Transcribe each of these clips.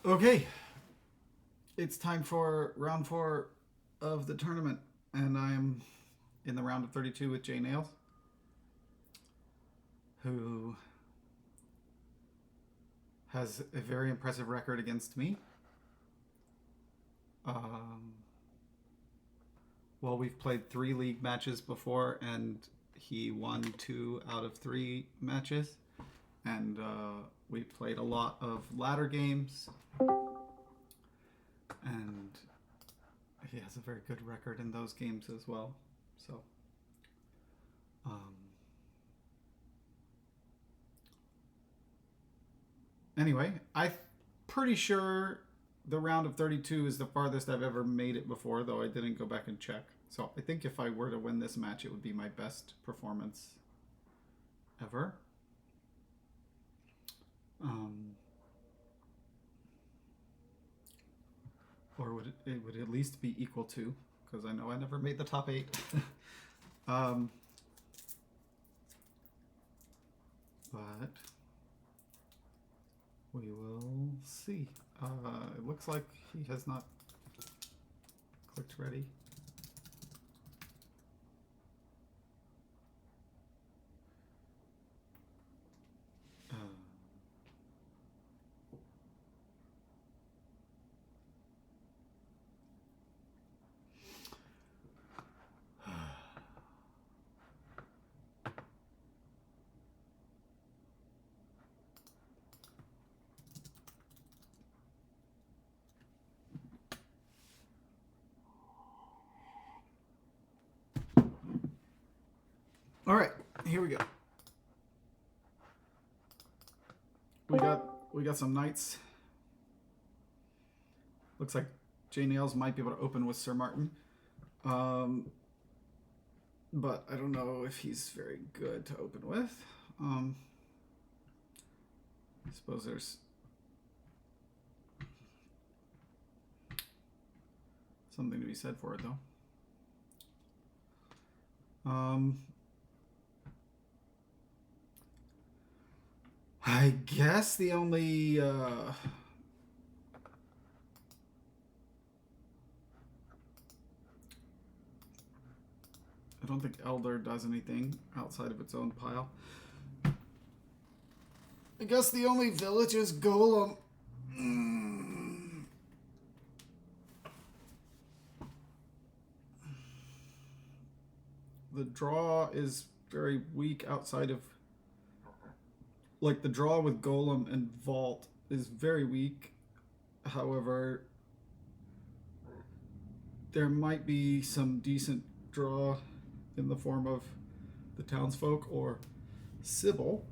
Okay, it's time for round 4 of the tournament, and I'm in the round of 32 with JNails, who has a very impressive record against me. Well, we've played 3 league matches before, and he won 2 out of 3 matches, and we played a lot of ladder games, and he has a very good record in those games as well. So, anyway, I'm pretty sure the round of 32 is the farthest I've ever made it before, though I didn't go back and check. So I think if I were to win this match, it would be my best performance ever. Or it would at least be equal to, because I know I never made the top 8. But we will see. It looks like he has not clicked ready. All right, here we go. We got some knights. Looks like JNails might be able to open with Sir Martin. But I don't know if he's very good to open with. I suppose there's something to be said for it, though. I guess the only I don't think Elder does anything outside of its own pile. I guess the only village is Golem. The draw is very weak outside of... Like, the draw with Golem and Vault is very weak. However, there might be some decent draw in the form of the Townsfolk or Sybil.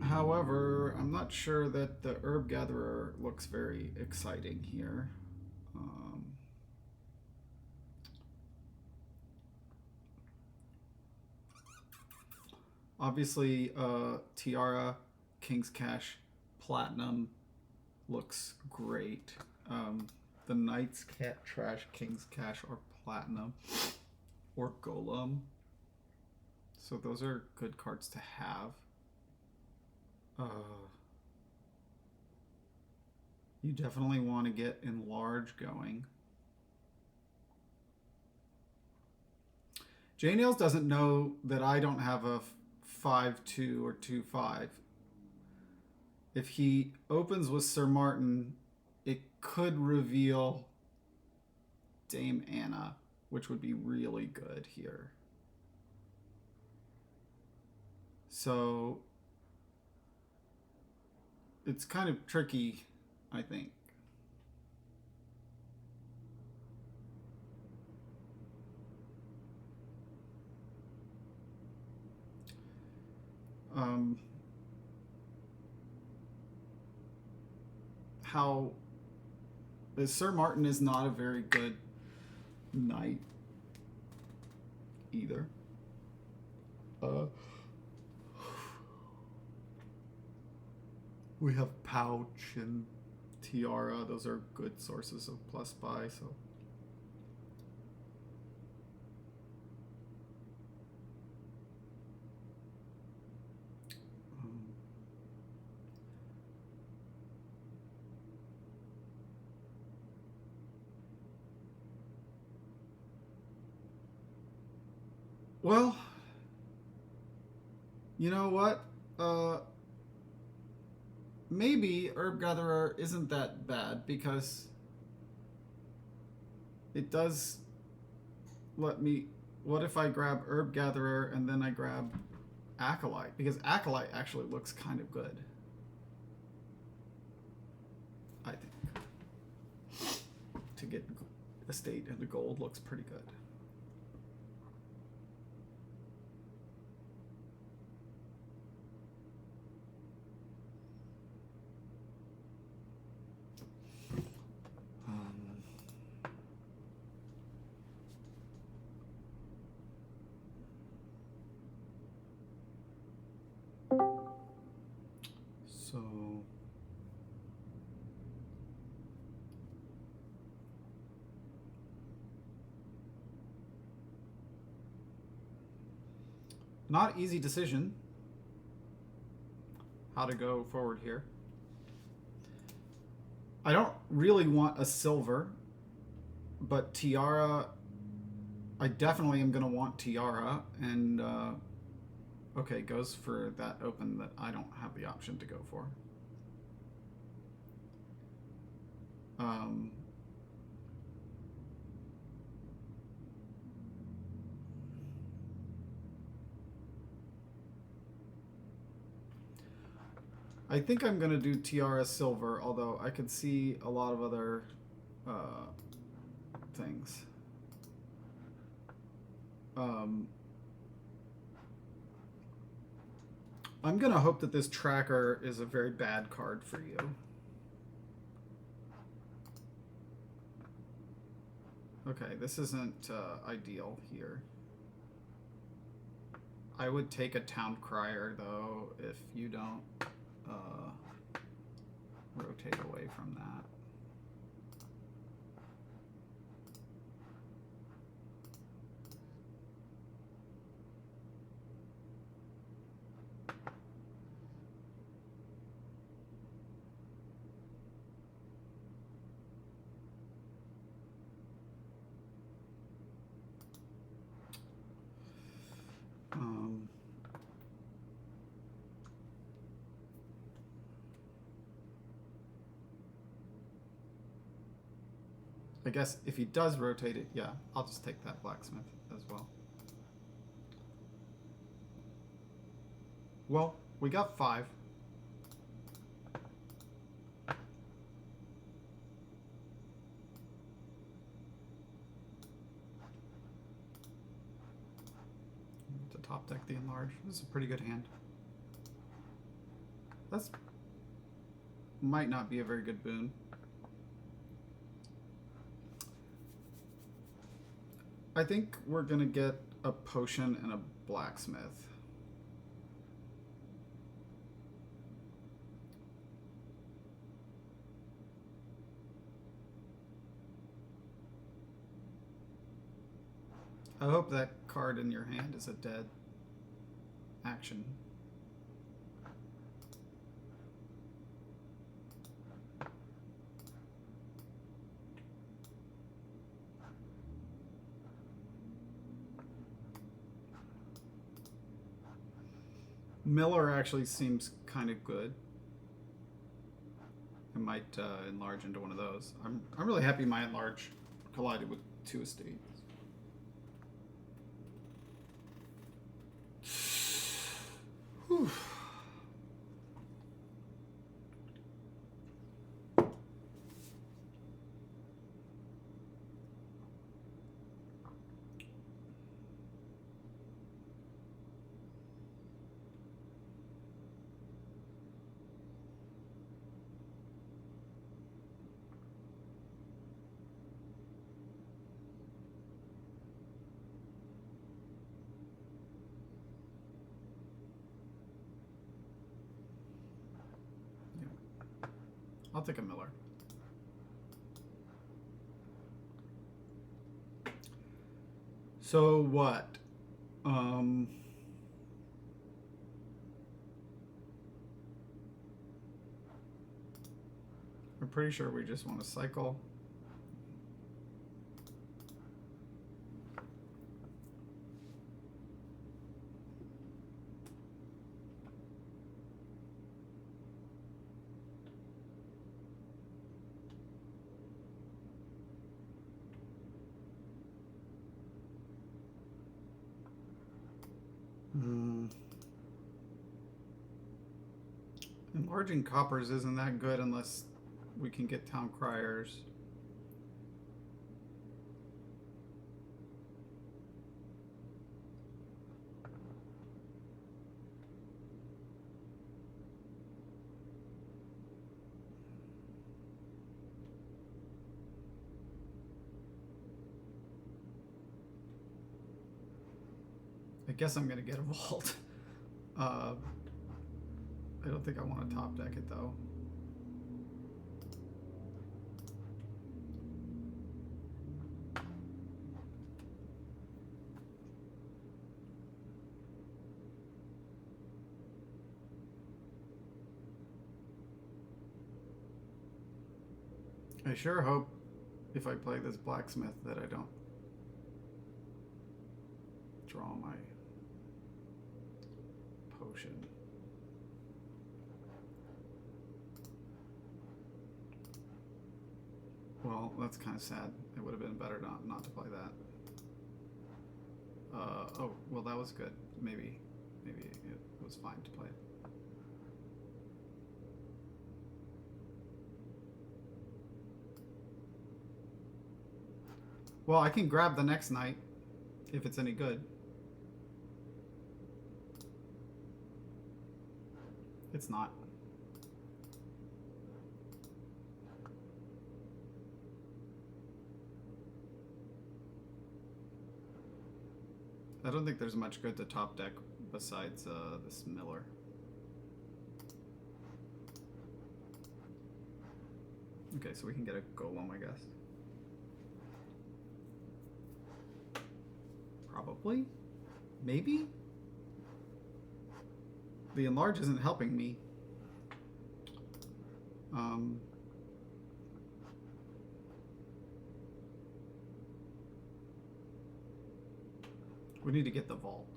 However, I'm not sure that the Herb Gatherer looks very exciting here. Obviously, Tiara, King's Cash, Platinum looks great. The Knights can't trash King's Cash or Platinum or Golem. So those are good cards to have. You definitely want to get Enlarge going. JNails doesn't know that I don't have a 5-2 or 2-5. If he opens with Sir Martin, it could reveal Dame Anna, which would be really good here. So it's kind of tricky, I think. How Sir Martin is not a very good knight either. We have Pouch and Tiara. Those are good sources of plus buy, so... Well, you know what? Maybe Herb Gatherer isn't that bad because it does let me. What if I grab Herb Gatherer and then I grab Acolyte? Because Acolyte actually looks kind of good. I think. To get Estate into gold looks pretty good. So not easy decision how to go forward here. I don't really want a silver, but Tiara, I definitely am going to want Tiara, and okay, goes for that open that I don't have the option to go for. I think I'm going to do Tiara Silver, although I could see a lot of other things. I'm going to hope that this tracker is a very bad card for you. Okay, this isn't ideal here. I would take a Town Crier, though, if you don't rotate away from that. I guess if he does rotate it, yeah, I'll just take that Blacksmith as well. Well, we got 5. To top deck the Enlarge. This is a pretty good hand. That's might not be a very good boon. I think we're gonna get a potion and a blacksmith. I hope that card in your hand is a dead action. Miller actually seems kind of good. I might enlarge into one of those. I'm really happy my enlarge collided with 2 estates. Whew. I'll take a Miller. So what? I'm pretty sure we just want to cycle. Enlarging coppers isn't that good unless we can get town criers. I guess I'm gonna get a vault. I don't think I want to top deck it though. I sure hope if I play this blacksmith that I don't draw my potion. Well, that's kind of sad. It would have been better not to play that. Oh, well, that was good. Maybe it was fine to play it. Well, I can grab the next knight if it's any good. It's not. I don't think there's much good to top deck besides this Miller. Okay, so we can get a golem, I guess. Probably? Maybe? The enlarge isn't helping me. We need to get the vault.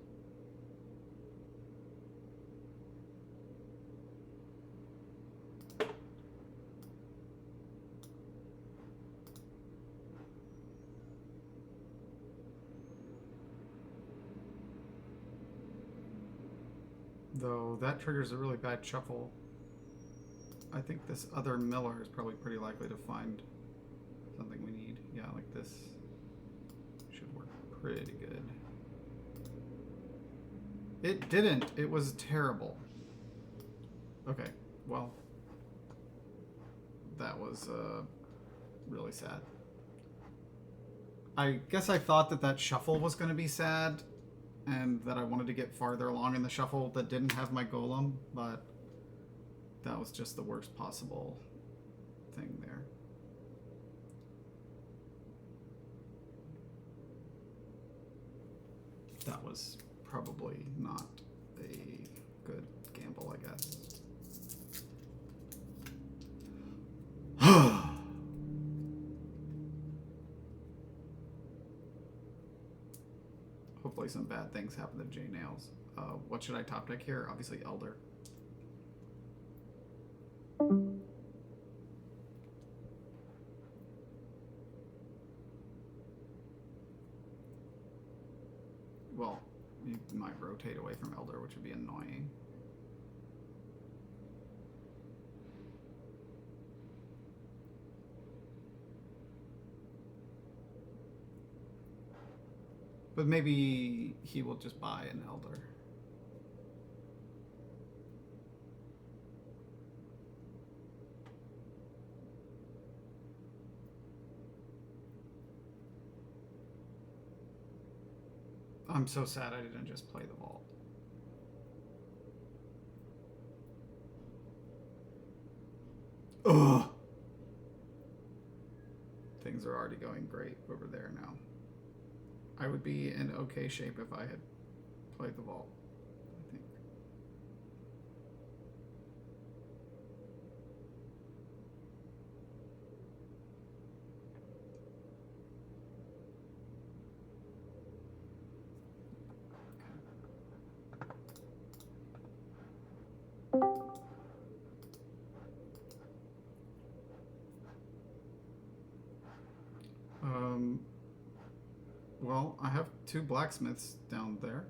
Though that triggers a really bad shuffle. I think this other Miller is probably pretty likely to find something we need. Yeah, like this should work pretty good. It didn't. It was terrible. Okay, well, that was really sad. I guess I thought that shuffle was going to be sad and that I wanted to get farther along in the shuffle that didn't have my golem, but that was just the worst possible thing there. That was probably not a good gamble, I guess. Hopefully some bad things happen to JNails. What should I top deck here? Obviously Elder. Well, you might rotate away from Elder, which would be annoying. But maybe he will just buy an Elder. I'm so sad I didn't just play the vault. Ugh. Things are already going great over there now. I would be in okay shape if I had played the vault, I think. Well, I have 2 blacksmiths down there.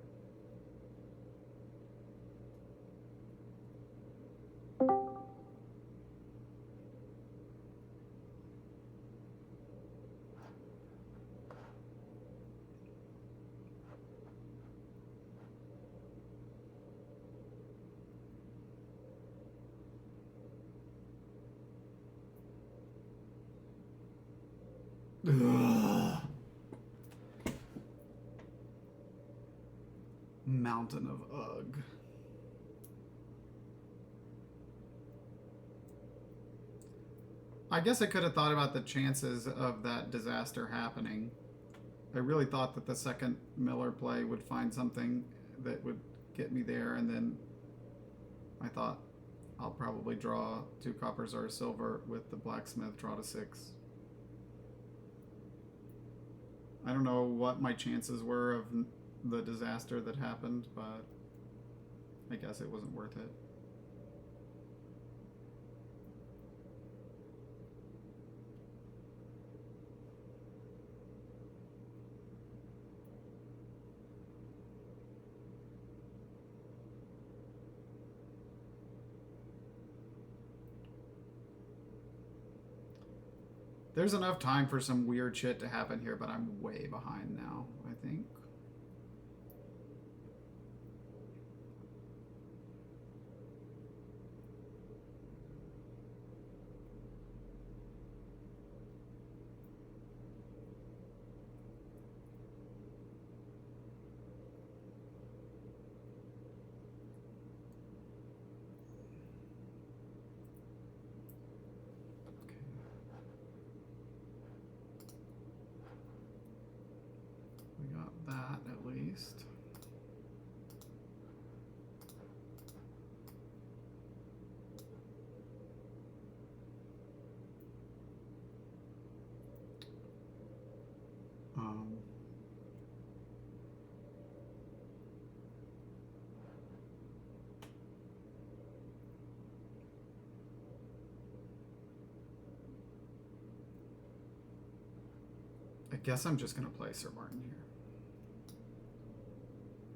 mountain of ugh. I guess I could have thought about the chances of that disaster happening. I really thought that the second Miller play would find something that would get me there, and then I thought I'll probably draw 2 coppers or a silver with the blacksmith, draw to 6. I don't know what my chances were of the disaster that happened, but I guess it wasn't worth it. There's enough time for some weird shit to happen here, but I'm way behind now, I think. That at least. I guess I'm just going to play Sir Martin here.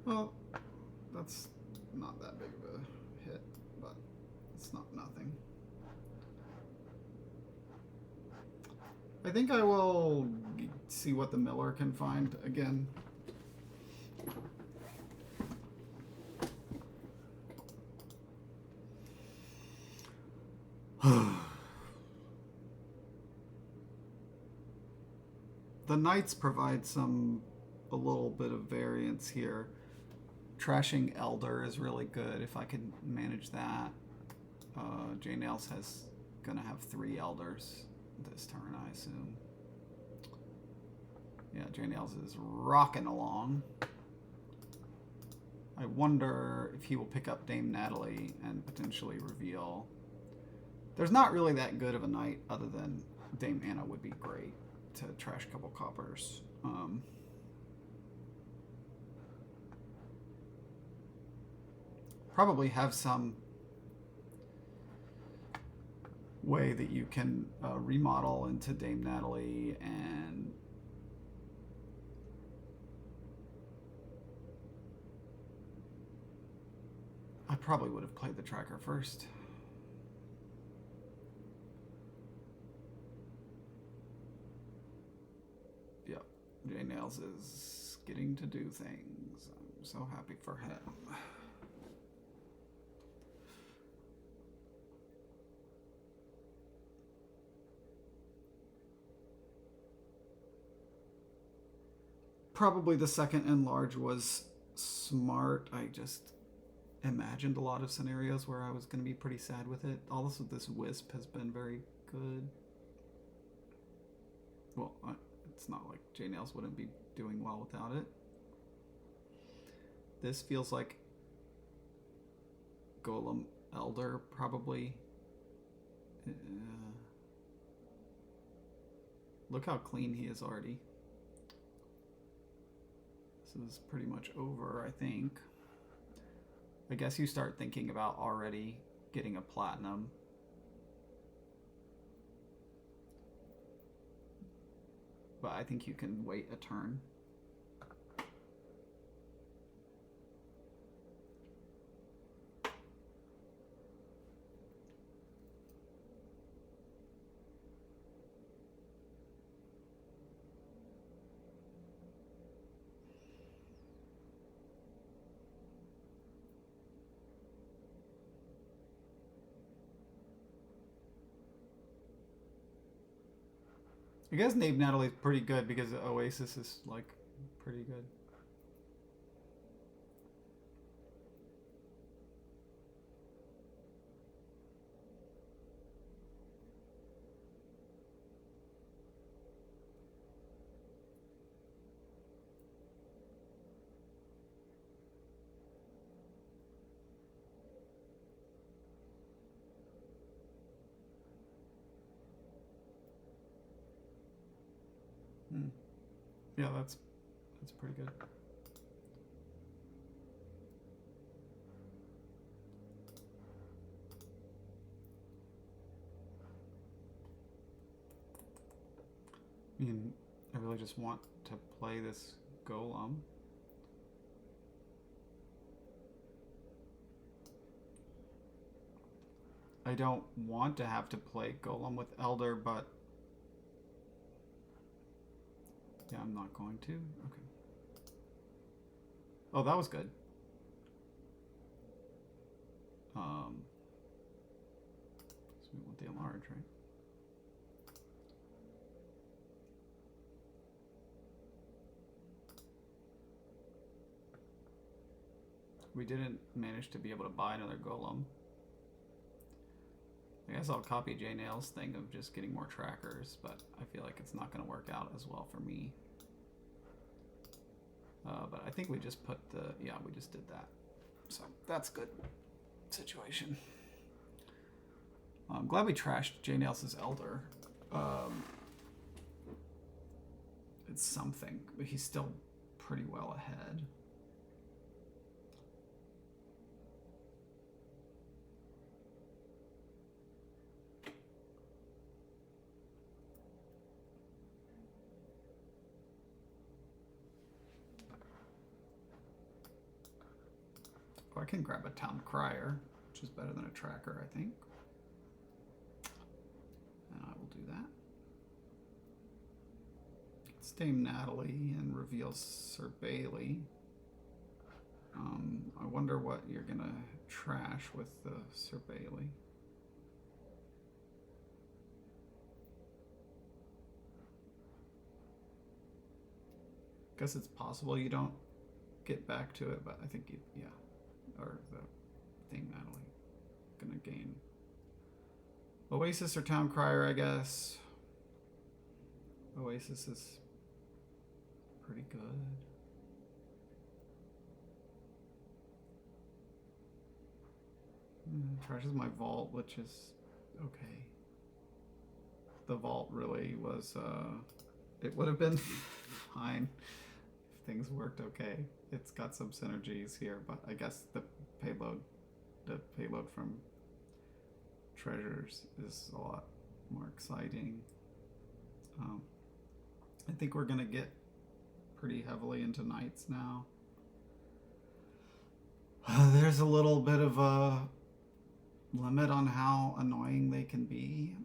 Well, that's not that big of a hit, but it's not nothing. I think I will see what the Miller can find again. The Knights provide a little bit of variance here. Trashing Elder is really good if I can manage that. JNails has gonna have 3 Elders this turn, I assume. Yeah, JNails is rocking along. I wonder if he will pick up Dame Natalie and potentially reveal. There's not really that good of a knight other than Dame Anna would be great to trash a couple coppers. Probably have some way that you can remodel into Dame Natalie, and I probably would have played the tracker first. Yep, JNails is getting to do things. I'm so happy for him. Probably the second enlarge was smart. I just imagined a lot of scenarios where I was going to be pretty sad with it. Also, this Wisp has been very good. Well, it's not like JNails wouldn't be doing well without it. This feels like Golem Elder, probably. Look how clean he is already. This is pretty much over, I think. I guess you start thinking about already getting a platinum. But I think you can wait a turn. I guess Dame Natalie's pretty good because Oasis is like pretty good. Yeah, that's pretty good. I mean, I really just want to play this golem. I don't want to have to play golem with Elder, but yeah, I'm not going to. Okay. Oh, that was good. So we want the enlarge, right? We didn't manage to be able to buy another golem. I guess I'll copy JNails' thing of just getting more trackers, but I feel like it's not going to work out as well for me. But I think we just put the, yeah, we just did that. So that's good situation. I'm glad we trashed JNails' Elder. It's something, but he's still pretty well ahead. I can grab a Town Crier, which is better than a tracker, I think. And I will do that. Stame Natalie and reveal Sir Bailey. I wonder what you're gonna trash with the Sir Bailey. Guess it's possible you don't get back to it, but I think you, yeah. Or the thing Natalie gonna gain. Oasis or Town Crier, I guess. Oasis is pretty good. Trashes my vault, which is okay. The vault really was, it would have been fine if things worked okay. It's got some synergies here, but I guess the payload from treasures is a lot more exciting. I think we're gonna get pretty heavily into knights now. There's a little bit of a limit on how annoying they can be.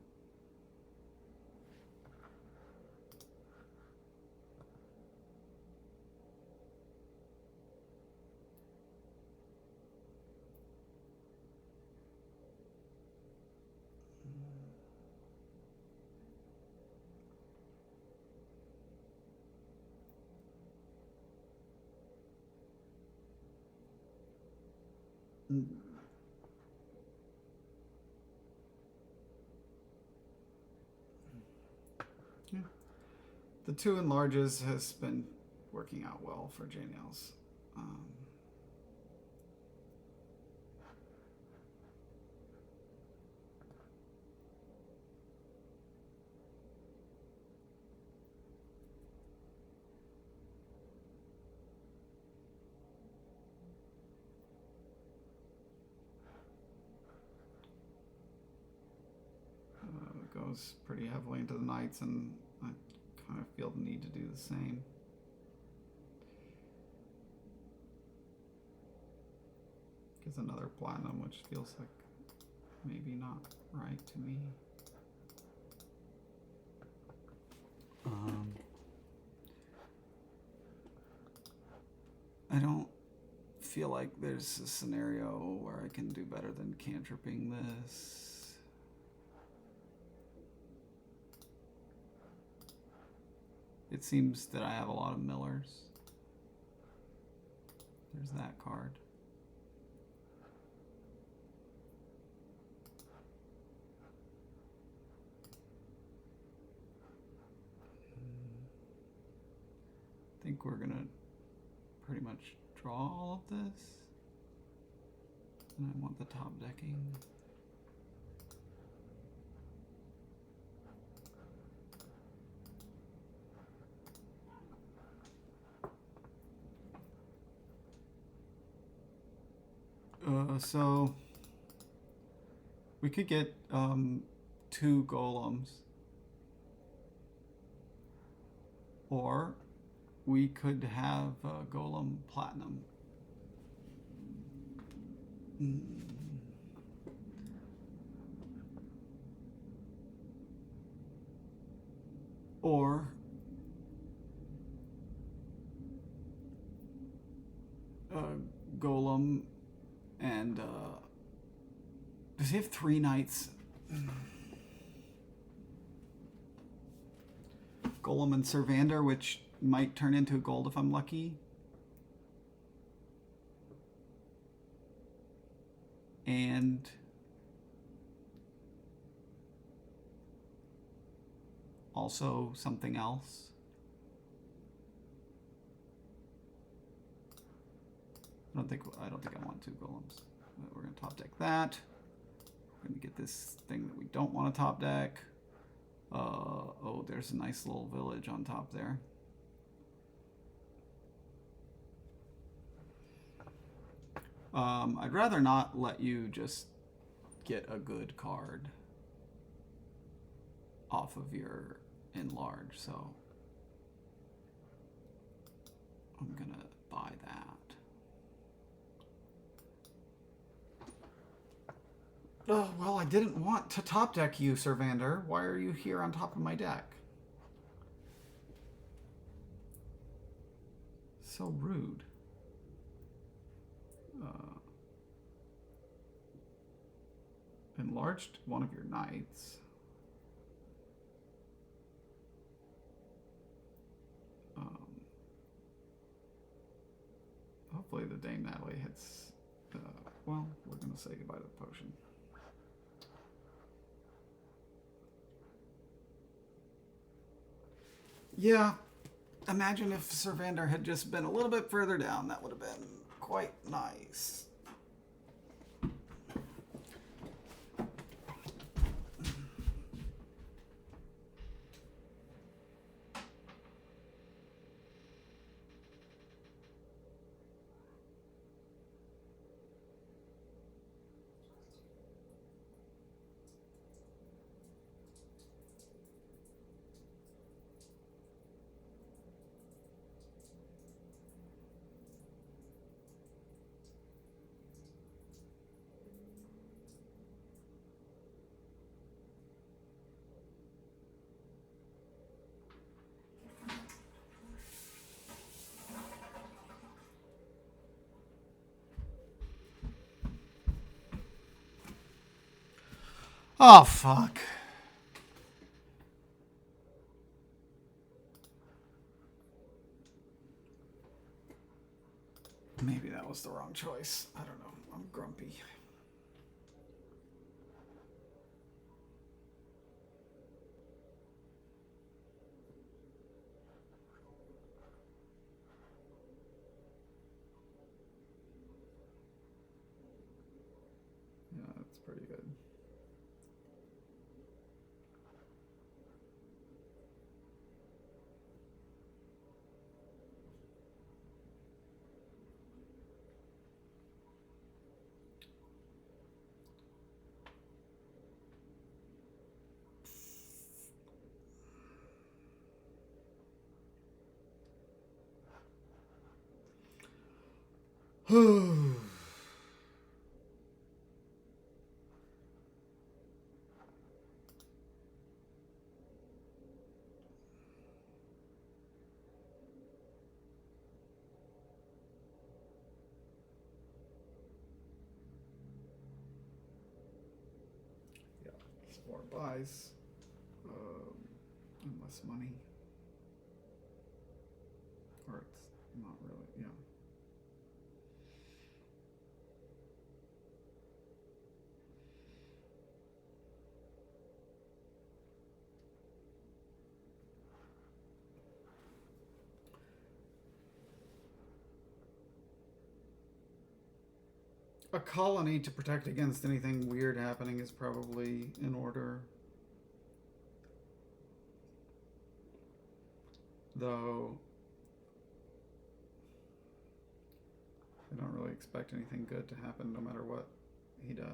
Yeah. The 2 enlarges has been working out well for JNails. Goes pretty heavily into the knights, and I kind of feel the need to do the same. Gives another platinum, which feels like maybe not right to me. I don't feel like there's a scenario where I can do better than cantripping this. It seems that I have a lot of millers. There's that card. I think we're gonna pretty much draw all of this. And I want the top decking. So we could get 2 golems, or we could have golem platinum. Or golem and does he have 3 knights? Golem and Servander, which might turn into a gold if I'm lucky. And also something else. I don't think I want 2 golems. We're gonna top deck that. We're gonna get this thing that we don't want to top deck. Oh, there's a nice little village on top there. I'd rather not let you just get a good card off of your enlarge, so I'm gonna buy that. Oh, well, I didn't want to top deck you, Servander. Why are you here on top of my deck? So rude. Enlarged one of your knights. Hopefully the Dame Natalie hits. Well, we're going to say goodbye to the potion. Yeah, imagine if Servander had just been a little bit further down. That would have been quite nice. Oh, fuck. Maybe that was the wrong choice. I don't know. I'm grumpy. Yeah, that's pretty good. Yeah, more buys, and less money. Or it's not really, yeah. A colony to protect against anything weird happening is probably in order. Though I don't really expect anything good to happen no matter what he does.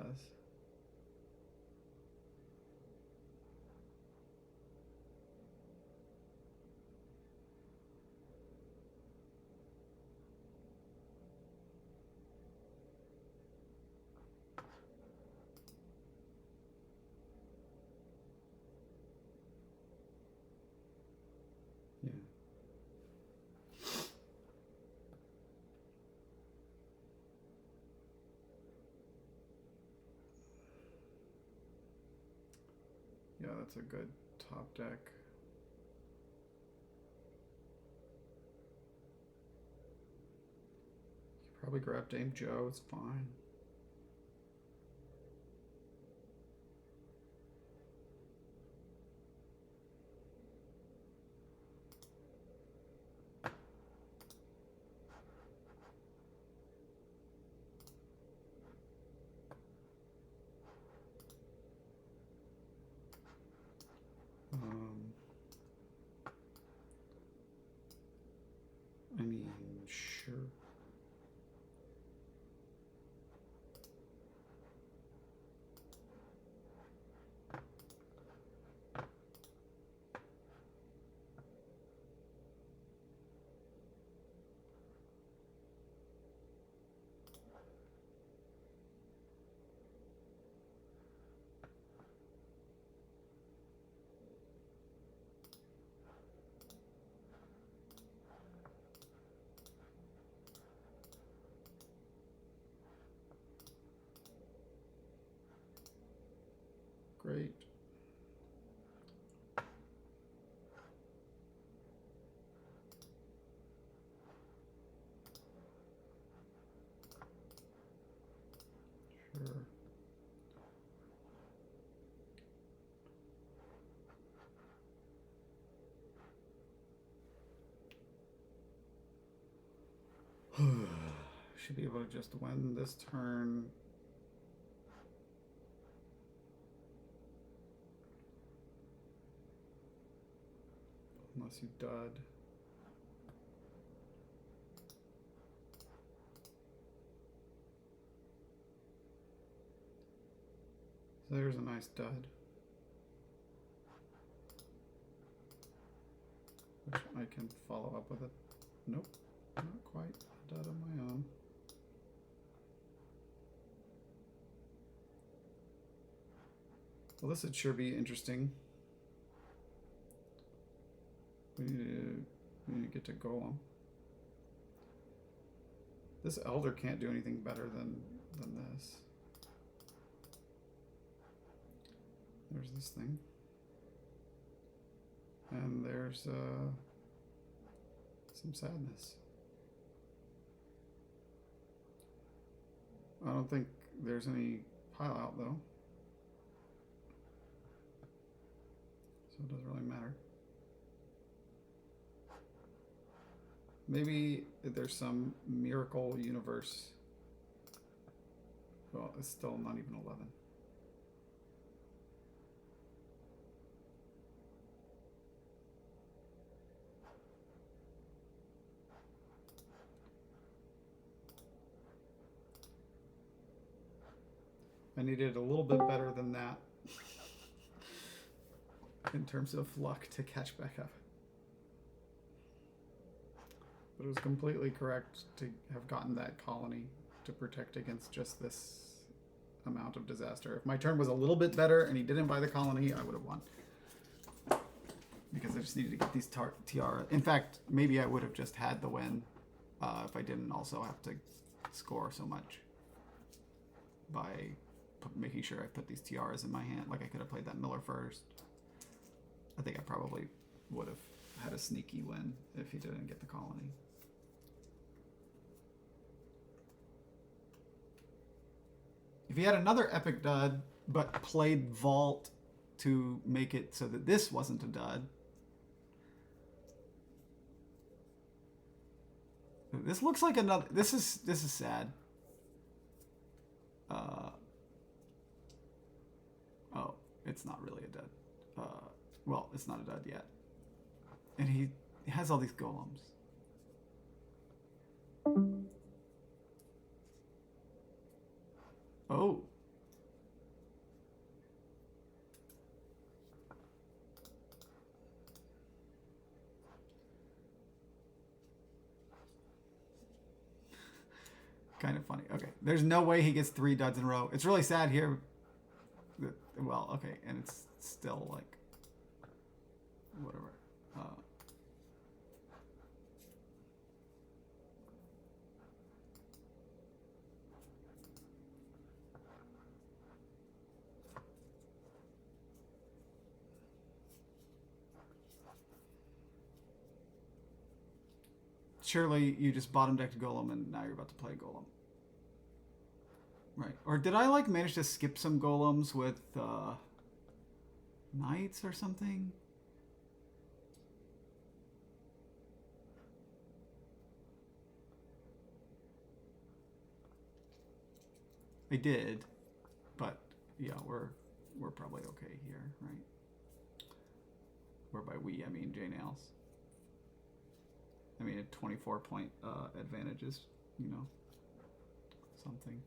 Yeah. Yeah, that's a good top deck. You probably grab Dame Joe, it's fine. I mean, sure. Great. Sure. Should be able to just win this turn. Unless you dud. So there's a nice dud. Which I can follow up with it. Nope, not quite a dud of my own. Well, this would sure be interesting. We need to get to Golem. This Elder can't do anything better than this. There's this thing. And there's some sadness. I don't think there's any pile out though. So it doesn't really matter. Maybe there's some miracle universe. Well, it's still not even 11. I needed a little bit better than that in terms of luck to catch back up. But it was completely correct to have gotten that colony to protect against just this amount of disaster. If my turn was a little bit better and he didn't buy the colony, I would have won. Because I just needed to get these tiara. In fact, maybe I would have just had the win if I didn't also have to score so much by making sure I put these tiaras in my hand. Like I could have played that Miller first. I think I probably would have had a sneaky win if he didn't get the colony. If he had another epic dud, but played Vault to make it so that this wasn't a dud. This looks like another. This is sad. Oh, it's not really a dud. Well, it's not a dud yet. And he has all these golems. Oh. Kind of funny. Okay. There's no way he gets 3 duds in a row. It's really sad here. Well, okay. And it's still like... whatever. Surely you just bottom decked Golem and now you're about to play Golem. Right. Or did I like manage to skip some Golems with Knights or something? I did, but yeah, we're probably okay here, right? Where by we I mean JNails. I mean a 24-point advantage is, you know, something.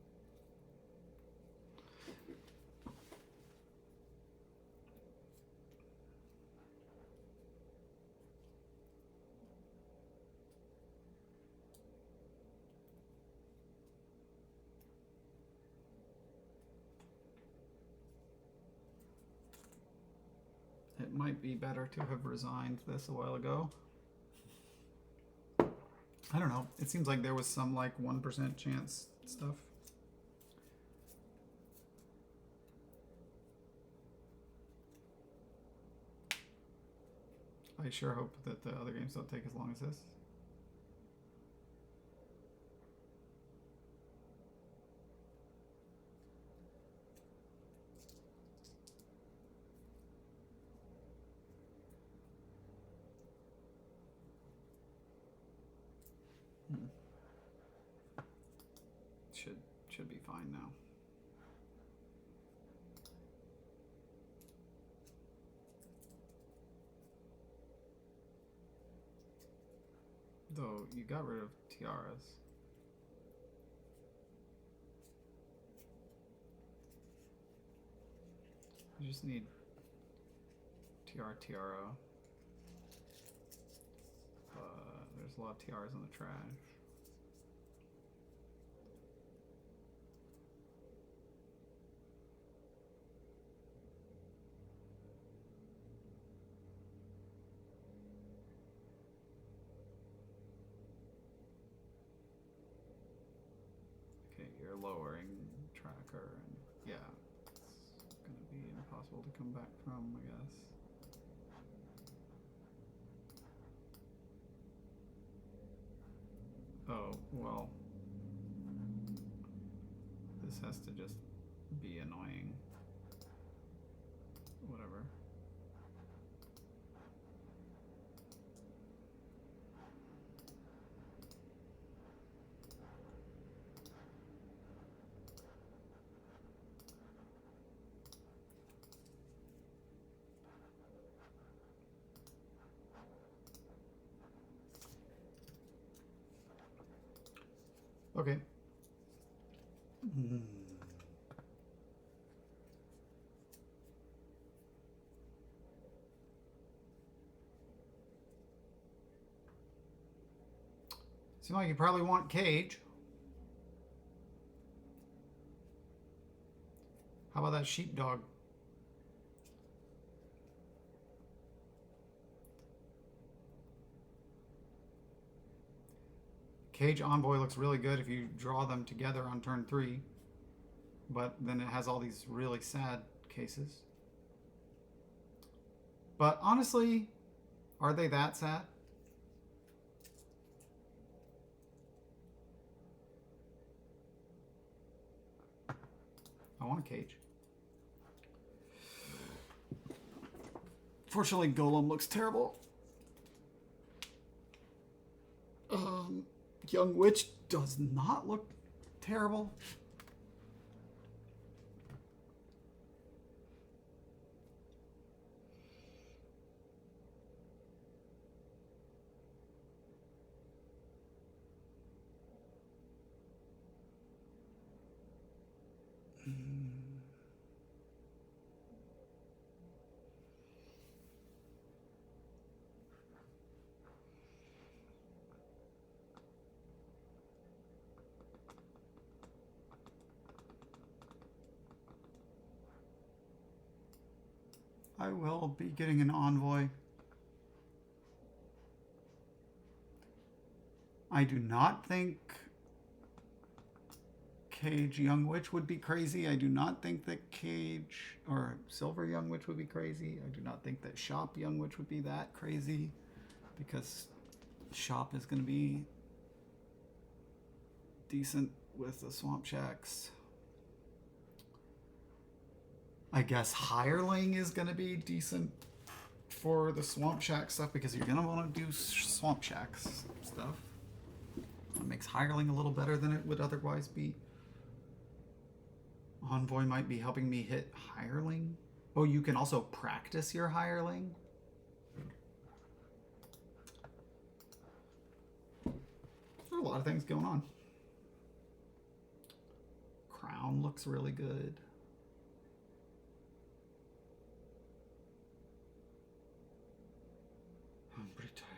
It might be better to have resigned this a while ago. I don't know. It seems like there was some like 1% chance stuff. I sure hope that the other games don't take as long as this. Should be fine now. Though you got rid of tiaras. You just need tiara. There's a lot of tiaras in the trash. You're lowering tracker, and yeah, it's gonna be impossible to come back from, I guess. Oh, well, this has to just be annoying. Whatever. Okay. Seems like you probably want Cage. How about that sheepdog? Cage Envoy looks really good if you draw them together on turn 3. But then it has all these really sad cases. But honestly, are they that sad? I want a Cage. Fortunately, Golem looks terrible. Young Witch does not look terrible. I will be getting an envoy. I do not think Cage Young Witch would be crazy. I do not think that Cage or Silver Young Witch would be crazy. I do not think that Shop Young Witch would be that crazy, because Shop is going to be decent with the Swamp Shacks. I guess Hireling is going to be decent for the Swamp Shack stuff, because you're going to want to do Swamp Shacks stuff. It makes Hireling a little better than it would otherwise be. Envoy might be helping me hit Hireling. Oh, you can also practice your Hireling. There are a lot of things going on. Crown looks really good. I'm pretty tired.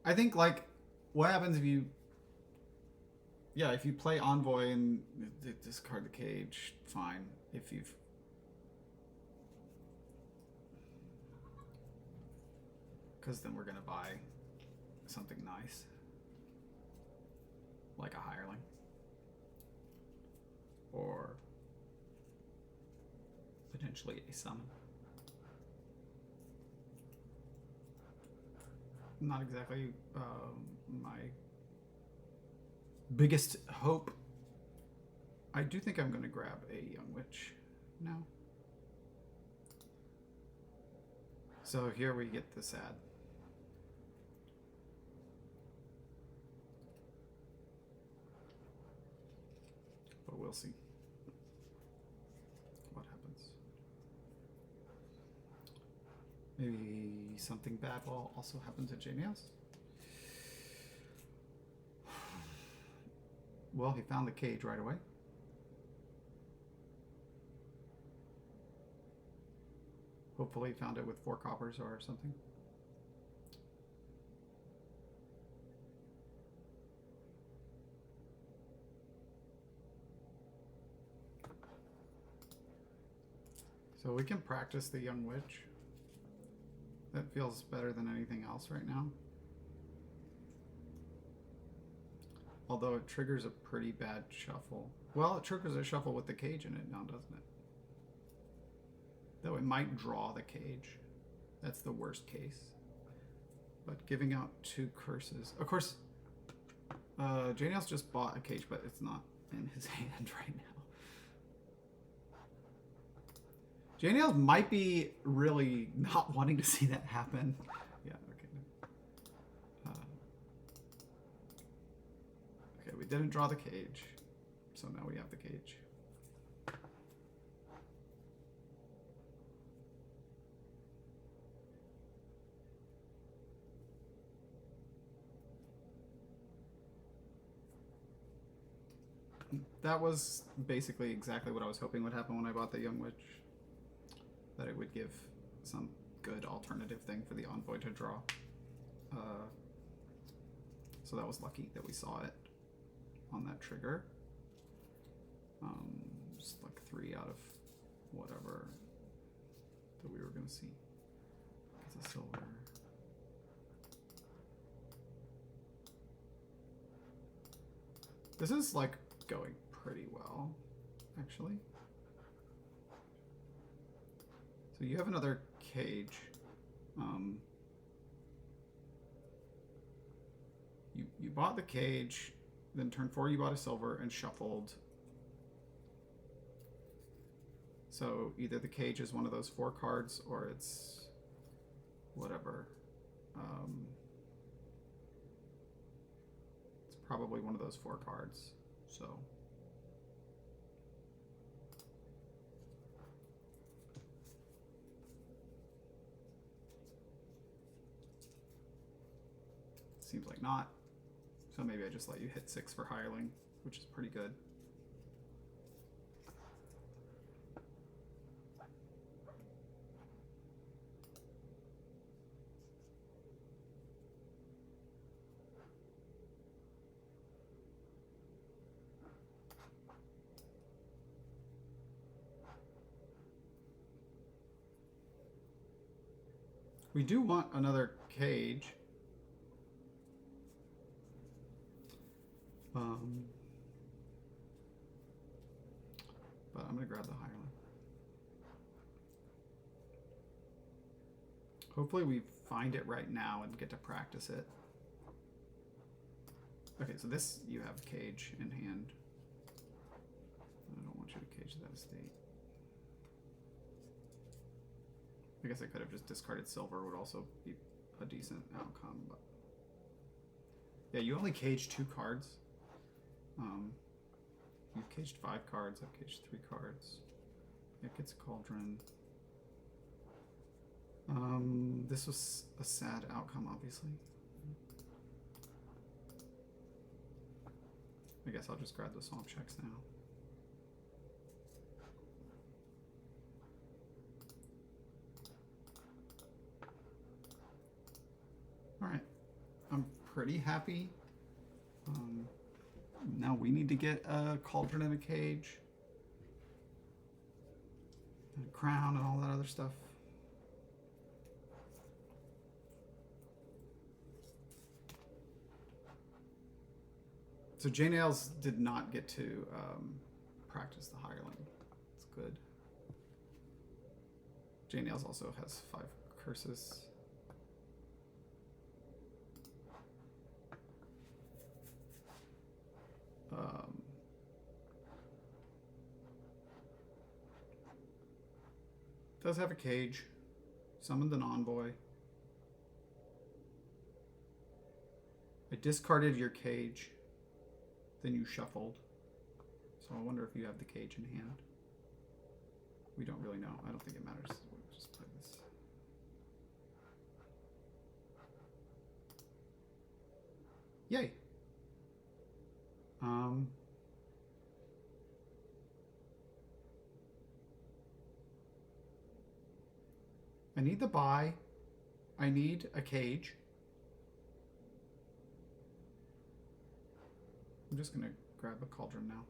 I think, like, what happens if you... Yeah, if you play Envoy and discard the Cage, fine. If you've... Because then we're going to buy something nice. Like a Hireling. Or potentially a summon. Not exactly my biggest hope. I do think I'm going to grab a Young Witch now. So here we get this ad. But we'll see what happens. Maybe something bad will also happen to JNails. Well, he found the Cage right away. Hopefully he found it with 4 coppers or something. So we can practice the Young Witch. That feels better than anything else right now. Although it triggers a pretty bad shuffle. Well, it triggers a shuffle with the Cage in it now, doesn't it? Though it might draw the Cage. That's the worst case. But giving out 2 curses. Of course, JNails just bought a Cage, but it's not in his hand right now. JNails might be really not wanting to see that happen. Yeah, okay. Okay, we didn't draw the Cage, so now we have the Cage. That was basically exactly what I was hoping would happen when I bought the Young Witch. That it would give some good alternative thing for the Envoy to draw. So that was lucky that we saw it on that trigger. Just like 3 out of whatever that we were going to see. It's a silver. This is like going pretty well, actually. So you have another Cage. You bought the Cage. Then turn 4 you bought a silver and shuffled. So either the cage is one of those 4 cards or it's whatever. It's probably one of those 4 cards. So seems like not. So maybe I just let you hit 6 for hireling, which is pretty good. We do want another cage. But I'm going to grab the hireling. Hopefully we find it right now and get to practice it. Okay, so this, you have a cage in hand. I don't want you to cage that estate. I guess I could have just discarded silver, would also be a decent outcome, but yeah, you only cage 2 cards. You've caged 5 cards, I've caged 3 cards. It gets a cauldron. This was a sad outcome, obviously. I guess I'll just grab the swamp checks now. Alright, I'm pretty happy. Now we need to get a cauldron and a cage. And a crown and all that other stuff. So JNails did not get to practice the hireling. It's good. JNails also has 5 curses. Does have a cage. Summoned an envoy. I discarded your cage. Then you shuffled. So I wonder if you have the cage in hand. We don't really know. I don't think it matters. We'll just play this. Yay. I need the buy. I need a cage. I'm just gonna grab a cauldron now.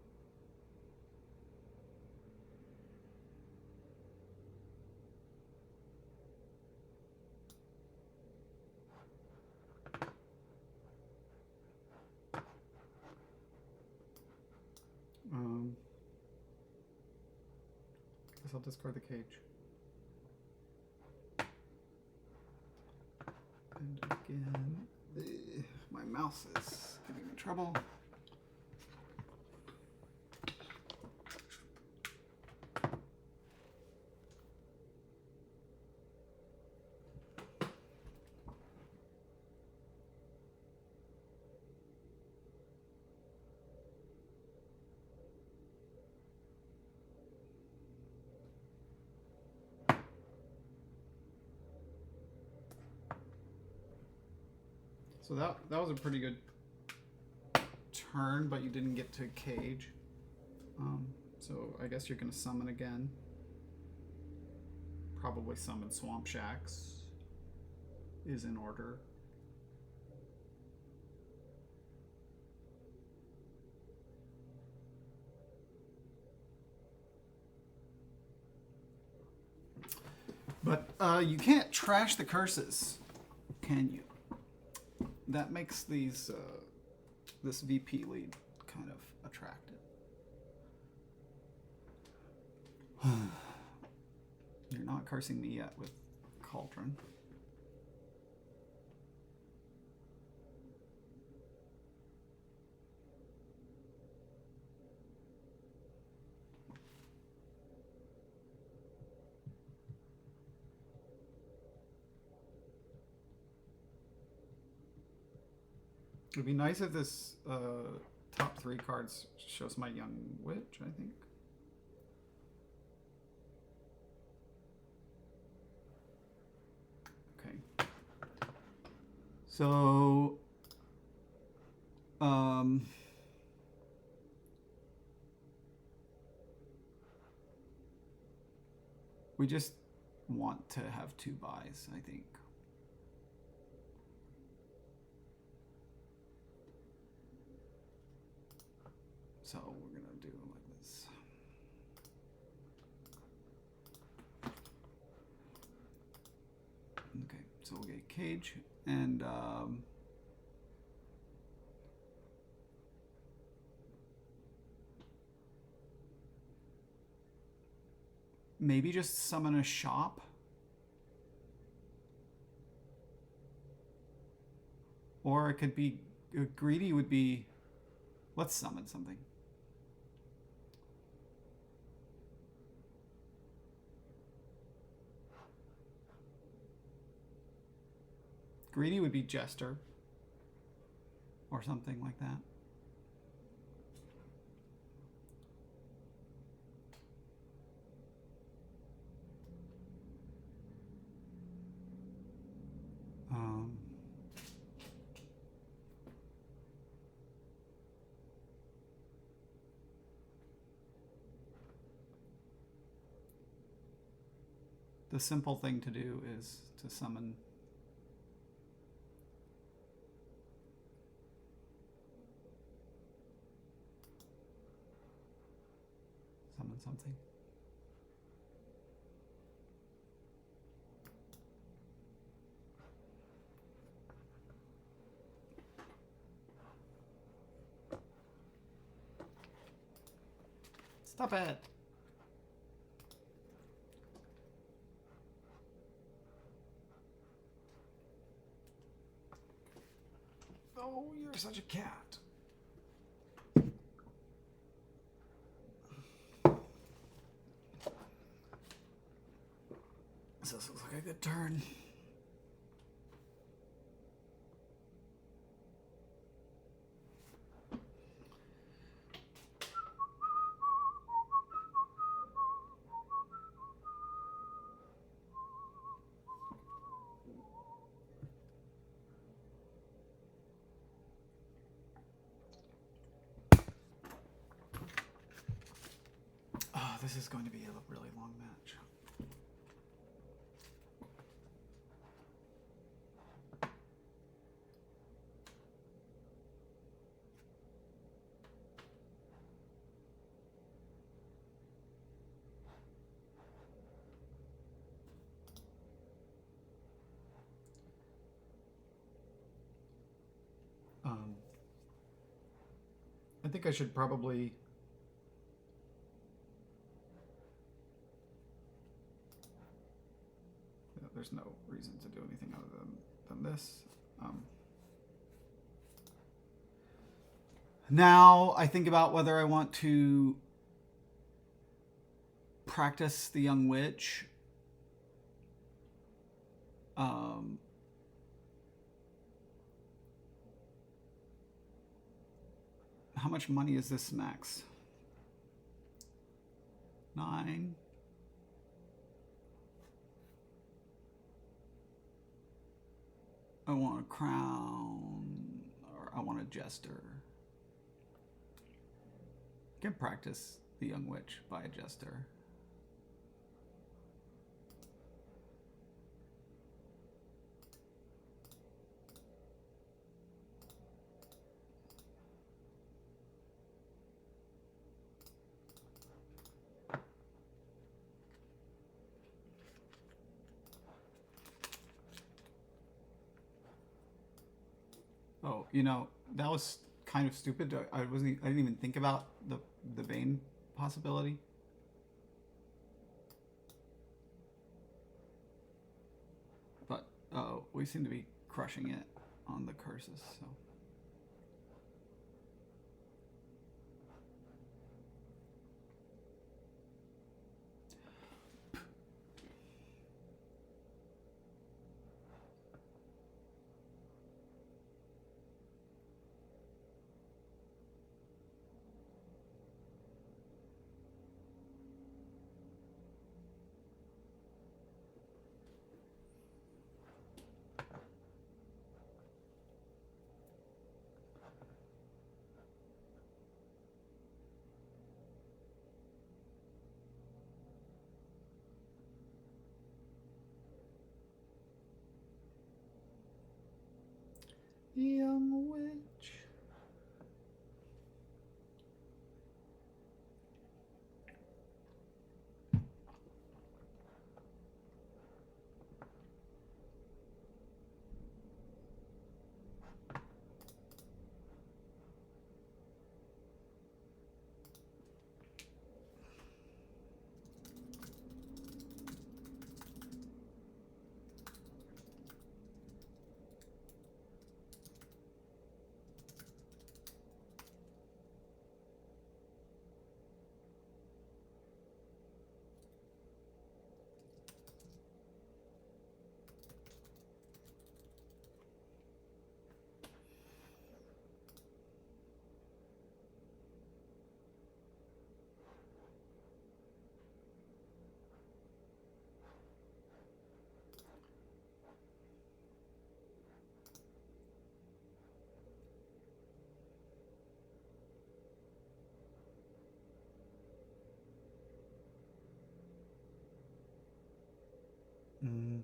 Guess I'll discard the cage. And again, my mouse is giving me trouble. So that was a pretty good turn, but you didn't get to cage. So I guess you're going to summon again. Probably summon Swamp Shacks is in order. But you can't trash the curses, can you? That makes these this VP lead kind of attractive. You're not cursing me yet with Cauldron. It'd be nice if this top 3 cards shows my young witch, I think. Okay. So, we just want to have 2 buys, I think. So we're gonna do it like this. Okay, so we'll get cage and maybe just summon a shop. Or it could be greedy would be, let's summon something. Greedy would be Jester or something like that. The simple thing to do is to summon something. Stop it. Oh, you're such a cat. This looks like a good turn. Oh, this is going to be a really long match. I think I should probably there's no reason to do anything other than this. Now I think about whether I want to practice the young witch. How much money is this max? 9. I want a crown, or I want a jester. I can practice the young witch by a jester. Oh, you know, that was kind of stupid. I didn't even think about the Bane possibility. But we seem to be crushing it on the curses, so. Young witch. Mm.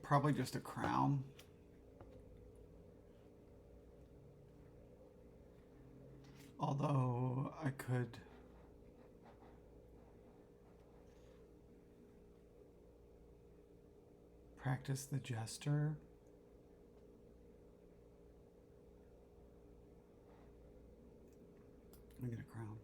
Probably just a crown. Although I could practice the jester. Let me get a crown.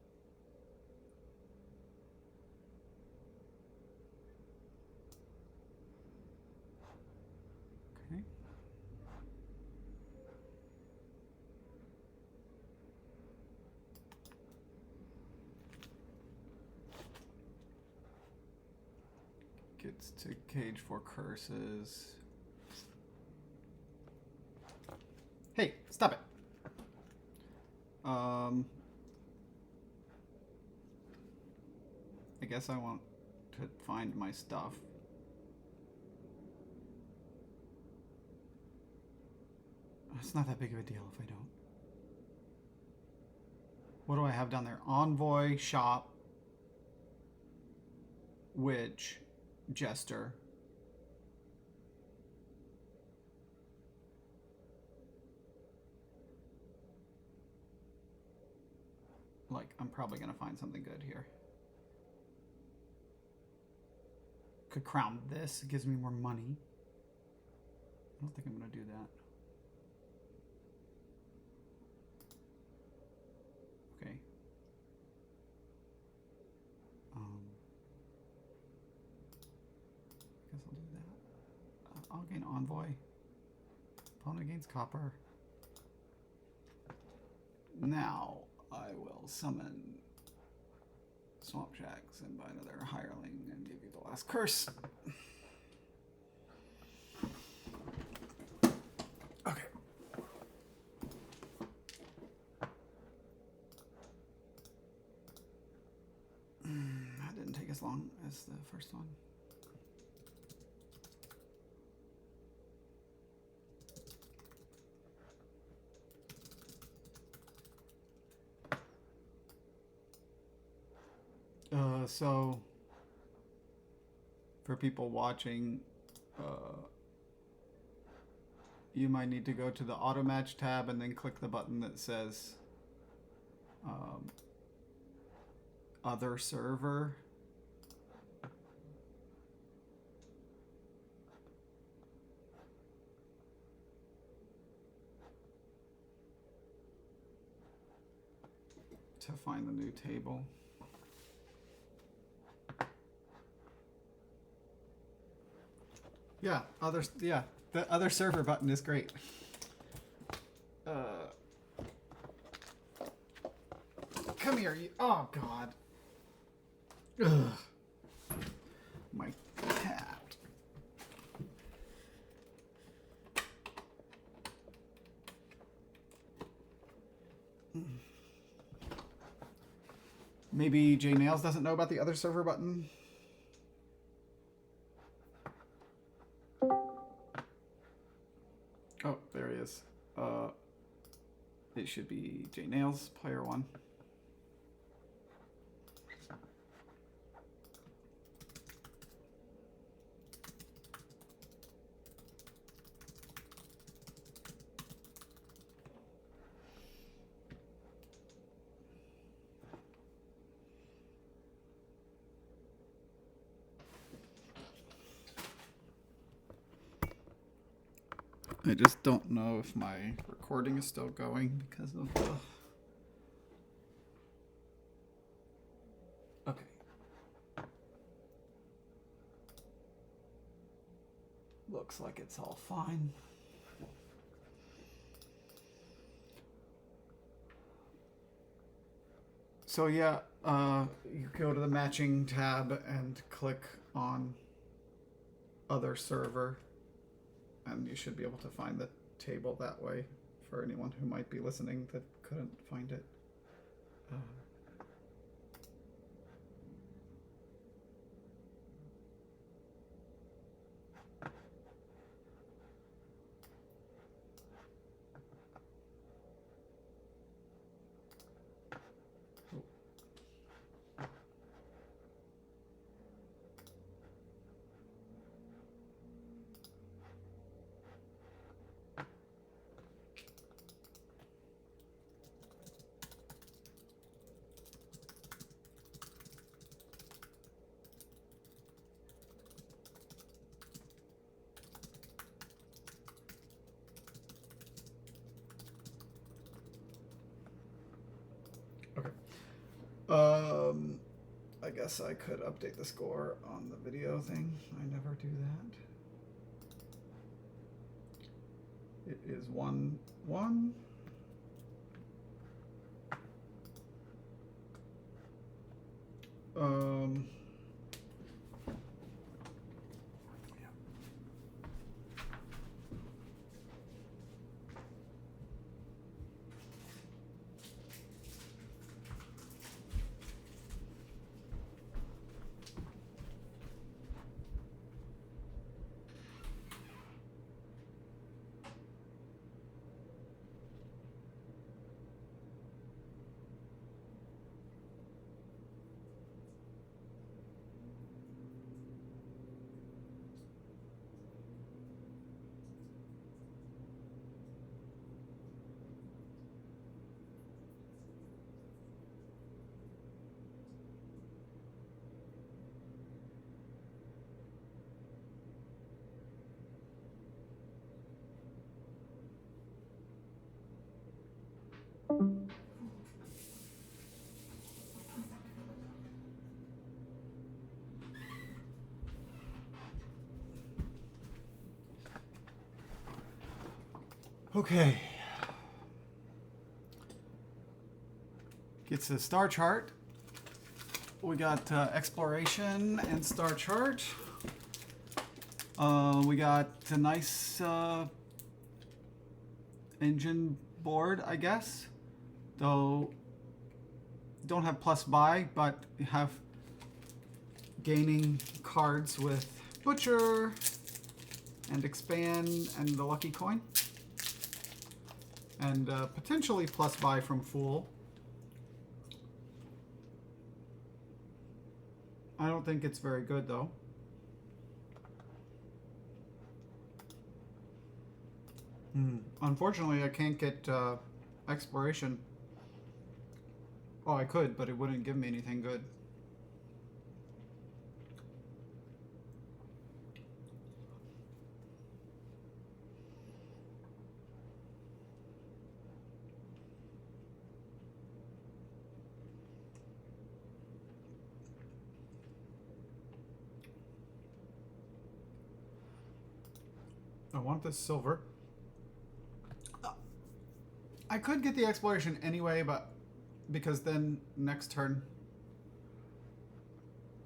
Okay. Gets to cage for curses. Hey, stop it. I guess I want to find my stuff. It's not that big of a deal if I don't. What do I have down there? Envoy, shop, witch, jester. Like, I'm probably going to find something good here. Could crown this. It gives me more money. I don't think I'm going to do that. Okay. I guess I'll do that. I'll gain envoy. Opponent gains copper. Now I will summon Swamp Jacks and buy another hireling and give you the last curse. Okay. That didn't take as long as the first one. So for people watching, you might need to go to the auto match tab and then click the button that says other server. To find the new table. Yeah, the other server button is great. Come here, you. Oh God. Ugh. My cat. Maybe JNails doesn't know about the other server button. Oh, there he is. It should be JNails, player 1. I just don't know if my recording is still going because of the... Okay. Looks like it's all fine. So yeah, you go to the matching tab and click on other server, and you should be able to find the table that way for anyone who might be listening that couldn't find it. Okay. I guess I could update the score on the video thing. I never do that. It is 1-1. Okay. Gets a star chart. We got exploration and star chart. We got a nice engine board, I guess. Though don't have plus buy, but have gaining cards with Butcher and Expand and the Lucky Coin. And potentially plus buy from Fool. I don't think it's very good though. Unfortunately, I can't get exploration. Oh, I could, but it wouldn't give me anything good. I want this silver. I could get the exploration anyway, but because then next turn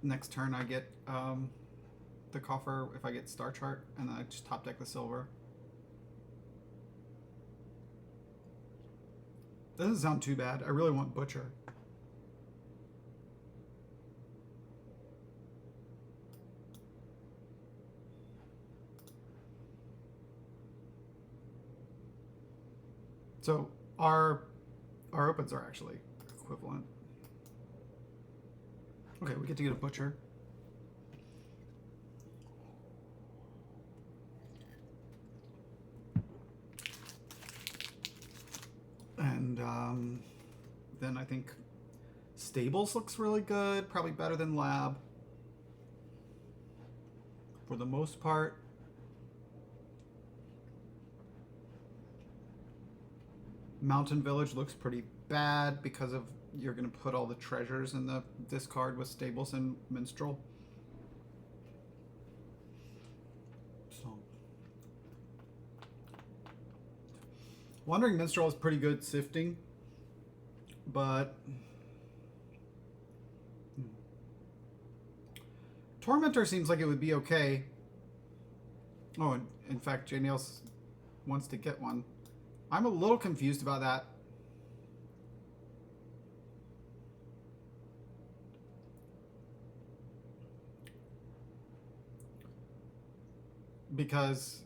I get the coffer if I get star chart, and then I just top deck the silver. Doesn't sound too bad. I really want Butcher. So our opens are actually equivalent. Okay, we get to get a butcher. And then I think Stables looks really good, probably better than Lab for the most part. Mountain Village looks pretty bad because of you're going to put all the treasures in the discard with Stables and Minstrel. So, Wandering Minstrel is pretty good sifting, but Tormentor seems like it would be okay. Oh, and in fact, JNails wants to get one. I'm a little confused about that. Because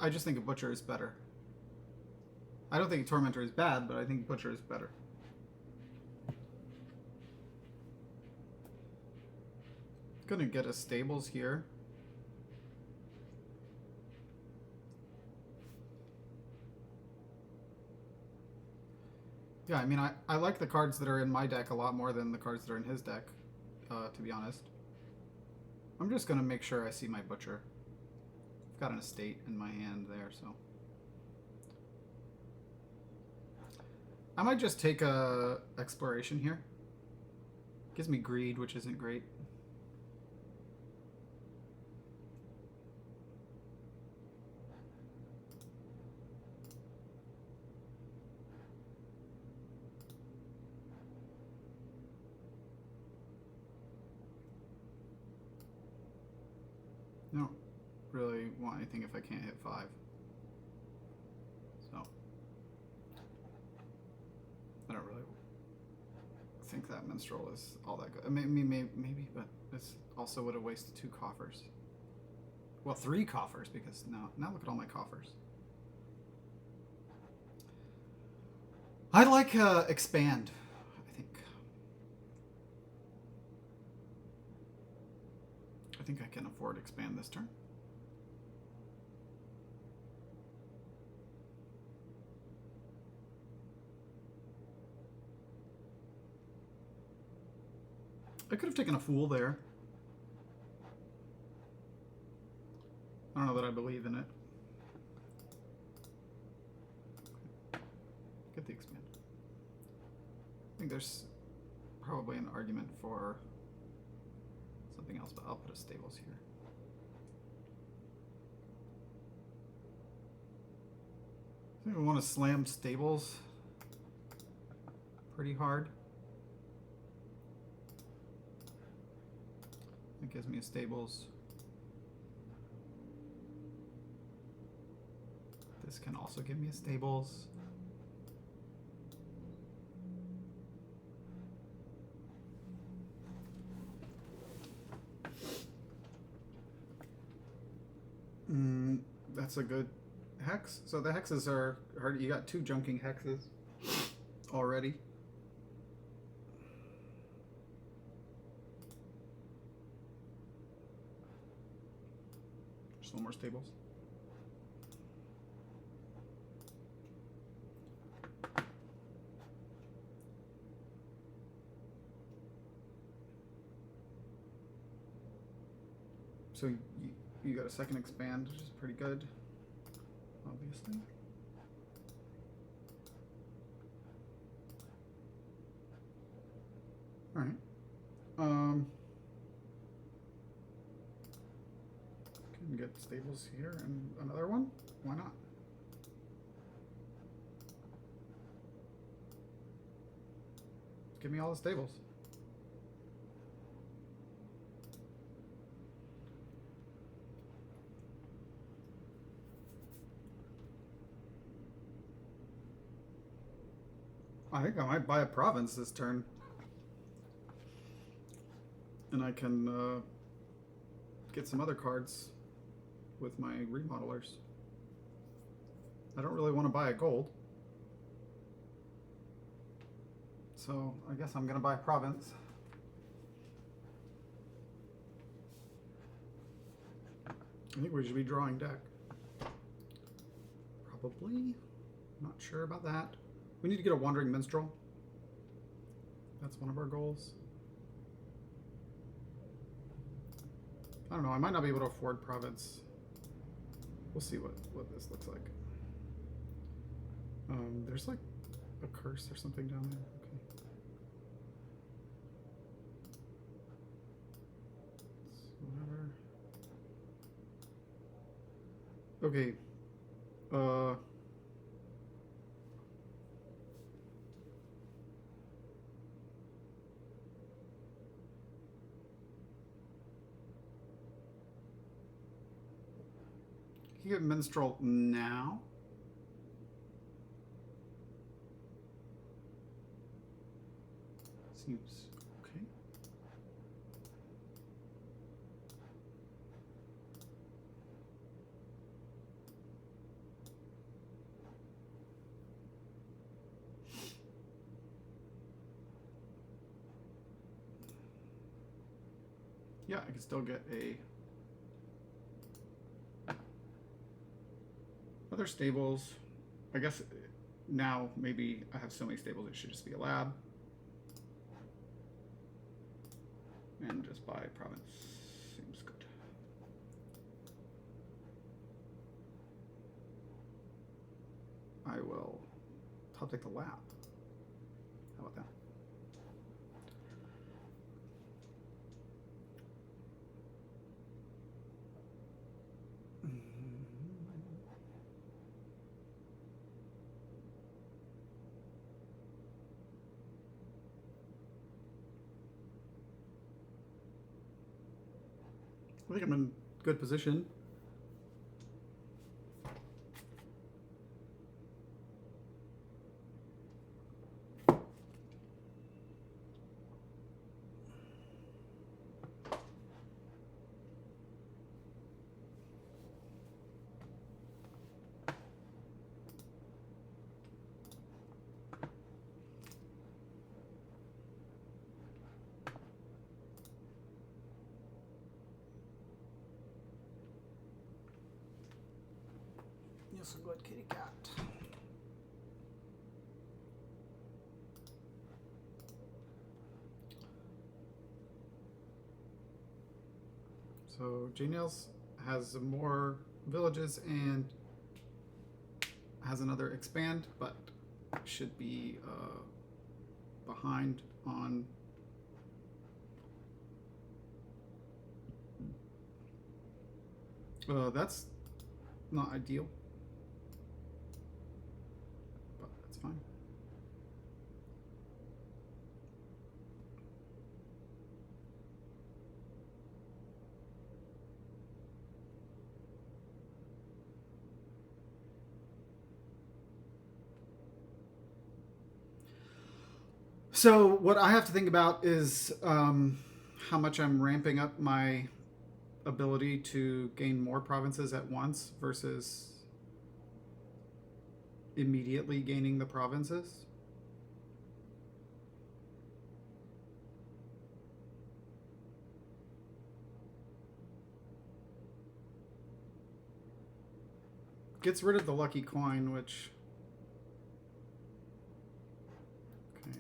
I just think a Butcher is better. I don't think Tormentor is bad, but I think Butcher is better. Gonna get a Stables here. Yeah, I mean, I like the cards that are in my deck a lot more than the cards that are in his deck, to be honest. I'm just going to make sure I see my Butcher. I've got an estate in my hand there, so. I might just take a Exploration here. Gives me Greed, which isn't great. I don't really want anything if I can't hit 5. So I don't really think that Minstrel is all that good. I mean, maybe, but this also would have wasted 2 coffers. Well, 3 coffers, because now look at all my coffers. I'd like Expand, I think. I think I can afford Expand this turn. I could have taken a Fool there. I don't know that I believe in it. Get the Expand. I think there's probably an argument for something else, but I'll put a Stables here. I think we want to slam Stables pretty hard. It gives me a Stables. This can also give me a Stables. That's a good hex. So the hexes are hard. You got 2 junking hexes already. Just one more Stables. So you got a second Expand, which is pretty good, obviously. All right. Can get Stables here and another one. Why not? Give me all the Stables. I think I might buy a province this turn. And I can get some other cards with my remodelers. I don't really want to buy a gold. So I guess I'm gonna buy province. I think we should be drawing deck. Probably. Not sure about that. We need to get a Wandering Minstrel. That's one of our goals. I don't know. I might not be able to afford province. We'll see what this looks like. There's like a curse or something down there. Okay. Whatever. Okay. You get Minstrel now. Seems okay. Yeah, I can still get a other stables. I guess now maybe I have so many stables it should just be a lab. And just buy province. Seems good. I will top deck the lab. How about that? I think I'm in good position. Yes, a good kitty cat. So JNails has more villages and has another expand, but should be behind on that's not ideal. Fine. So what I have to think about is how much I'm ramping up my ability to gain more provinces at once versus immediately gaining the provinces. Gets rid of the lucky coin, which... Okay.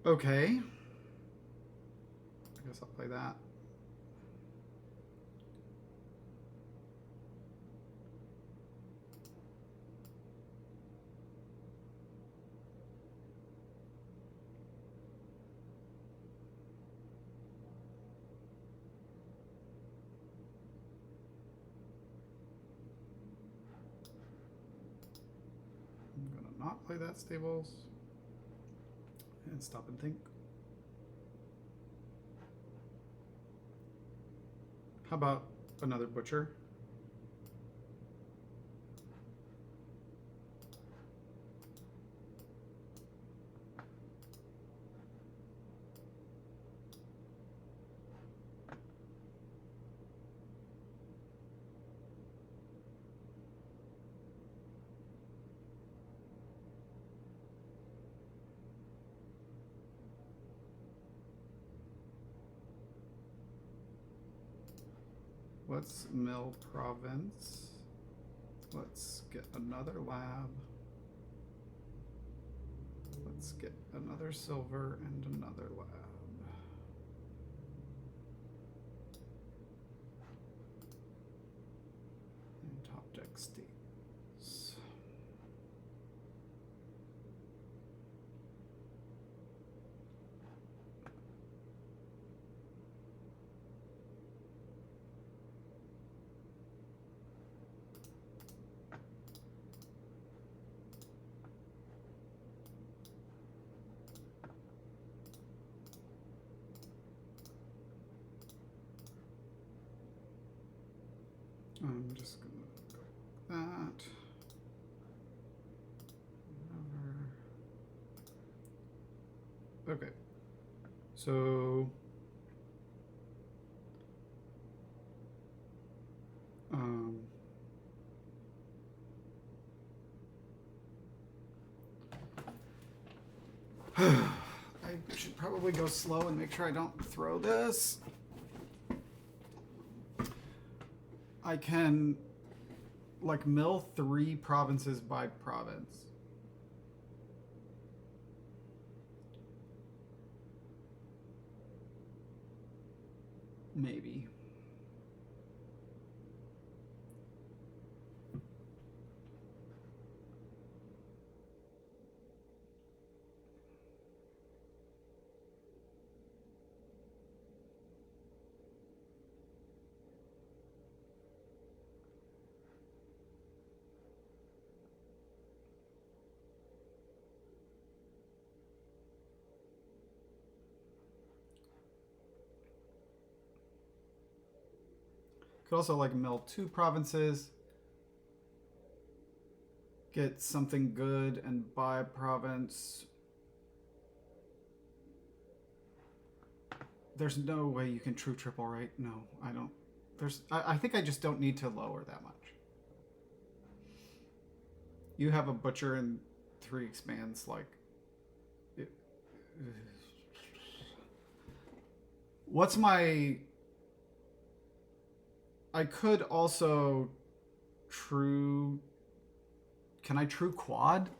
Okay. I guess I'll play that. I'm gonna not play that stables. and stop and think. How about another butcher? Let's mill province. Let's get another lab. Let's get another silver and another lab. And top deck states. I'm just gonna go like that. Okay. So I should probably go slow and make sure I don't throw this. I can like mill 3 provinces by province. Maybe. Could also like mill 2 provinces, get something good and buy a province. There's no way you can true triple, right? No, I don't. I think I just don't need to lower that much. You have a butcher and 3 expands, like. What's my... I could also true... Can I true quad?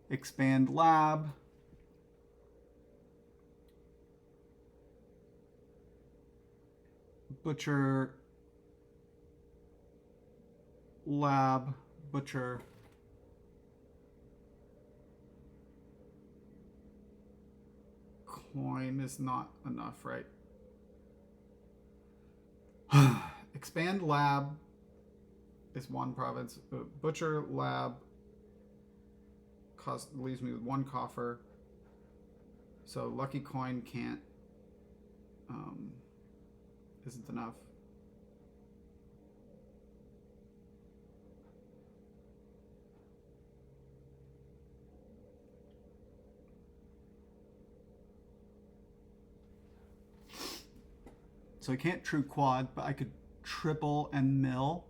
Expand lab. Butcher. Lab. Butcher. Coin is not enough, right? Expand lab is 1 province. Butcher lab leaves me with 1 coffer. So lucky coin can't isn't enough. So I can't true quad, but I could triple and mill.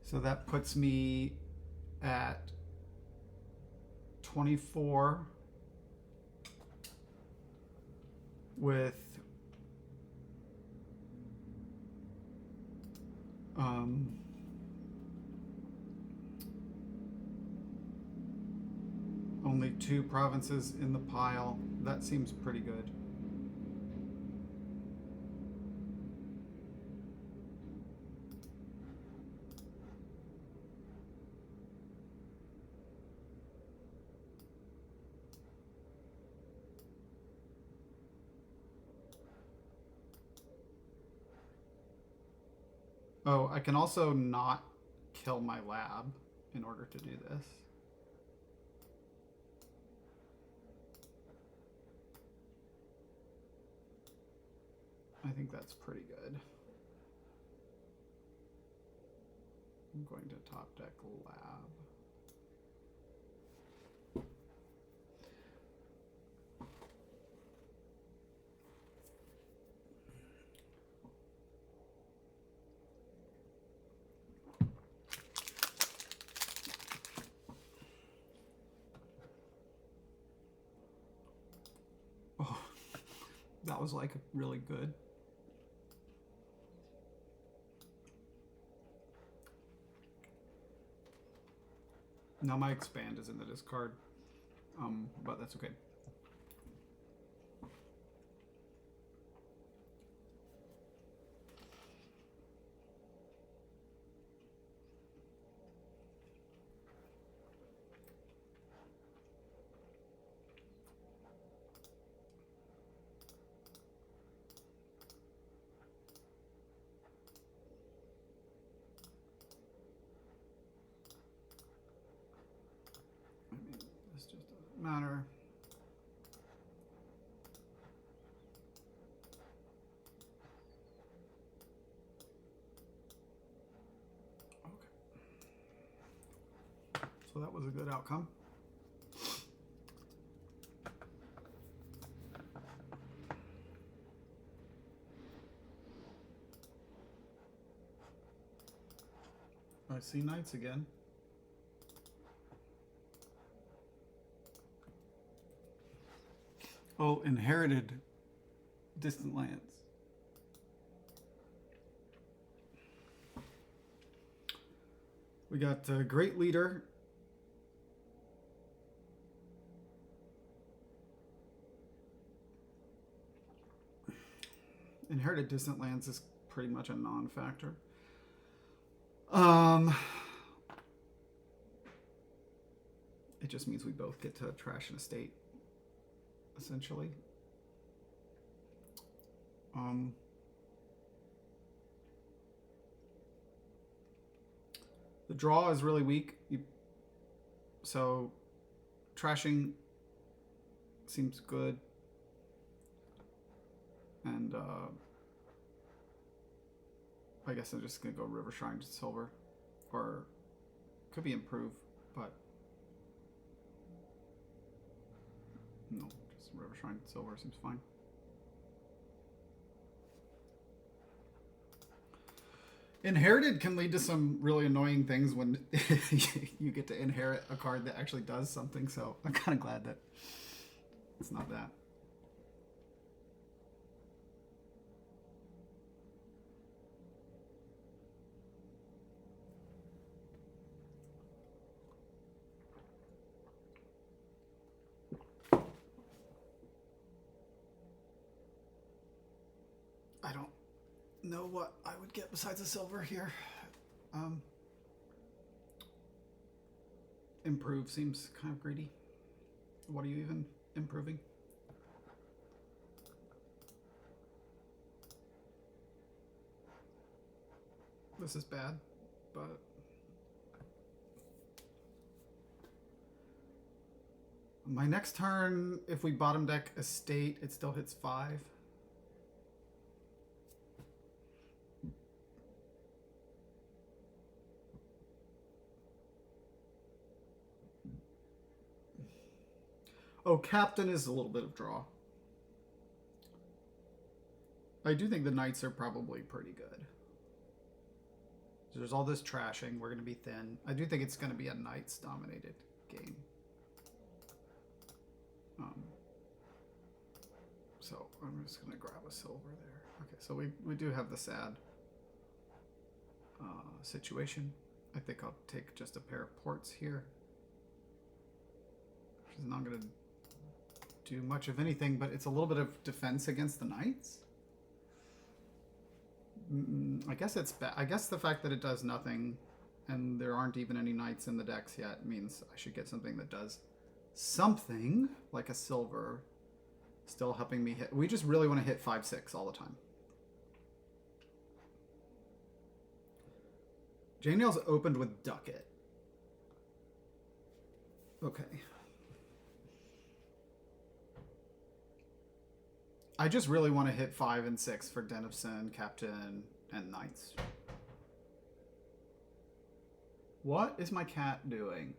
So that puts me at 24 with only 2 provinces in the pile. That seems pretty good. Oh, I can also not kill my lab in order to do this. I think that's pretty good. I'm going to top deck lab. Oh, that was like really good. Now my expand is in the discard, but that's okay. I mean, this just doesn't matter. Okay. So that was a good outcome. I see knights again. Oh, inherited distant lands. We got Great Leader. Inherited distant lands is pretty much a non-factor. It just means we both get to trash an estate, essentially. The draw is really weak, so trashing seems good. And I guess I'm just gonna go River Shrine to silver, or could be improve, but no, just River Shrine to silver seems fine. Inherited can lead to some really annoying things when you get to inherit a card that actually does something, so I'm kind of glad that it's not that. I don't know what I would get besides a silver here. Improve seems kind of greedy. What are you even improving? This is bad, but my next turn, if we bottom deck estate, it still hits 5. Oh, Captain is a little bit of draw. I do think the Knights are probably pretty good. So there's all this trashing. We're going to be thin. I do think it's going to be a Knights-dominated game. So I'm just going to grab a silver there. Okay, so we do have the sad situation. I think I'll take just a pair of ports here. Which is not going to do much of anything, but it's a little bit of defense against the Knights. I guess it's bad. I guess the fact that it does nothing and there aren't even any Knights in the decks yet means I should get something that does something, like a silver, still helping me hit. We just really want to hit 5-6 all the time. JNails opened with Ducket. Okay. I just really want to hit 5 and 6 for Den of Sin, Captain, and Knights. What is my cat doing?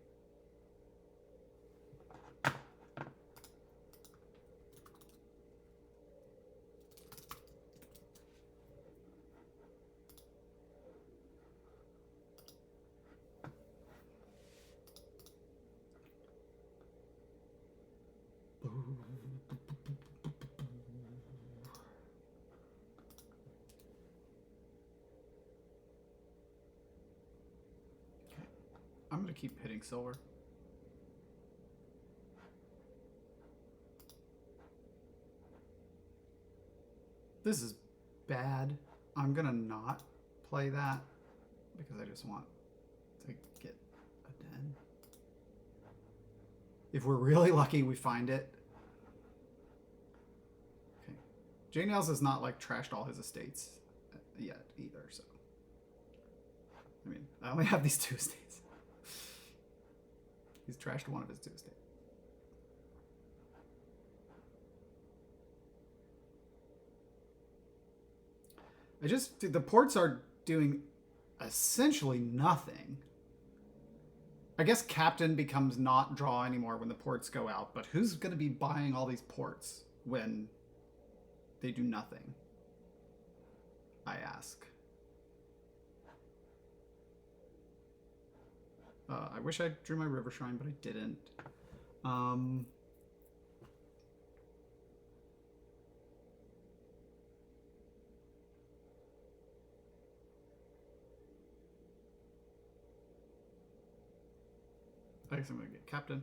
I'm going to keep hitting silver. This is bad. I'm going to not play that because I just want to get a den. If we're really lucky, we find it. Okay. JNails has not like trashed all his estates yet either, so. I mean, I only have these 2 estates. He's trashed one of his 2 estates. The ports are doing essentially nothing. I guess Captain becomes not draw anymore when the ports go out, but who's going to be buying all these ports when they do nothing? I ask. I wish I drew my River Shrine, but I didn't. I guess I'm going to get Captain.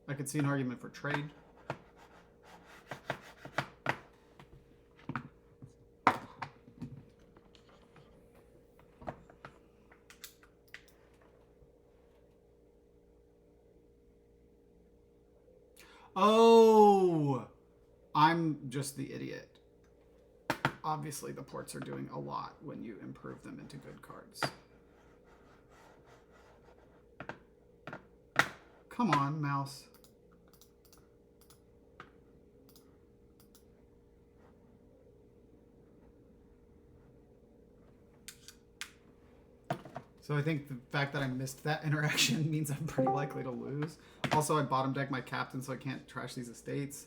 I could see an argument for trade. Oh, I'm just the idiot. Obviously, the ports are doing a lot when you improve them into good cards. Come on, mouse. So I think the fact that I missed that interaction means I'm pretty likely to lose. Also, I bottom deck my Captain, so I can't trash these estates.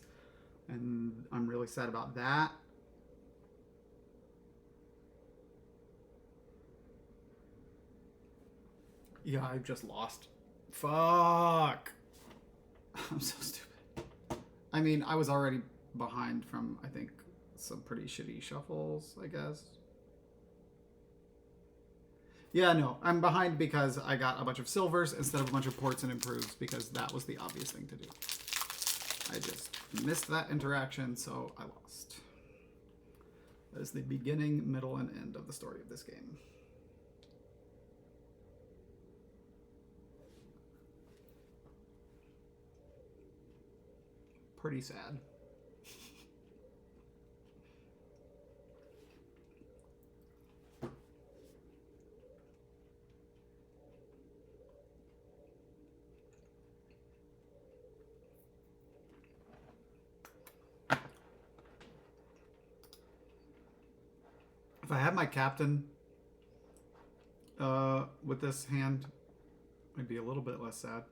And I'm really sad about that. Yeah, I've just lost. Fuck. I'm so stupid. I mean, I was already behind from, I think, some pretty shitty shuffles, I guess. Yeah, no, I'm behind because I got a bunch of silvers instead of a bunch of ports and improves because that was the obvious thing to do. I just missed that interaction, so I lost. That is the beginning, middle, and end of the story of this game. Pretty sad. If I had my Captain with this hand, I'd be a little bit less sad.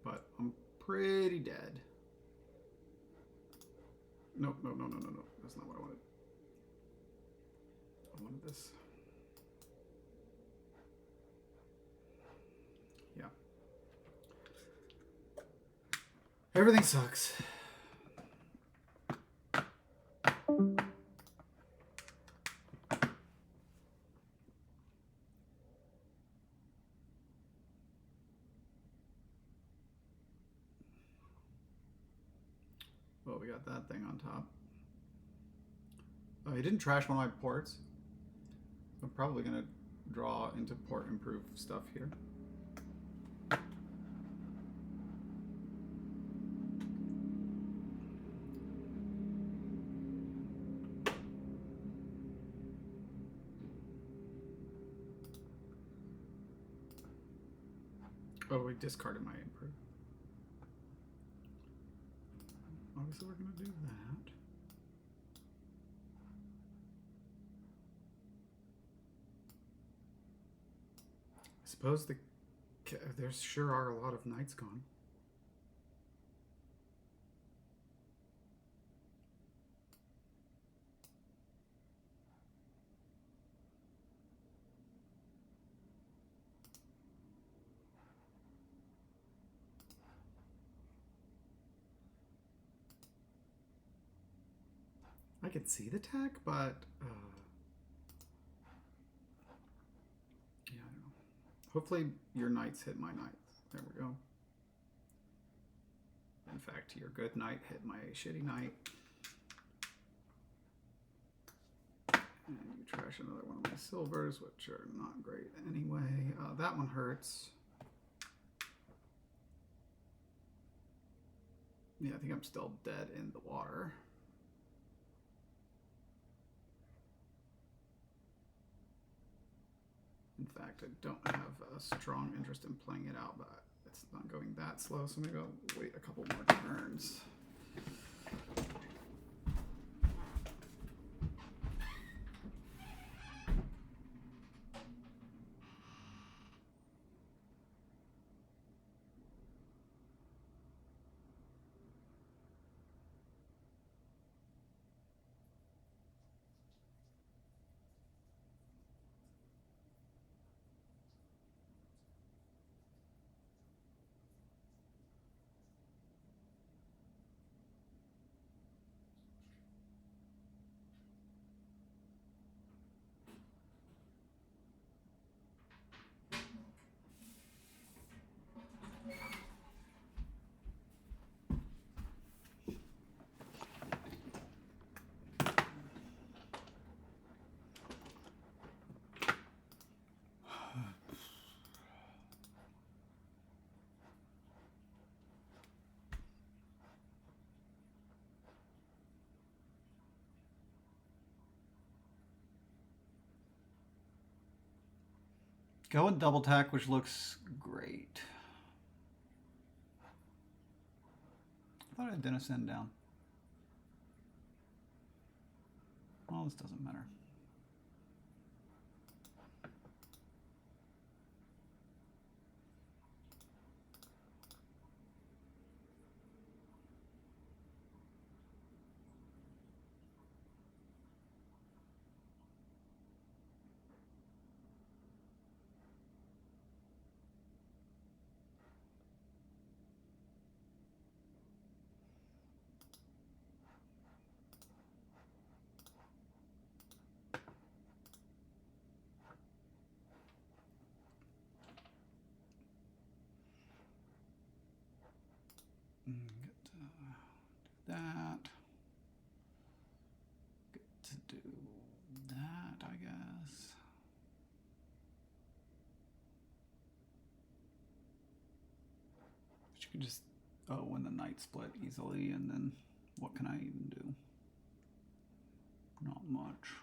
But I'm pretty dead. No. That's not what I wanted. I wanted this. Yeah. Everything sucks. Oh, we got that thing on top. Oh, he didn't trash one of my ports. I'm probably going to draw into port improve stuff here. Oh, we discarded my improve. Obviously, we're going to do that. I suppose there sure are a lot of knights gone. I can see the tech, but yeah, I don't know. Hopefully your knights hit my knights. There we go. In fact, your good knight hit my shitty knight. And you trash another one of my silvers, which are not great anyway. That one hurts. Yeah, I think I'm still dead in the water. In fact, I don't have a strong interest in playing it out, but it's not going that slow, so maybe I'll wait a couple more turns. Go with double tack, which looks great. I thought I had Denison down. Well, this doesn't matter. Get to do that. Get to do that, I guess. But you can just win the knight split easily, and then what can I even do? Not much.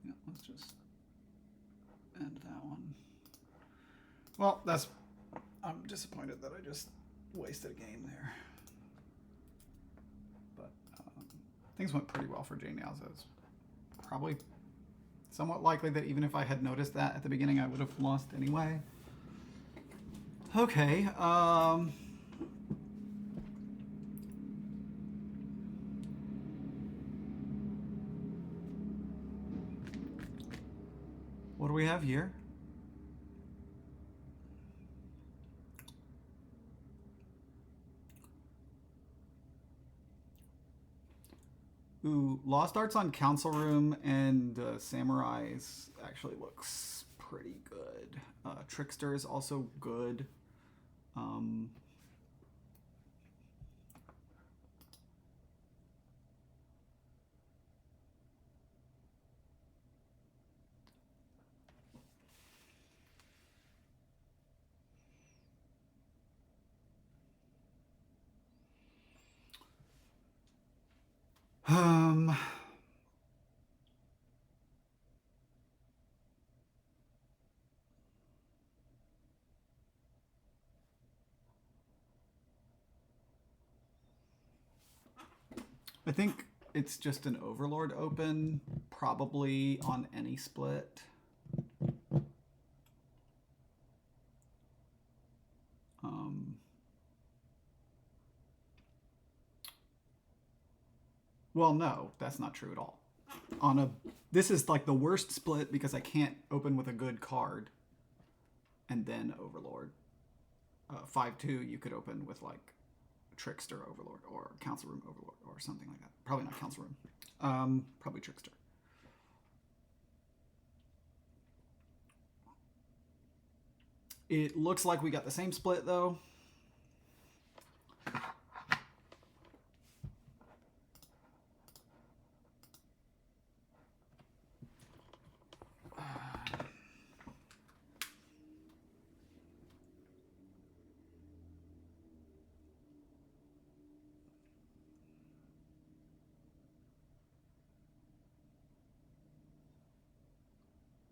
Yeah, let's just end that one. Well, I'm disappointed that I just wasted a game there. But things went pretty well for JNails. It's probably somewhat likely that even if I had noticed that at the beginning, I would have lost anyway. Okay. What do we have here? Ooh, Lost Arts on Council Room and Samurais actually looks pretty good. Trickster is also good. I think it's just an Overlord open, probably on any split. Well, no, that's not true at all. This is like the worst split because I can't open with a good card and then Overlord. 5/2, you could open with like Trickster Overlord or Council Room Overlord or something like that. Probably not Council Room. Probably Trickster. It looks like we got the same split though.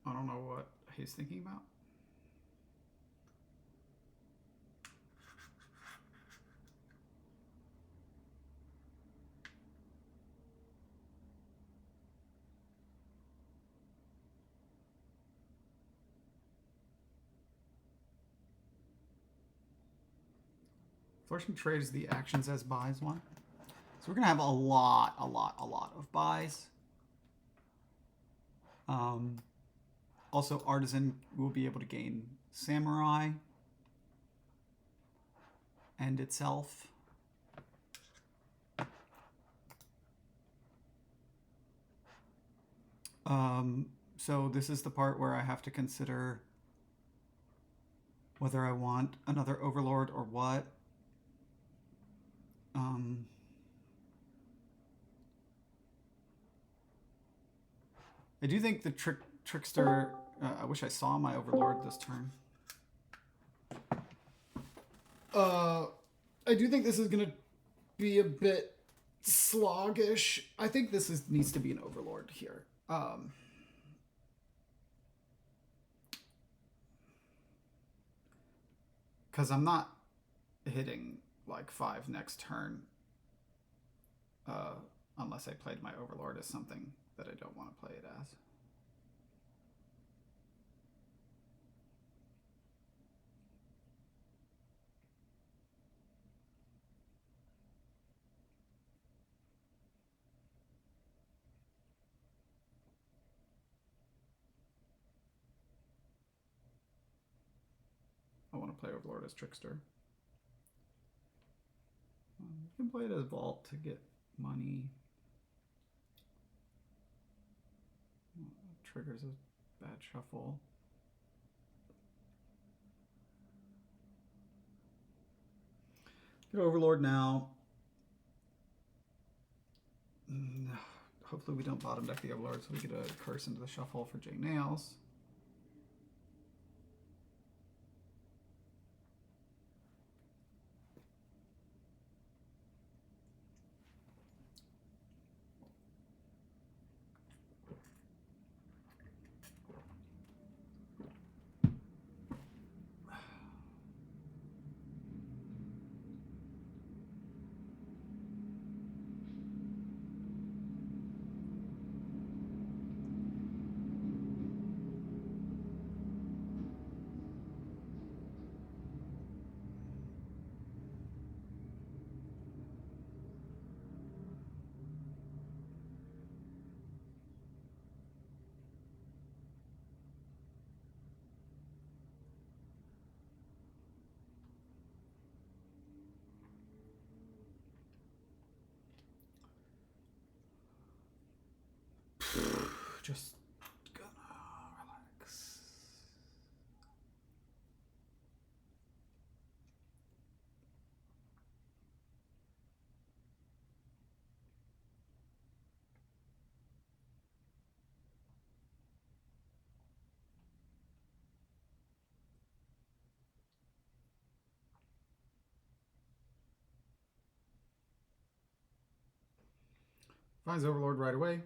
I don't know what he's thinking about. Flourishing Trade is the actions as buys one. So we're going to have a lot of buys. Also, Artisan will be able to gain Samurai and itself. So this is the part where I have to consider whether I want another Overlord or what. I do think the Trickster... I wish I saw my Overlord this turn. I do think this is going to be a bit sloggish. I think this needs to be an Overlord here. Because I'm not hitting like 5 next turn unless I played my Overlord as something that I don't want to play it as. I want to play Overlord as Trickster. You can play it as Vault to get money. Triggers a bad shuffle. Get Overlord now. Hopefully we don't bottom deck the Overlord so we get a curse into the shuffle for JNails. Just gonna relax. Finds Overlord right away.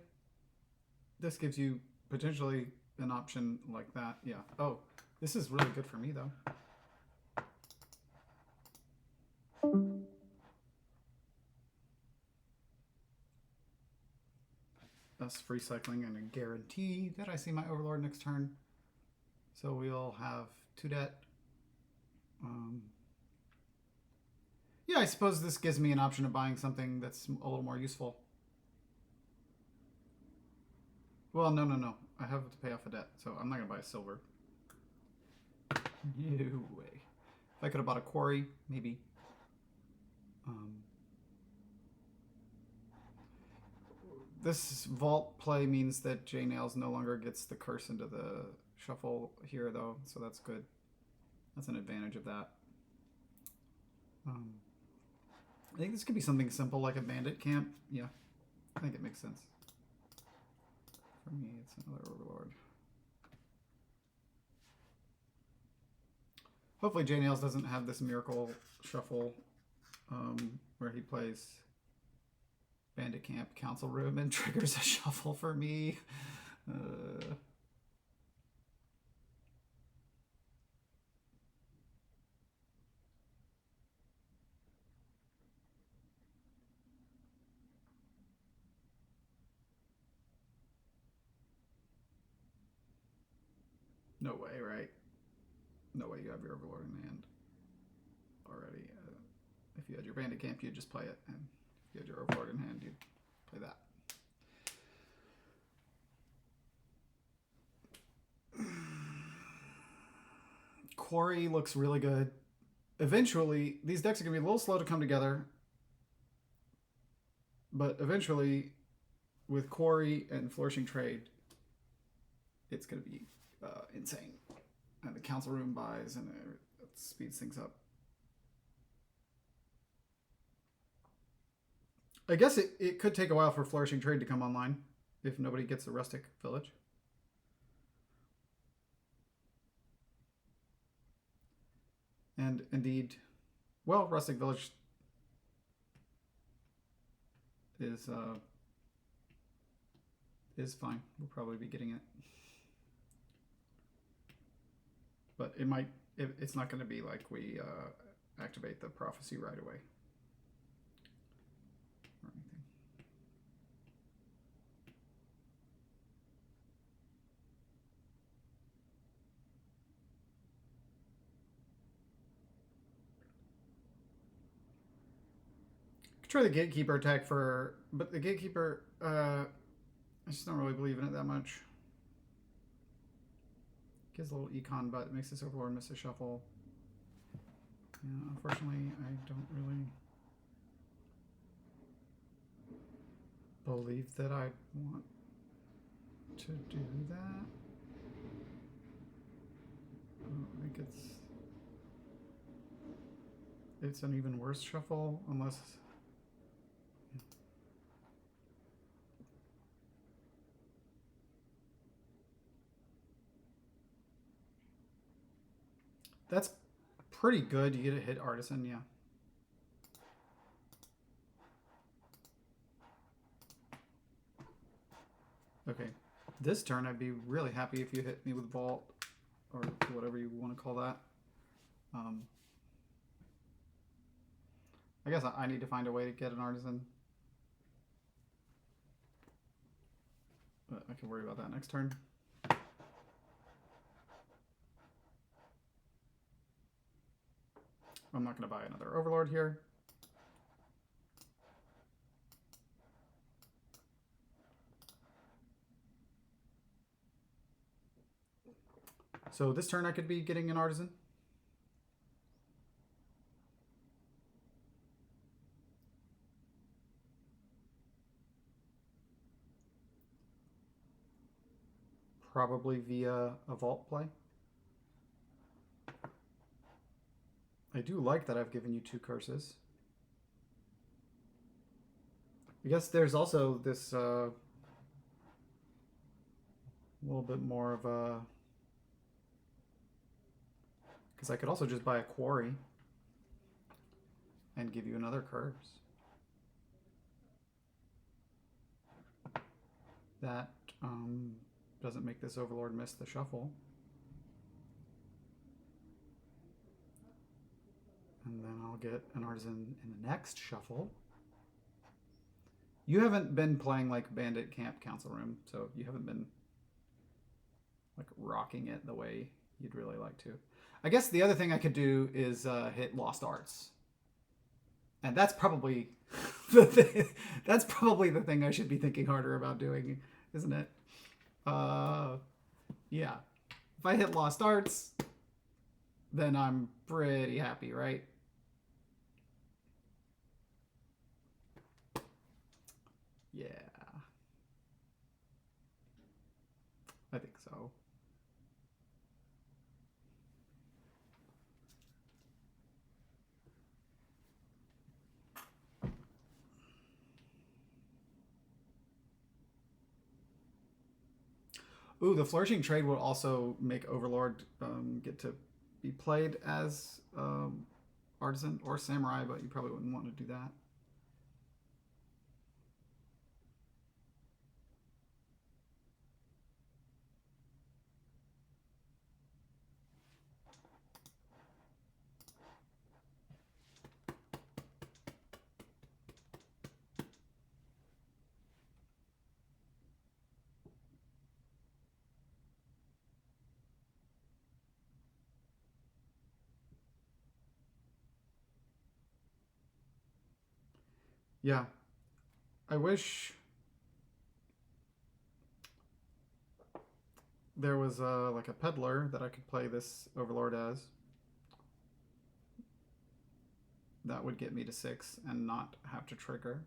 This gives you potentially an option like that. Yeah. Oh, this is really good for me, though. us free cycling and a guarantee that I see my Overlord next turn. So we'll have 2 debt. Yeah, I suppose this gives me an option of buying something that's a little more useful. Well, no. I have to pay off a debt, so I'm not going to buy a silver. No way. If I could have bought a quarry, maybe. This vault play means that JNails no longer gets the curse into the shuffle here, though, so that's good. That's an advantage of that. I think this could be something simple like a bandit camp. Yeah, I think it makes sense. For me, it's another Overlord. Hopefully JNails doesn't have this miracle shuffle where he plays Bandit Camp Council Room and triggers a shuffle for me. No way, right? No way you have your Overlord in hand already. If you had your Bandit Camp, you'd just play it. And if you had your Overlord in hand, you'd play that. Quarry looks really good. Eventually, these decks are going to be a little slow to come together. But eventually, with Quarry and Flourishing Trade, it's going to be insane. And the Council Room buys, and it speeds things up. I guess it could take a while for Flourishing Trade to come online if nobody gets a Rustic Village. And indeed, well, Rustic Village is fine. We'll probably be getting it. But it might, it's not going to be like we activate the prophecy right away. Or anything. Try the Gatekeeper attack but the Gatekeeper, I just don't really believe in it that much. Gives a little econ, but it makes this Overlord miss a shuffle. Yeah, unfortunately, I don't really believe that I want to do that. I don't think it's an even worse shuffle, unless... That's pretty good. You get a hit Artisan, yeah. Okay. This turn, I'd be really happy if you hit me with Vault, or whatever you want to call that. I guess I need to find a way to get an Artisan. But I can worry about that next turn. I'm not going to buy another Overlord here. So this turn I could be getting an Artisan. Probably via a Vault play. I do like that I've given you 2 curses. I guess there's also this little bit more of a... Because I could also just buy a Quarry and give you another curse. That doesn't make this Overlord miss the shuffle. And then I'll get an Artisan in the next shuffle. You haven't been playing like Bandit Camp Council Room, so you haven't been like rocking it the way you'd really like to. I guess the other thing I could do is hit Lost Arts, and that's probably the thing. That's probably the thing I should be thinking harder about doing, isn't it? Yeah. If I hit Lost Arts, then I'm pretty happy, right? Yeah. I think so. Ooh, the Flourishing Trade will also make Overlord get to be played as Artisan or Samurai, but you probably wouldn't want to do that. Yeah. I wish there was like a peddler that I could play this Overlord as. That would get me to 6 and not have to trigger.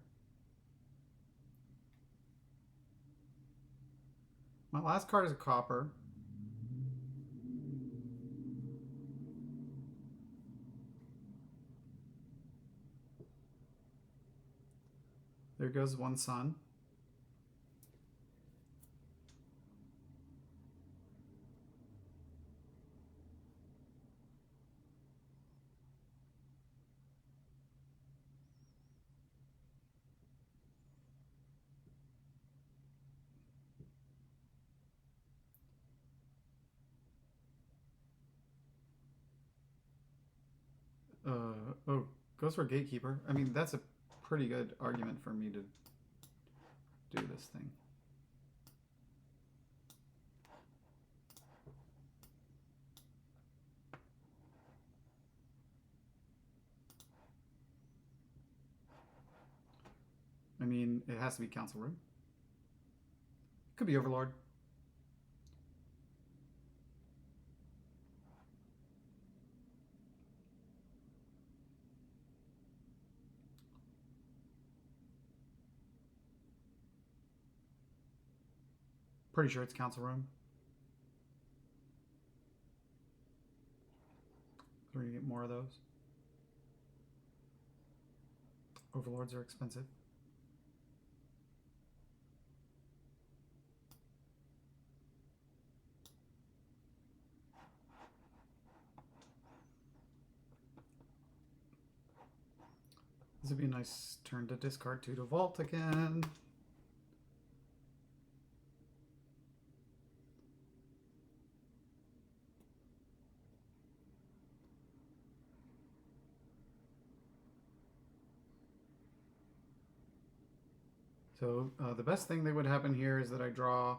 My last card is a copper. There goes one sun. Oh, goes for Gatekeeper. I mean, that's a pretty good argument for me to do this thing. I mean, it has to be Council Room. Could be Overlord. Pretty sure it's Council Room. We're gonna get more of those. Overlords are expensive. This would be a nice turn to discard 2 to vault again. So the best thing that would happen here is that I draw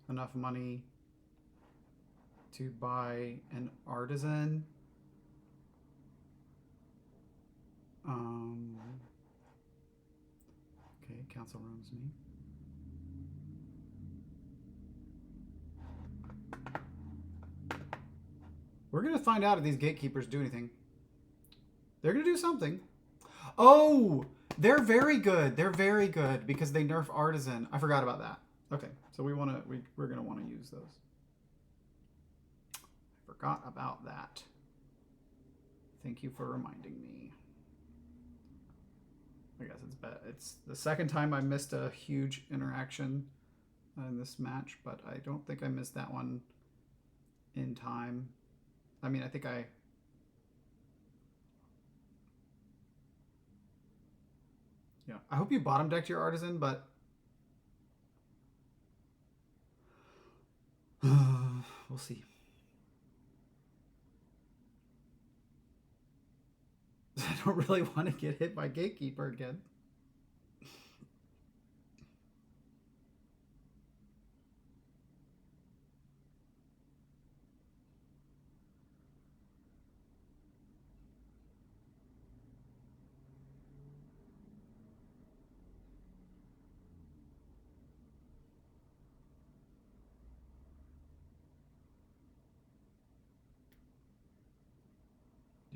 enough money to buy an Artisan. Okay, Council Room's me. We're going to find out if these Gatekeepers do anything. They're going to do something. Oh, they're very good. They're very good because they nerf Artisan. I forgot about that. Okay, so we're going to want to use those. I forgot about that. Thank you for reminding me. I guess it's the second time I missed a huge interaction in this match, but I don't think I missed that one in time. I mean, I think yeah. I hope you bottom decked your Artisan, but we'll see. I don't really want to get hit by Gatekeeper again.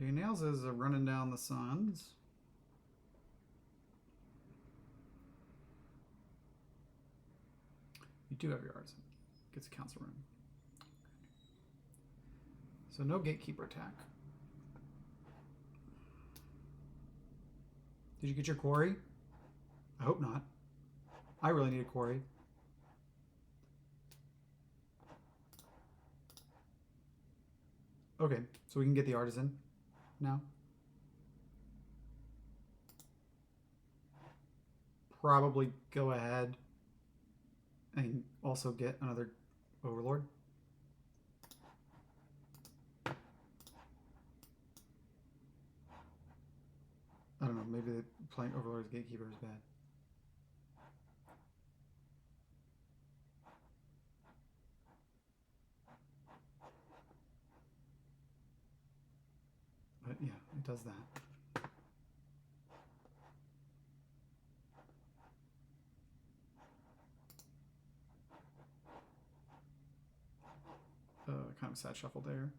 JNails is running down the Suns. You do have your artisan. Gets a council room. So no gatekeeper attack. Did you get your quarry? I hope not. I really need a quarry. Okay, so we can get the artisan now. Probably go ahead and also get another overlord. I don't know, maybe playing overlord as gatekeeper is bad. But yeah, it does that. Kind of sad shuffle there.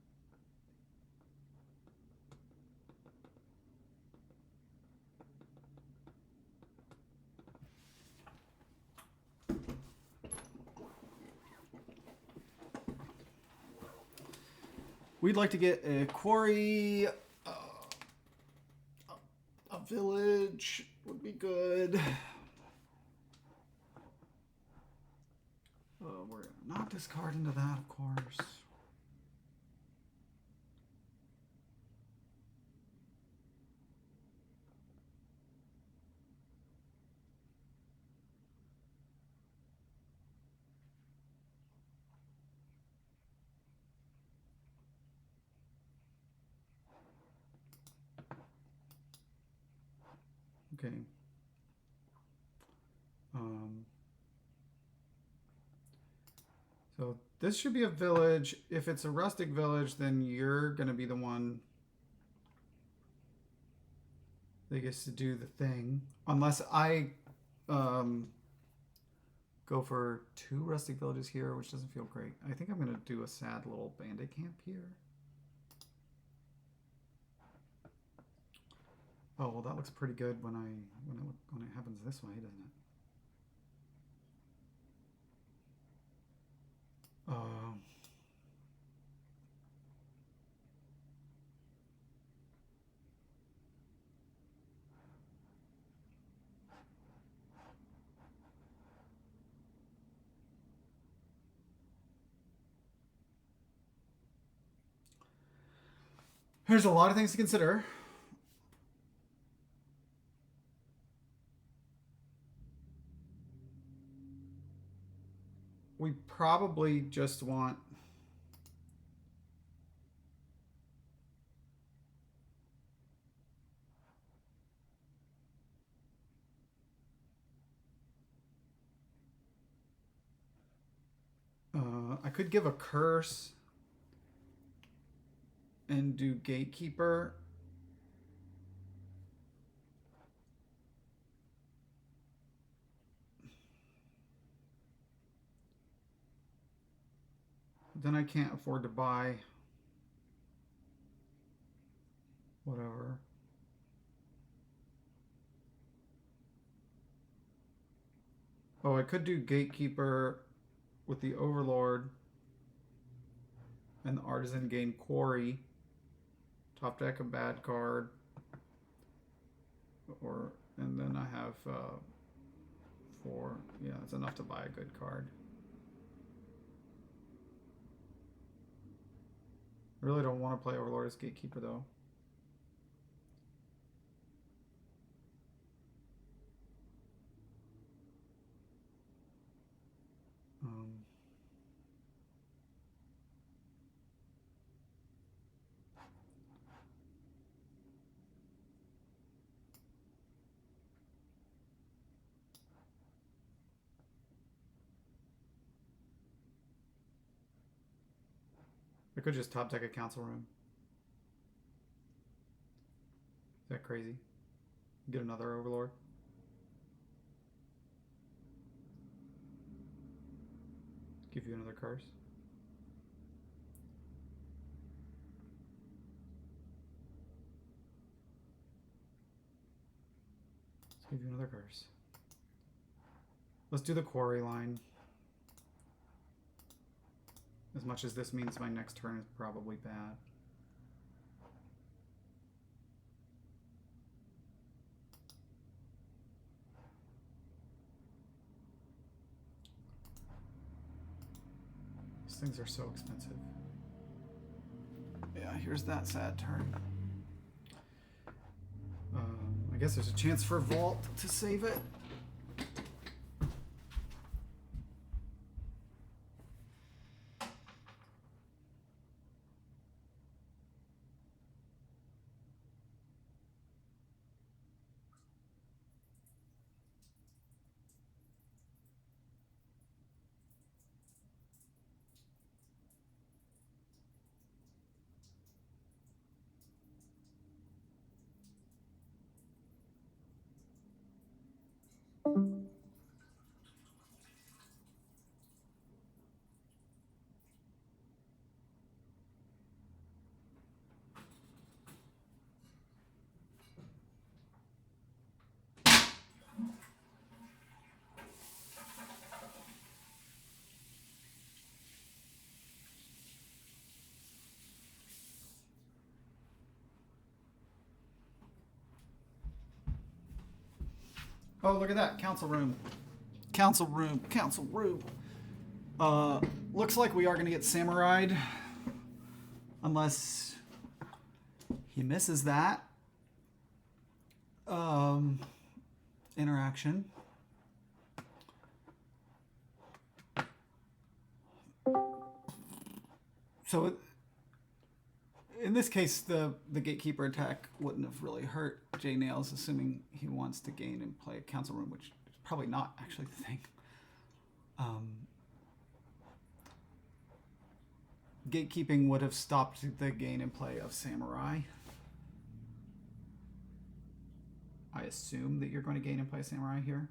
We'd like to get a quarry, a village would be good. We're not discard into that, of course. Okay. So this should be a village. If it's a rustic village, then you're going to be the one that gets to do the thing. Unless I go for 2 rustic villages here, which doesn't feel great. I think I'm going to do a sad little bandit camp here. Oh, well, that looks pretty good when it happens this way, doesn't it? There's a lot of things to consider. We probably just want I could give a curse and do gatekeeper. Then I can't afford to buy whatever. Oh, I could do gatekeeper with the overlord and the artisan gain quarry. Top deck a bad card. And then I have 4. Yeah, that's enough to buy a good card. I really don't want to play overlord as gatekeeper though. I could just top deck a council room. Is that crazy? Get another overlord. Give you another curse. Give you another curse. Let's do the quarry line. As much as this means my next turn is probably bad. These things are so expensive. Yeah, here's that sad turn. I guess there's a chance for Vault to save it. Oh, look at that. Council room. Council room. Council room. Looks like we are going to get Samurai'd. Unless he misses that. Interaction. So in this case, the gatekeeper attack wouldn't have really hurt JNails, assuming he wants to gain and play a council room, which is probably not actually the thing. Gatekeeping would have stopped the gain and play of Samurai. I assume that you're going to gain and play Samurai here.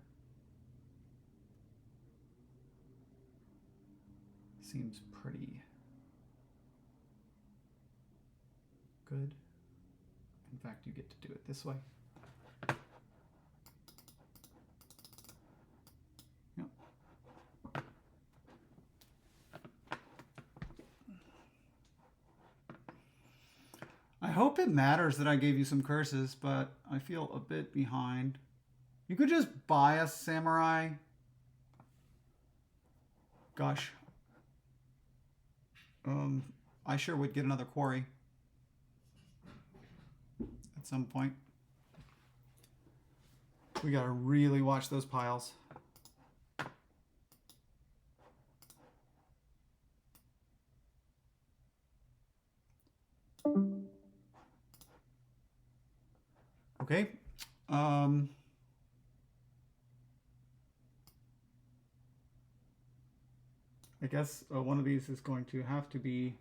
Seems pretty good. In fact, you get to do it this way. Yep. I hope it matters that I gave you some curses, but I feel a bit behind. You could just buy a Samurai. Gosh. I sure would get another quarry at some point. We gotta really watch those piles. Okay. I guess one of these is going to have to be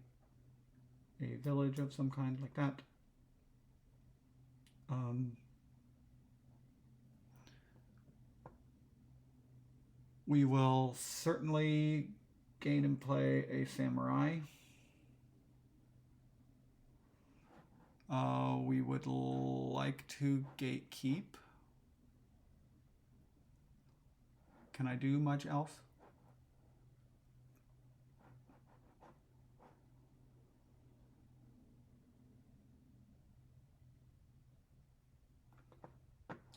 a village of some kind like that. We will certainly gain and play a Samurai. We would like to gatekeep. Can I do much else?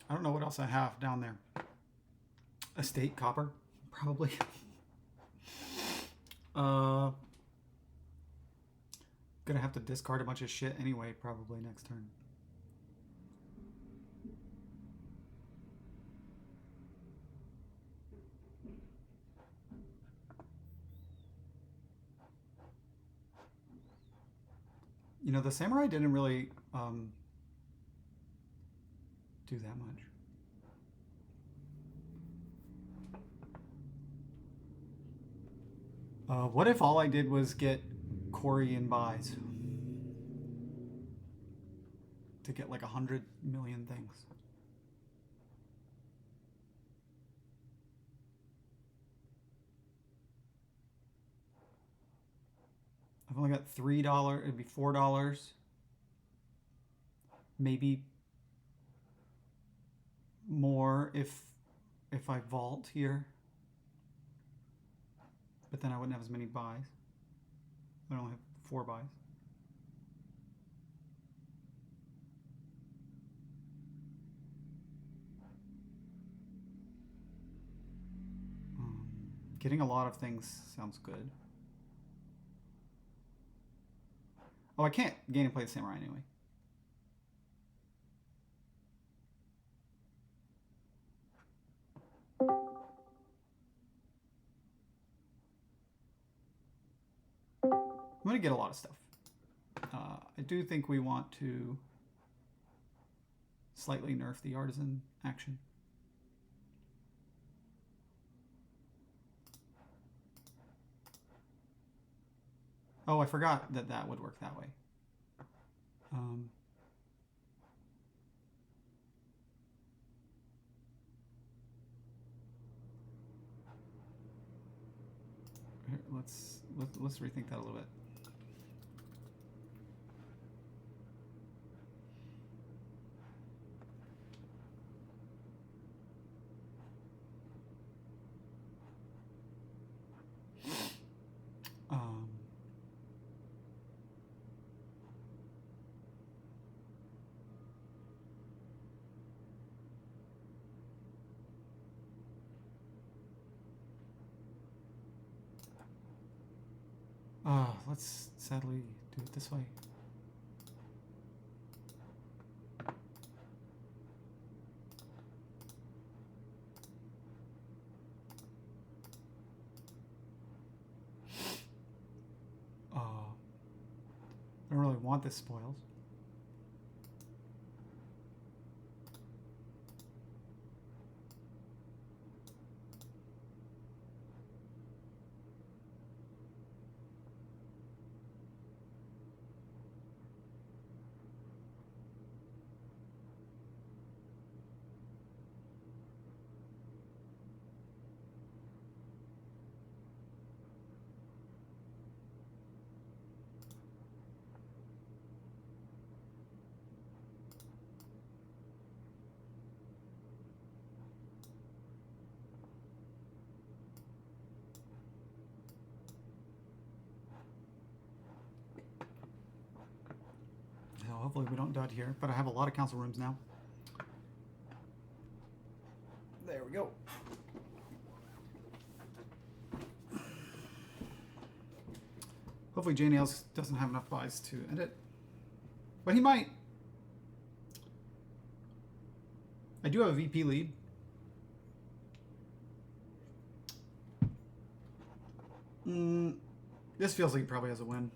I don't know what else I have down there. Estate copper, probably. Gonna have to discard a bunch of shit anyway, probably next turn. You know, the Samurai didn't really do that much. What if all I did was get Corey and buys to get like 100 million things? I've only got $3. It'd be $4. Maybe more if I vault here. But then I wouldn't have as many buys. I only have 4 buys. Getting a lot of things sounds good. Oh, I can't gain and play the samurai anyway. I'm going to get a lot of stuff. I do think we want to slightly nerf the artisan action. Oh, I forgot that that would work that way. Here, let's rethink that a little bit. Let's sadly do it this way. I don't really want this spoils. Hopefully we don't dud here, but I have a lot of council rooms now. There we go. Hopefully JNails doesn't have enough buys to end it, but he might. I do have a VP lead. This feels like he probably has a win.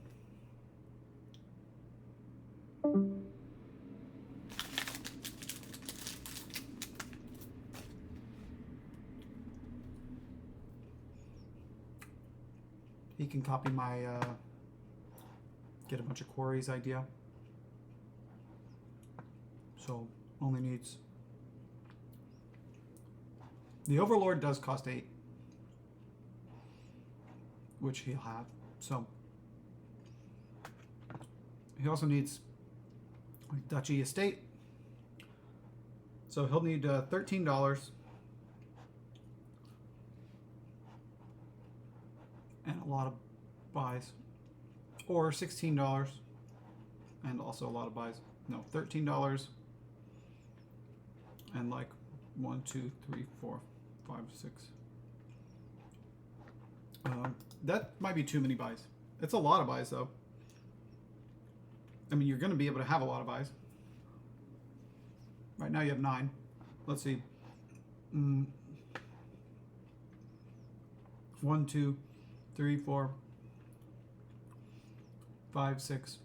He can copy my get a bunch of quarries idea. So only needs... The Overlord does cost 8, which he'll have. So he also needs Duchy Estate. So he'll need $13 and a lot of buys, or $16 and also a lot of buys. No, $13 and like 1, 2, 3, 4, 5, 6. That might be too many buys. It's a lot of buys though. I mean, you're going to be able to have a lot of buys. Right now you have 9. Let's see. 1, 2, 3, 4, 5, 6.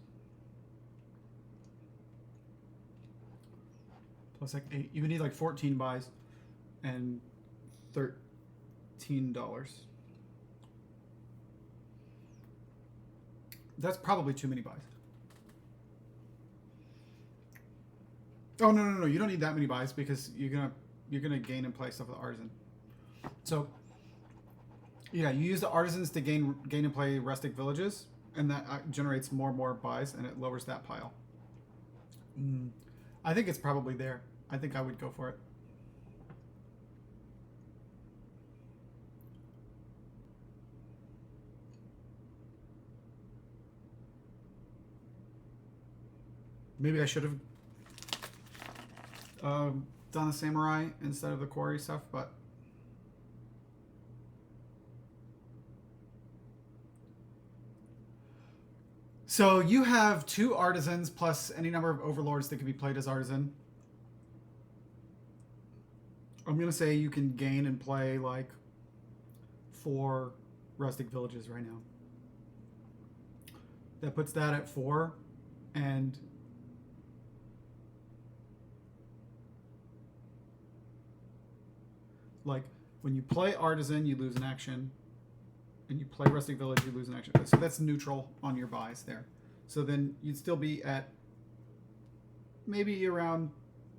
Plus like 8. You would need like 14 buys and $13. That's probably too many buys. Oh no! You don't need that many buys because you're gonna gain and play stuff with the artisan. So yeah, you use the artisans to gain and play rustic villages, and that generates more and more buys, and it lowers that pile. I think it's probably there. I think I would go for it. Maybe I should have done the samurai instead of the quarry stuff, but so you have 2 artisans plus any number of overlords that can be played as artisan. I'm gonna say you can gain and play like 4 rustic villages right now. That puts that at 4, and like when you play artisan, you lose an action, and you play rustic village, you lose an action. So that's neutral on your buys there. So then you'd still be at maybe around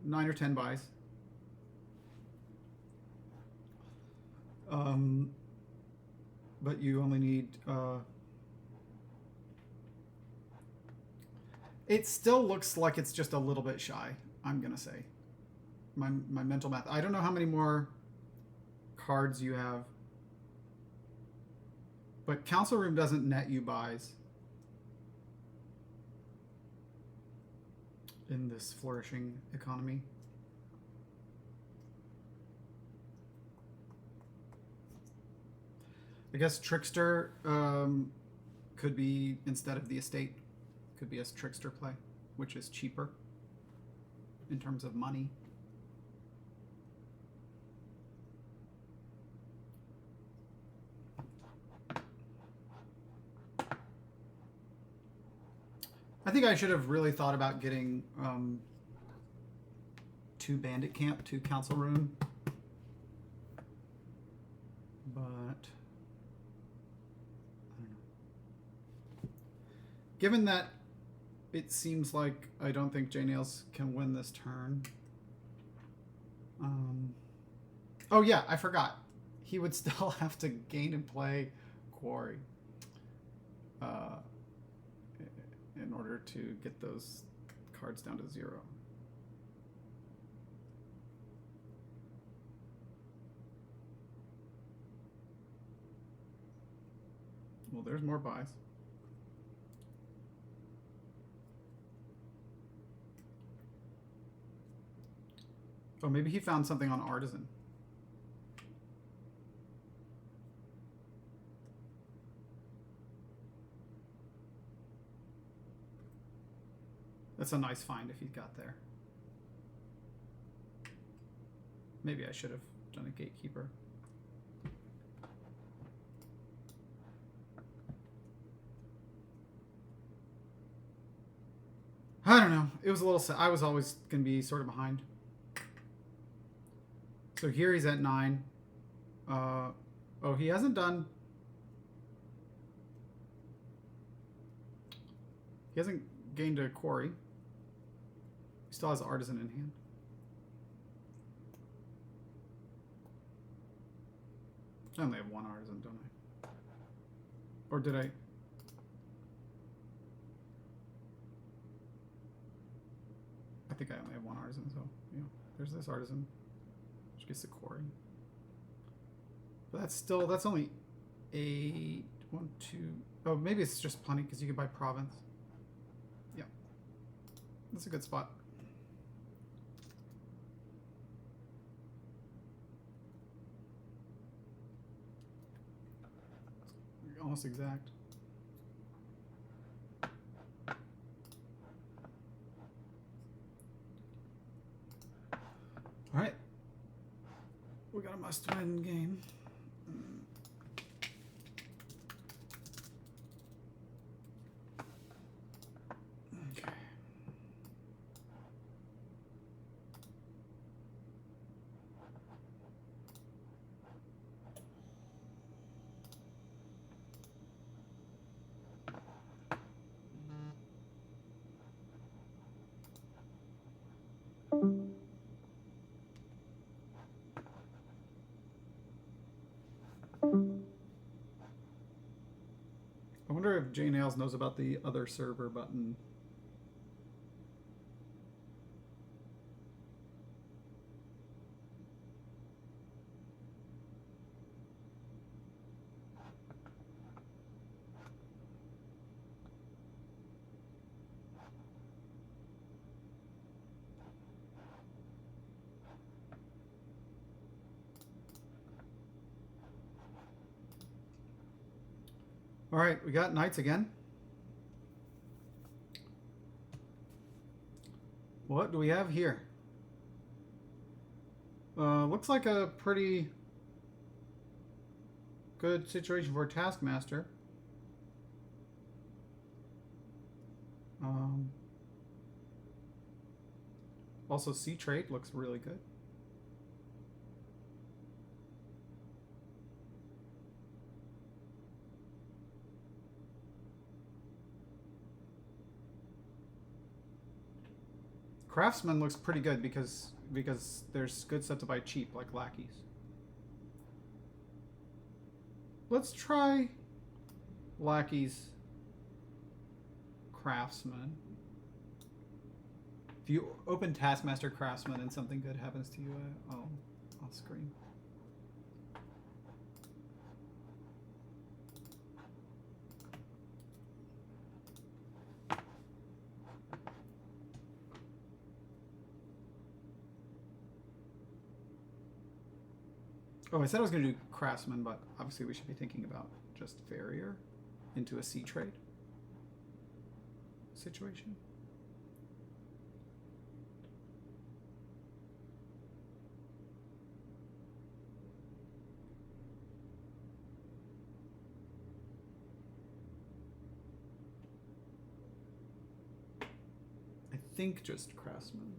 9 or 10 buys. But you only need it still looks like it's just a little bit shy, I'm gonna say. My mental math. I don't know how many more cards you have, but Council Room doesn't net you buys in this flourishing economy. I guess Trickster could be, instead of the estate, could be a Trickster play, which is cheaper in terms of money. I think I should have really thought about getting 2 Bandit Camp, 2 Council Room. But I don't know. Given that it seems like I don't think JNails can win this turn. Oh yeah, I forgot. He would still have to gain and play Quarry in order to get those cards down to 0. Well, there's more buys. Oh, maybe he found something on Artisan. That's a nice find if he got there. Maybe I should have done a Gatekeeper. I don't know. It was a little sad. I was always going to be sort of behind. So here he's at 9. Oh, he hasn't done... He hasn't gained a Quarry. He still has Artisan in hand. I only have 1 Artisan, don't I? Or did I... I think I only have 1 Artisan, so, you know, there's this Artisan, which gets the Quarry. But that's still, that's only 8, 1, 2... Oh, maybe it's just plenty, because you can buy Province. Yeah. That's a good spot. Almost exact. All right. We got a must-win game. Okay. I wonder if JNails knows about the other server button. All right, we got knights again. What do we have here? Looks like a pretty good situation for a Taskmaster. Also, C trait looks really good. Craftsman looks pretty good because there's good stuff to buy cheap, like lackeys. Let's try lackeys Craftsman. If you open Taskmaster Craftsman and something good happens to you, I'll scream. Oh, I said I was going to do Craftsman, but obviously we should be thinking about just Farrier into a C trade situation. I think just Craftsman.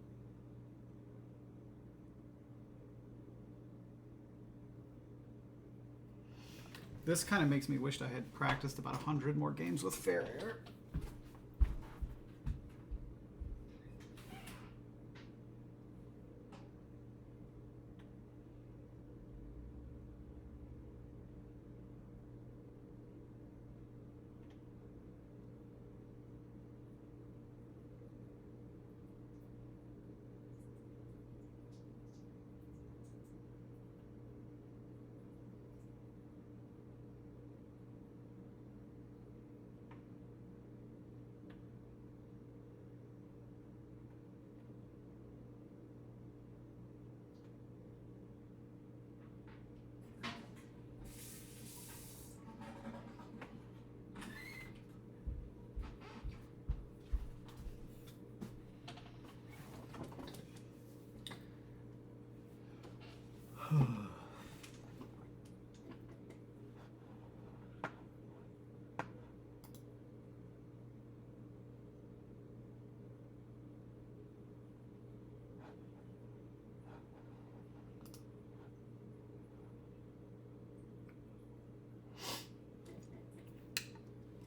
This kind of makes me wish I had practiced about 100 more games with Farrier.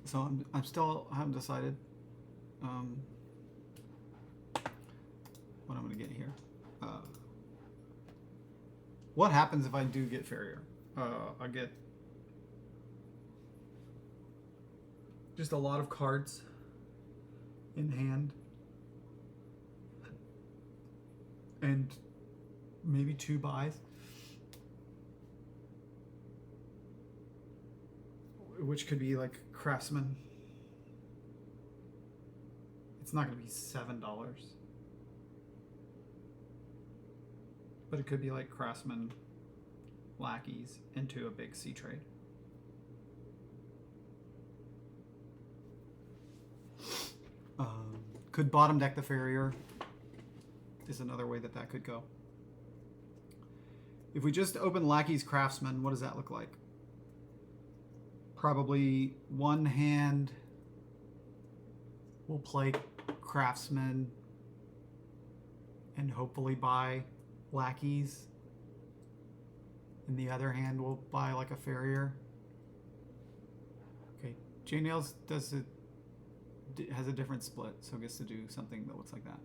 So I'm still haven't decided what I'm going to get here. What happens if I do get Farrier? I get just a lot of cards in hand and maybe 2 buys, which could be like Craftsman. It's not going to be $7, but it could be like Craftsman, lackeys into a big C trade. Could bottom deck the Farrier is another way that could go. If we just open lackeys Craftsman, what does that look like? Probably one hand we'll play Craftsman and hopefully buy lackeys. In the other hand, we'll buy like a Farrier. Okay, JNails has a different split, so it gets to do something that looks like that.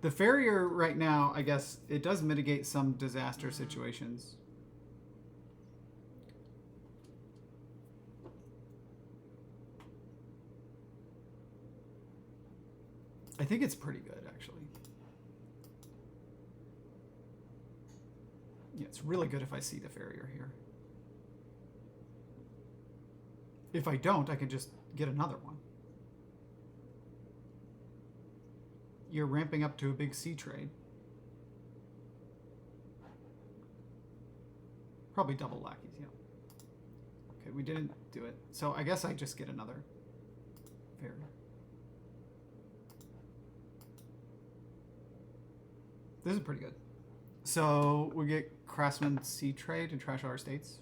The Farrier right now, I guess, it does mitigate some disaster situations. I think it's pretty good, actually. Yeah, it's really good if I see the Farrier here. If I don't, I can just get another one. You're ramping up to a big C trade. Probably double lackeys, yeah. Okay, we didn't do it. So I guess I just get another farrier. This is pretty good. So we get Craftsman Sea Trade and trash our estates.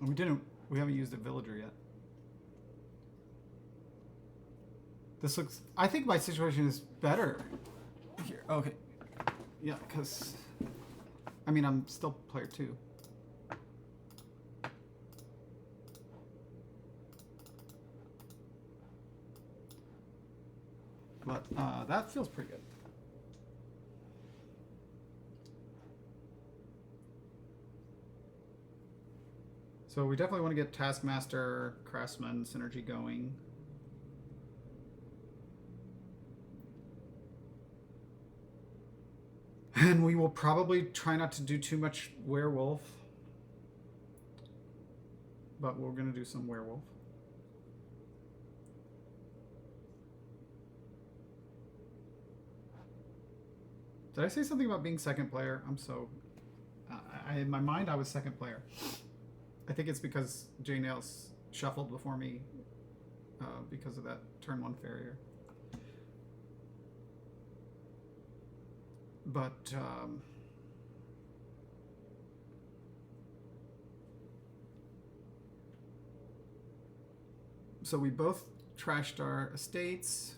And we haven't used a villager yet. This looks, I think my situation is better here. Okay. Yeah, because, I mean, I'm still player 2. But that feels pretty good. So we definitely want to get Taskmaster, Craftsman synergy going. And we will probably try not to do too much werewolf. But we're going to do some werewolf. Did I say something about being second player? I'm so... in my mind, I was second player. I think it's because JNails shuffled before me because of that turn 1 farrier. But so we both trashed our estates.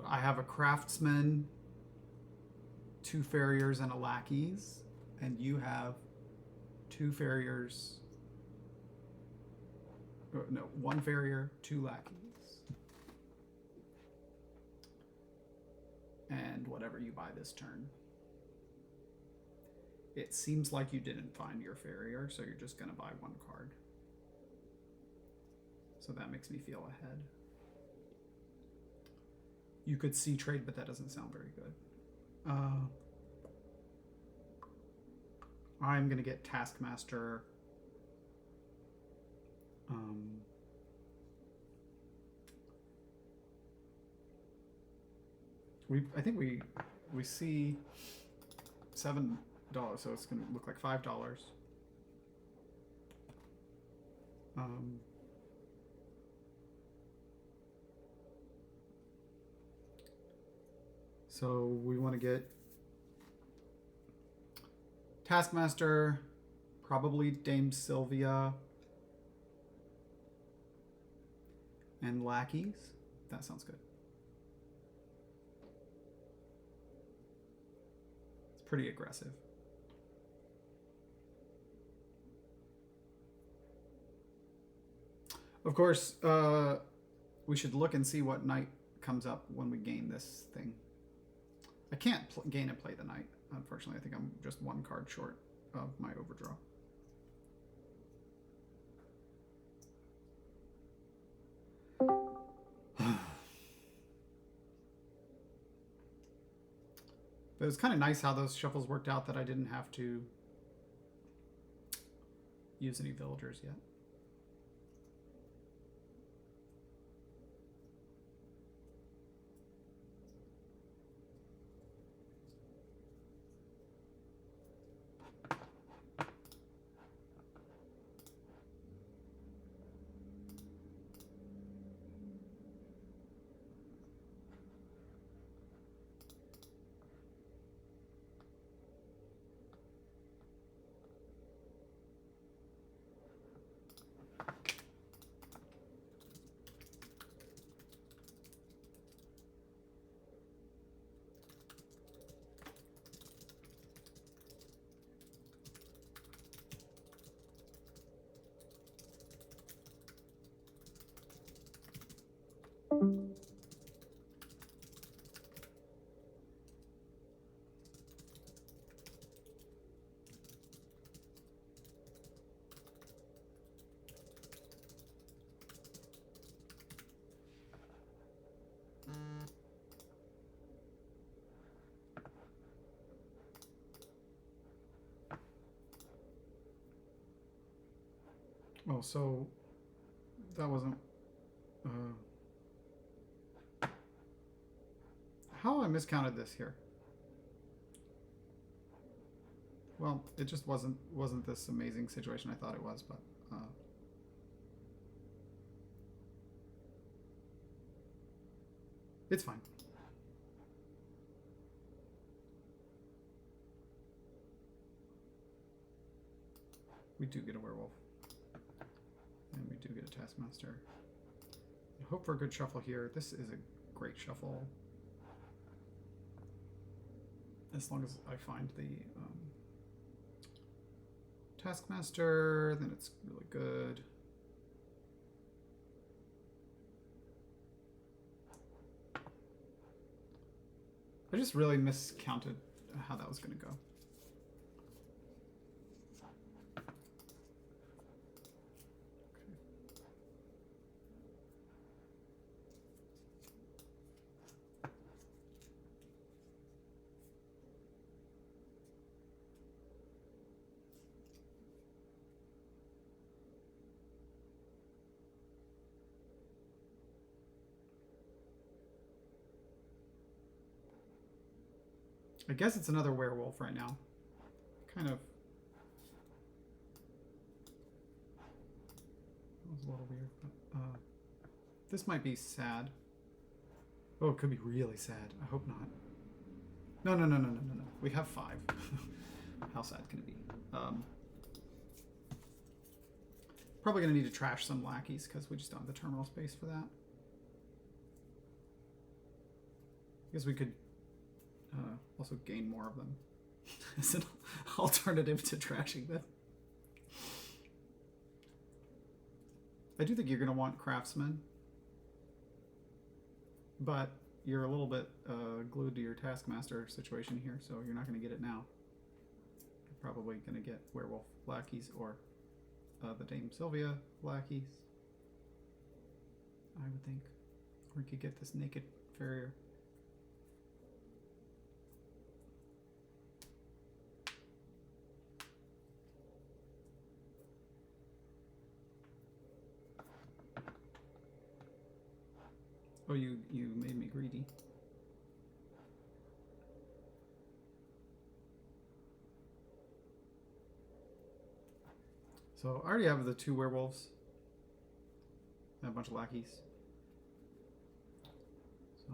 I have a craftsman, 2 farriers, and a lackeys, and you have 2 farriers. No, 1 farrier, 2 lackeys. And whatever you buy this turn. It seems like you didn't find your farrier, so you're just going to buy 1 card. So that makes me feel ahead. You could see trade, but that doesn't sound very good. I'm going to get Taskmaster. I think we see $7, so it's going to look like $5. So we want to get Taskmaster, probably Dame Sylvia, and lackeys. That sounds good. It's pretty aggressive. Of course, we should look and see what knight comes up when we gain this thing. I can't gain and play the knight, unfortunately. I think I'm just 1 card short of my overdraw. But it's kind of nice how those shuffles worked out, that I didn't have to use any villagers yet. Oh, so that wasn't... How I miscounted this here? Well, it just wasn't this amazing situation I thought it was, but it's fine. We do get a werewolf. And we do get a taskmaster. I hope for a good shuffle here. This is a great shuffle. As long as I find the taskmaster, then it's really good. I just really miscounted how that was going to go. I guess it's another werewolf right now. Kind of. That was a little weird, but this might be sad. Oh, it could be really sad. I hope not. No. We have 5. How sad can it be? Probably going to need to trash some lackeys because we just don't have the terminal space for that. I guess we could also gain more of them as an alternative to trashing them. I do think you're going to want craftsmen, but you're a little bit glued to your taskmaster situation here, so you're not going to get it now. You're probably going to get werewolf lackeys or the Dame Sylvia lackeys, I would think. Or you could get this naked farrier. Oh, you made me greedy. So I already have the 2 werewolves and a bunch of lackeys. So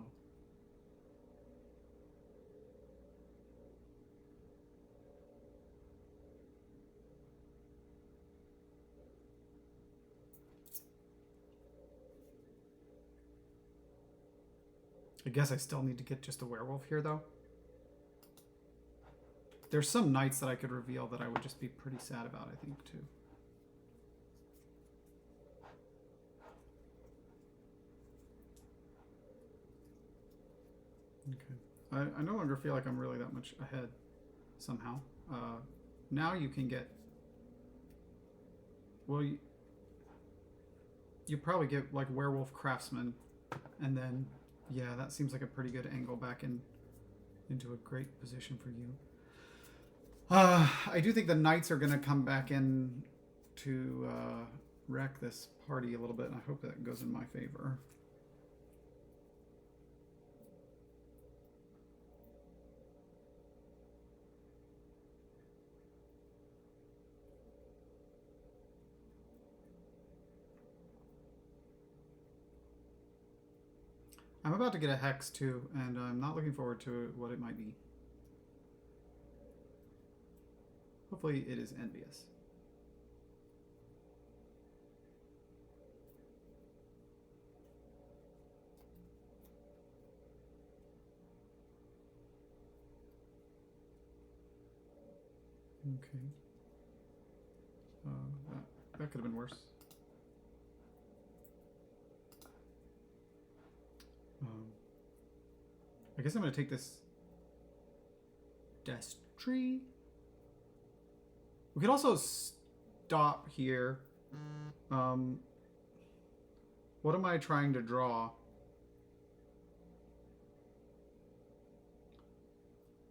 I guess I still need to get just a werewolf here, though. There's some knights that I could reveal that I would just be pretty sad about, I think, too. Okay. I no longer feel like I'm really that much ahead somehow. Now you can get... Well, you probably get, like, werewolf craftsman, and then... Yeah, that seems like a pretty good angle back into a great position for you. I do think the knights are going to come back in to wreck this party a little bit, and I hope that goes in my favor. I'm about to get a hex too, and I'm not looking forward to what it might be. Hopefully it is envious. Okay. That could have been worse. I guess I'm going to take this desk tree. We could also stop here. What am I trying to draw?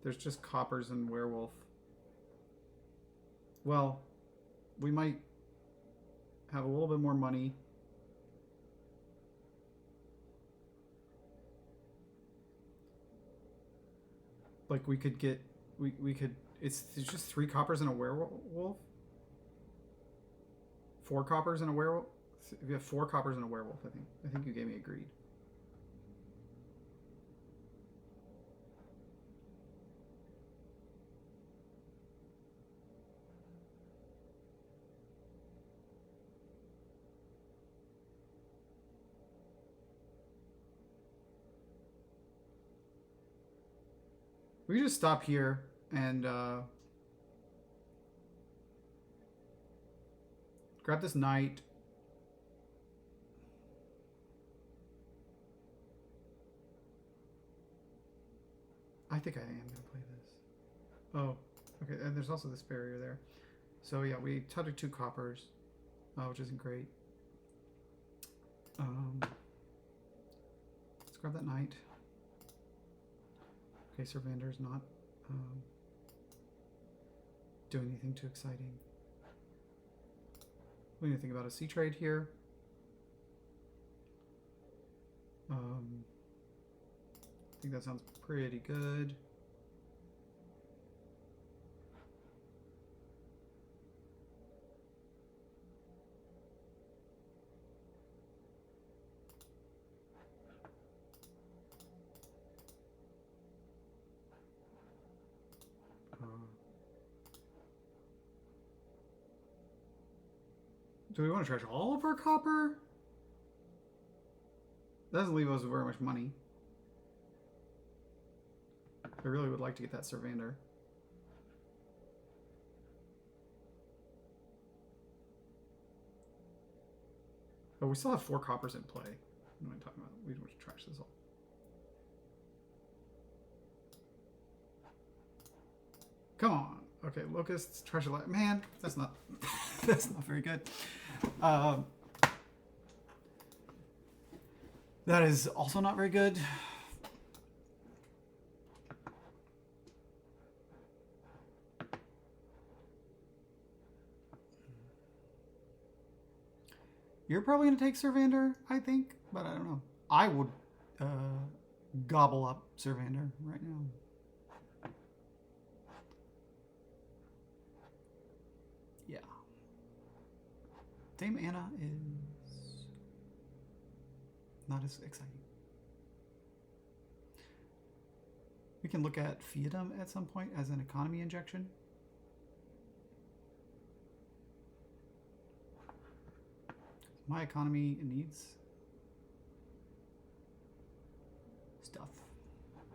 There's just coppers and werewolf. Well, we might have a little bit more money. Like we could get, we could. It's just 3 coppers and a werewolf. 4 coppers and a werewolf. If you have 4 coppers and a werewolf, I think you gave me a greed. We can just stop here and grab this knight. I think I am going to play this. Oh, okay. And there's also this barrier there. So yeah, we touted 2 coppers, which isn't great. Let's grab that knight. Okay, Servander's not doing anything too exciting. We need to think about a sea trade here. I think that sounds pretty good. Do we want to trash all of our copper? Doesn't leave us with very much money. I really would like to get that Servander. But we still have 4 coppers in play. What am I talking about? We want to trash this all. Come on. Okay, locusts, treasure light. Man, that's not that's not very good. That is also not very good. You're probably going to take Servander, I think, but I don't know. I would gobble up Servander right now. Yeah. Dame Anna is not as exciting. We can look at Fiatdom at some point as an economy injection. My economy needs stuff. Okay.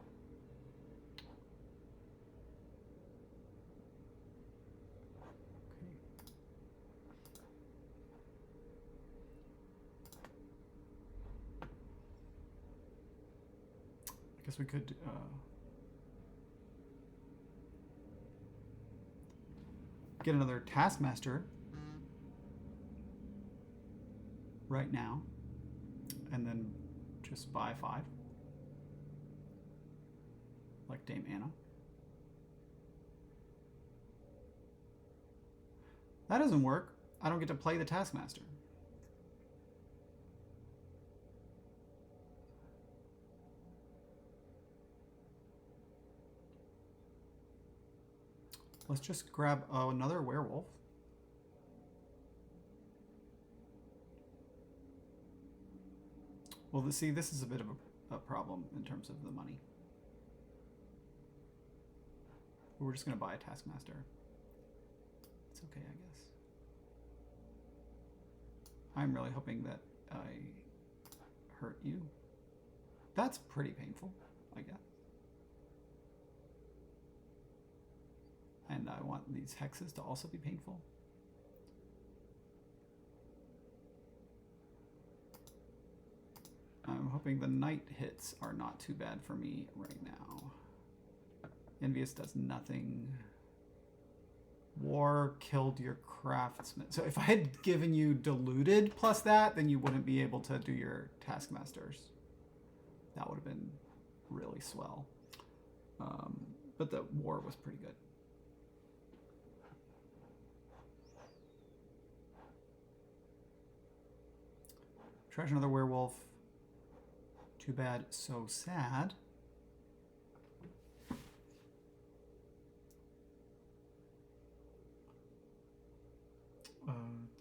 I guess we could get another Taskmaster right now, and then just buy 5, like Dame Anna. That doesn't work. I don't get to play the Taskmaster. Let's just grab another werewolf. Well, see, this is a bit of a problem in terms of the money. We're just going to buy a Taskmaster. It's okay, I guess. I'm really hoping that I hurt you. That's pretty painful, I guess. And I want these hexes to also be painful. I'm hoping the knight hits are not too bad for me right now. Envious does nothing. War killed your craftsman. So if I had given you diluted plus that, then you wouldn't be able to do your taskmasters. That would have been really swell. But the war was pretty good. Trash another werewolf. Too bad, so sad.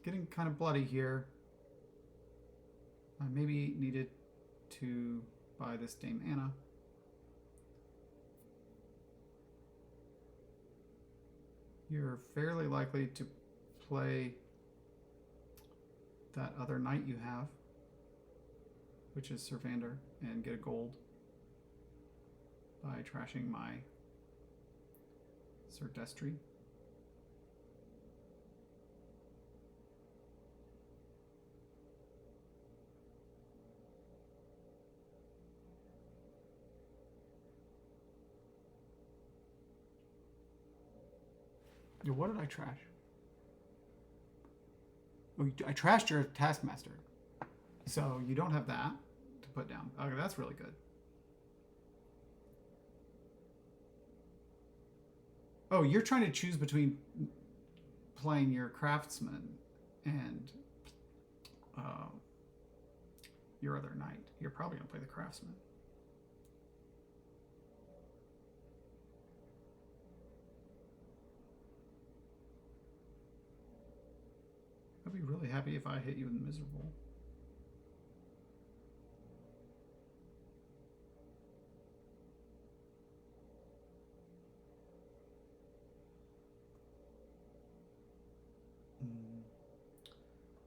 getting kind of bloody here. I maybe needed to buy this Dame Anna. You're fairly likely to play that other knight you have, which is Servander, and get a gold by trashing my Sir Destry. What did I trash? Oh, I trashed your Taskmaster. So you don't have that to put down. Okay, that's really good. Oh, you're trying to choose between playing your Craftsman and your other knight. You're probably going to play the Craftsman. I'd be really happy if I hit you in miserable.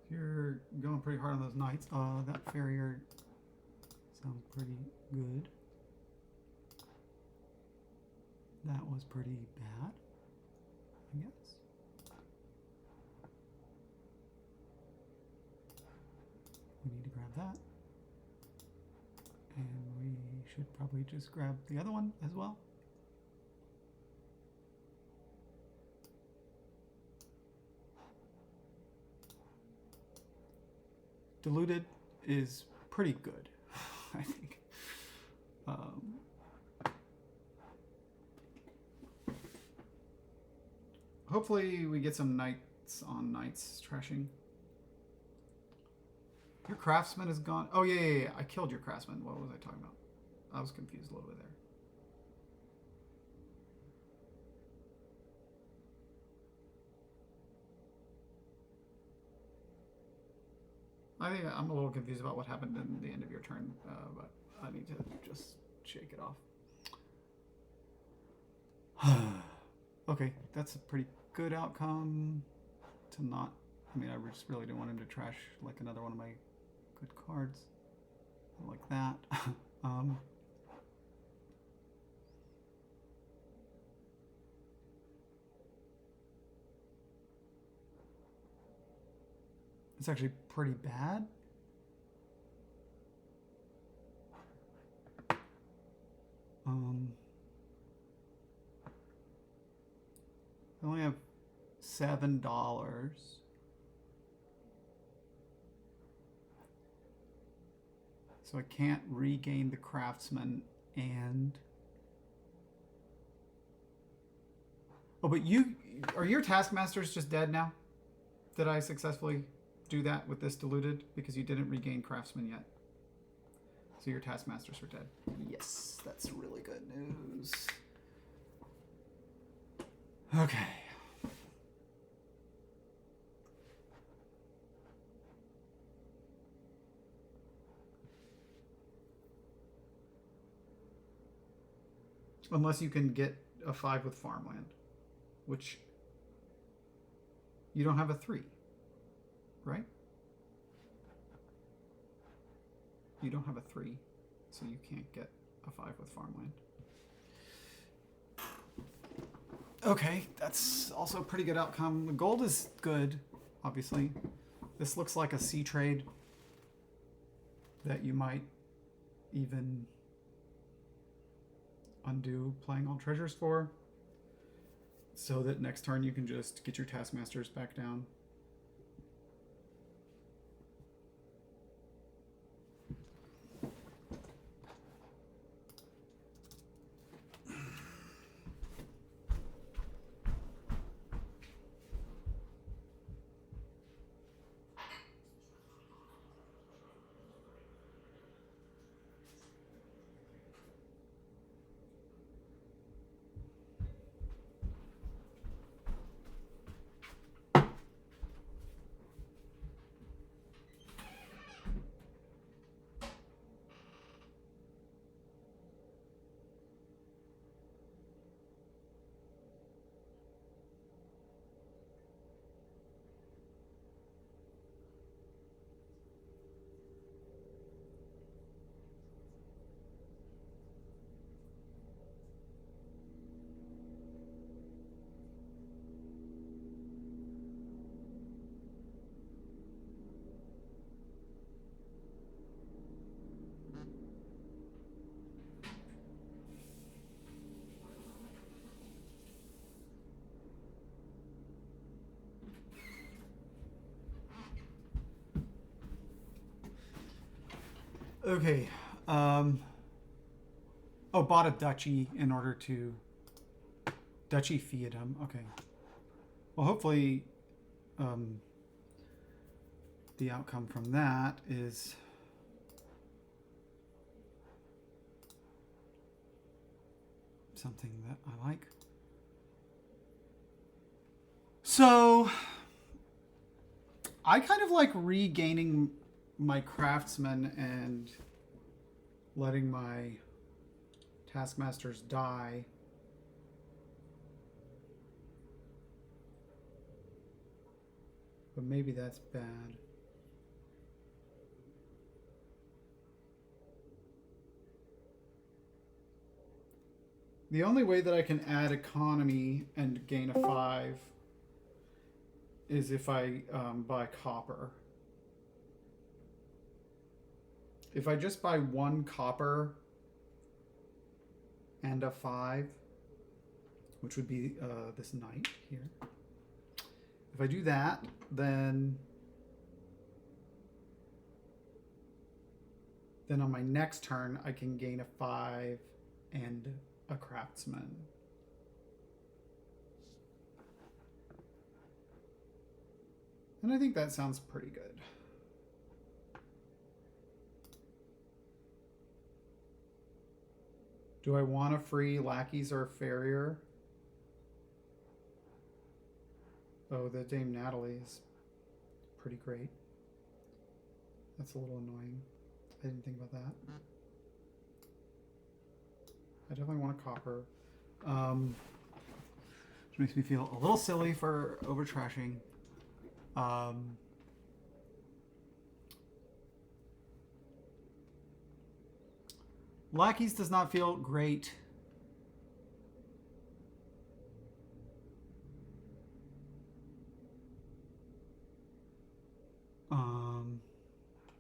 You're going pretty hard on those knights. That farrier sounds pretty good. That was pretty bad, I guess. We need to grab that. And we should probably just grab the other one as well. Diluted is pretty good, I think. Hopefully we get some knights on knights trashing. Your Craftsman is gone. Oh, yeah. I killed your Craftsman. What was I talking about? I was confused a little bit there. I think I'm a little confused about what happened in the end of your turn, but I need to just shake it off. Okay, that's a pretty good outcome to not... I mean, I just really didn't want him to trash like another one of my good cards. Like that. It's actually pretty bad. I only have $7. So I can't regain the Craftsman and... Oh, but are your Taskmasters just dead now? Did I successfully do that with this diluted? Because you didn't regain Craftsman yet. So your Taskmasters are dead. Yes, that's really good news. Okay. Unless you can get a 5 with farmland, which you don't have a 3, right? You don't have a 3, so you can't get a 5 with farmland. Okay, that's also a pretty good outcome. The gold is good, obviously. This looks like a C trade that you might even undo playing all treasures for, so that next turn you can just get your Taskmasters back down. Okay. Oh, bought a duchy in order to duchy fiefdom. Okay. Well, hopefully, the outcome from that is something that I like. So, I kind of like regaining my craftsmen and letting my taskmasters die. But maybe that's bad. The only way that I can add economy and gain a 5 is if I buy copper. If I just buy 1 copper and a 5, which would be this knight here. If I do that, then on my next turn, I can gain a 5 and a craftsman. And I think that sounds pretty good. Do I want a free lackeys or farrier? Oh, the Dame Natalie is pretty great. That's a little annoying. I didn't think about that. I definitely want a copper. Which makes me feel a little silly for over trashing. Lackeys does not feel great.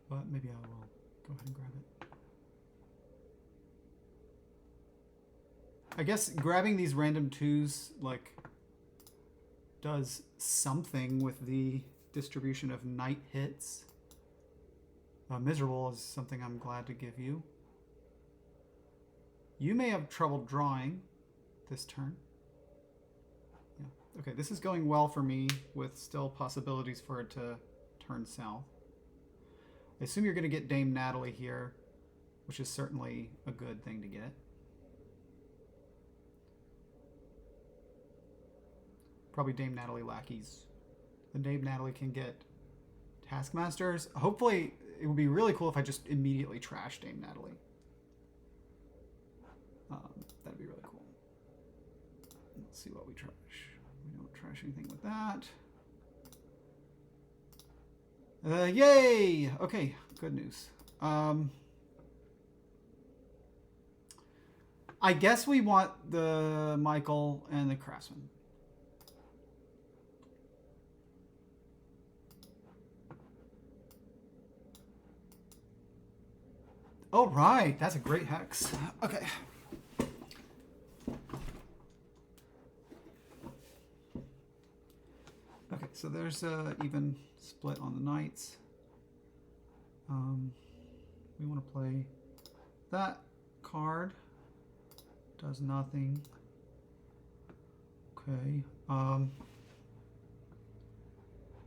But maybe I will go ahead and grab it. I guess grabbing these random 2s like does something with the distribution of knight hits. Miserable is something I'm glad to give you. You may have trouble drawing this turn. Yeah. Okay, this is going well for me with still possibilities for it to turn south. I assume you're going to get Dame Natalie here, which is certainly a good thing to get. Probably Dame Natalie lackeys. The Dame Natalie can get taskmasters. Hopefully, it would be really cool if I just immediately trash Dame Natalie. That'd be really cool. Let's see what we trash. We don't trash anything with that. Yay! Okay, good news. I guess we want the Michael and the Craftsman. Oh, right. That's a great hex. Okay. Okay, so there's an even split on the knights. We want to play that card. Does nothing. Okay.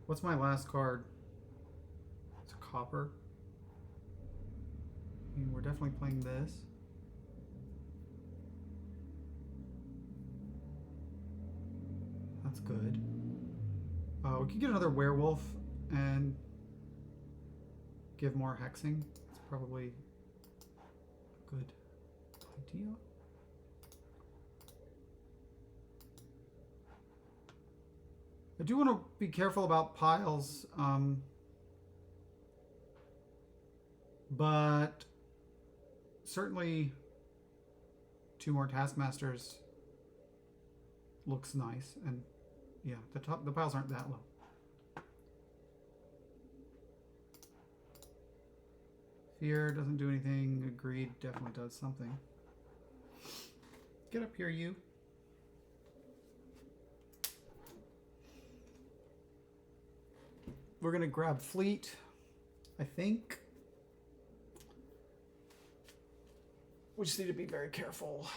What's my last card? It's a copper. I mean, we're definitely playing this. That's good. We could get another werewolf and give more hexing. It's probably a good idea. I do want to be careful about piles, but certainly 2 more taskmasters looks nice, and yeah, the piles aren't that low. Fear doesn't do anything. Agreed definitely does something. Get up here, you. We're gonna grab fleet, I think. We just need to be very careful.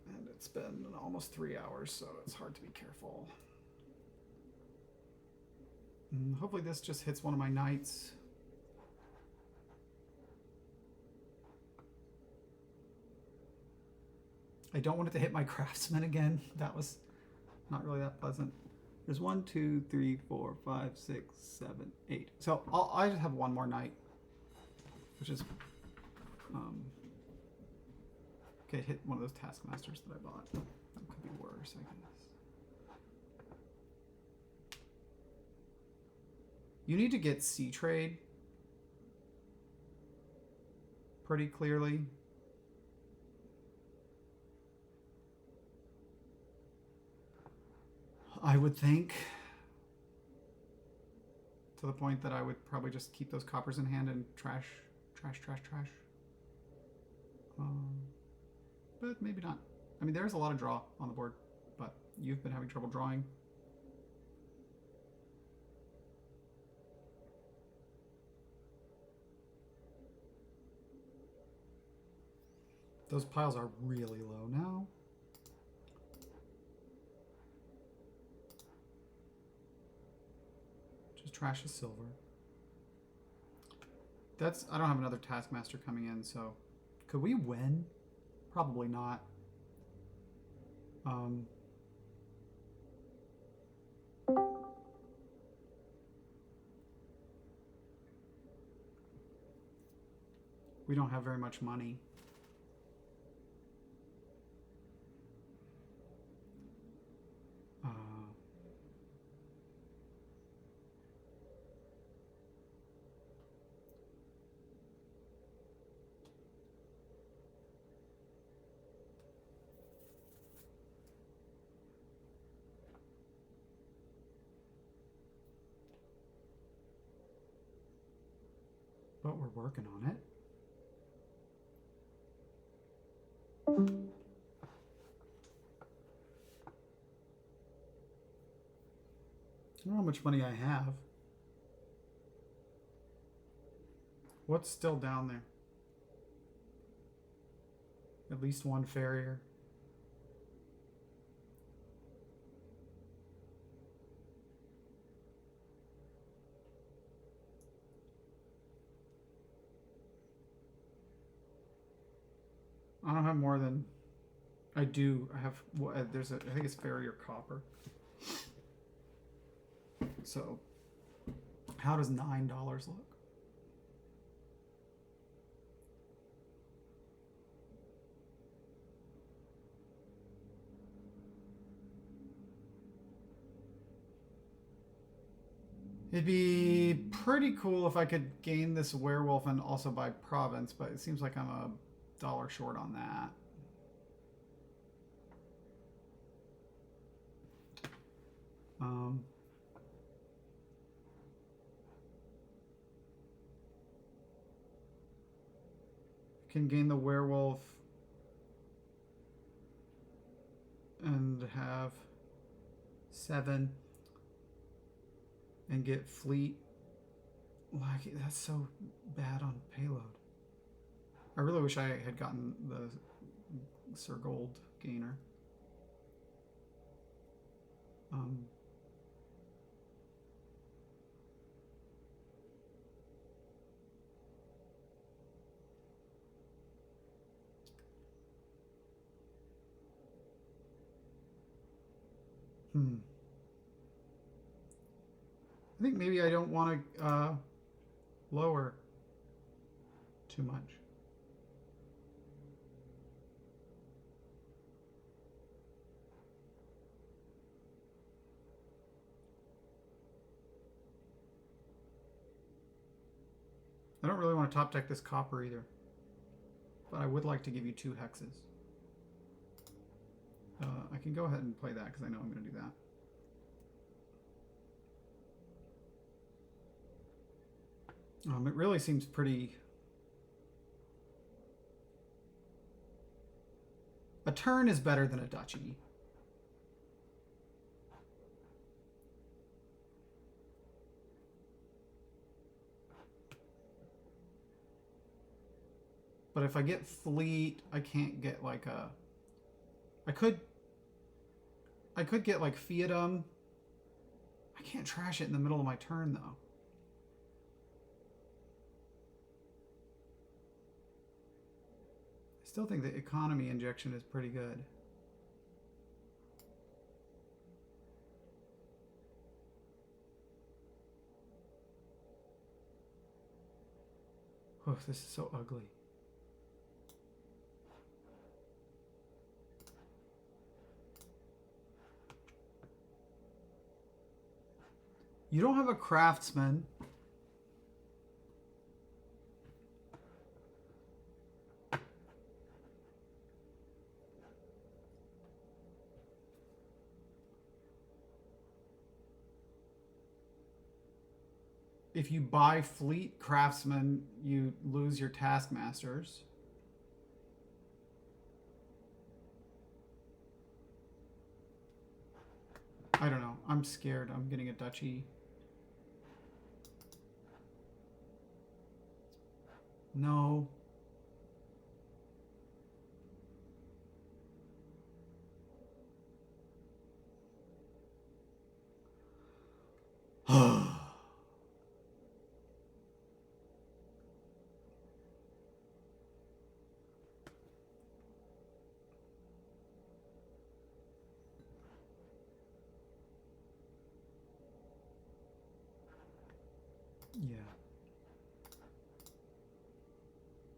And it's been almost 3 hours, so it's hard to be careful. Hopefully this just hits one of my knights. I don't want it to hit my craftsman again. That was not really that pleasant. There's 1, 2, 3, 4, 5, 6, 7, 8. So I just have one more knight, which is okay. Hit one of those taskmasters that I bought. It could be worse, I guess. You need to get sea trade pretty clearly. I would think, to the point that I would probably just keep those coppers in hand and trash. But maybe not. I mean, there's a lot of draw on the board, but you've been having trouble drawing. Those piles are really low now. Just trash the silver. That's, I don't have another taskmaster coming in, so could we win? Probably not. We don't have very much money. But we're working on it. I don't know how much money I have. What's still down there? At least one farrier. I don't have more than I do. I have, there's a, I think it's farrier copper. So how does $9 look? It'd be pretty cool if I could gain this werewolf and also buy province, but it seems like I'm $1 short on that. Can gain the werewolf and have 7 and get fleet. Like, that's so bad on payload. I really wish I had gotten the Sir Gold gainer. I think maybe I don't want to lower too much. I don't really want to top deck this copper either, but I would like to give you 2 hexes. I can go ahead and play that because I know I'm going to do that. It really seems pretty... A turn is better than a duchy. But But if I get fleet, I can't get like a... I could get like Fiatum. I can't trash it in the middle of my turn though. I still think the economy injection is pretty good. Oh, this is so ugly. You don't have a craftsman. If you buy fleet craftsman, you lose your taskmasters. I don't know. I'm scared. I'm getting a duchy. No. Yeah.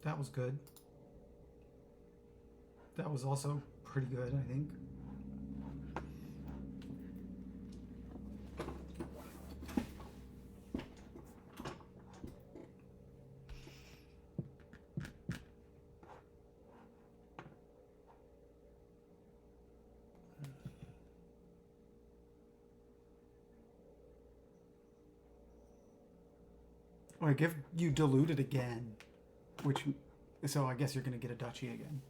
That was good. That was also pretty good, I think. Like if you dilute it again, which, so I guess you're going to get a duchy again.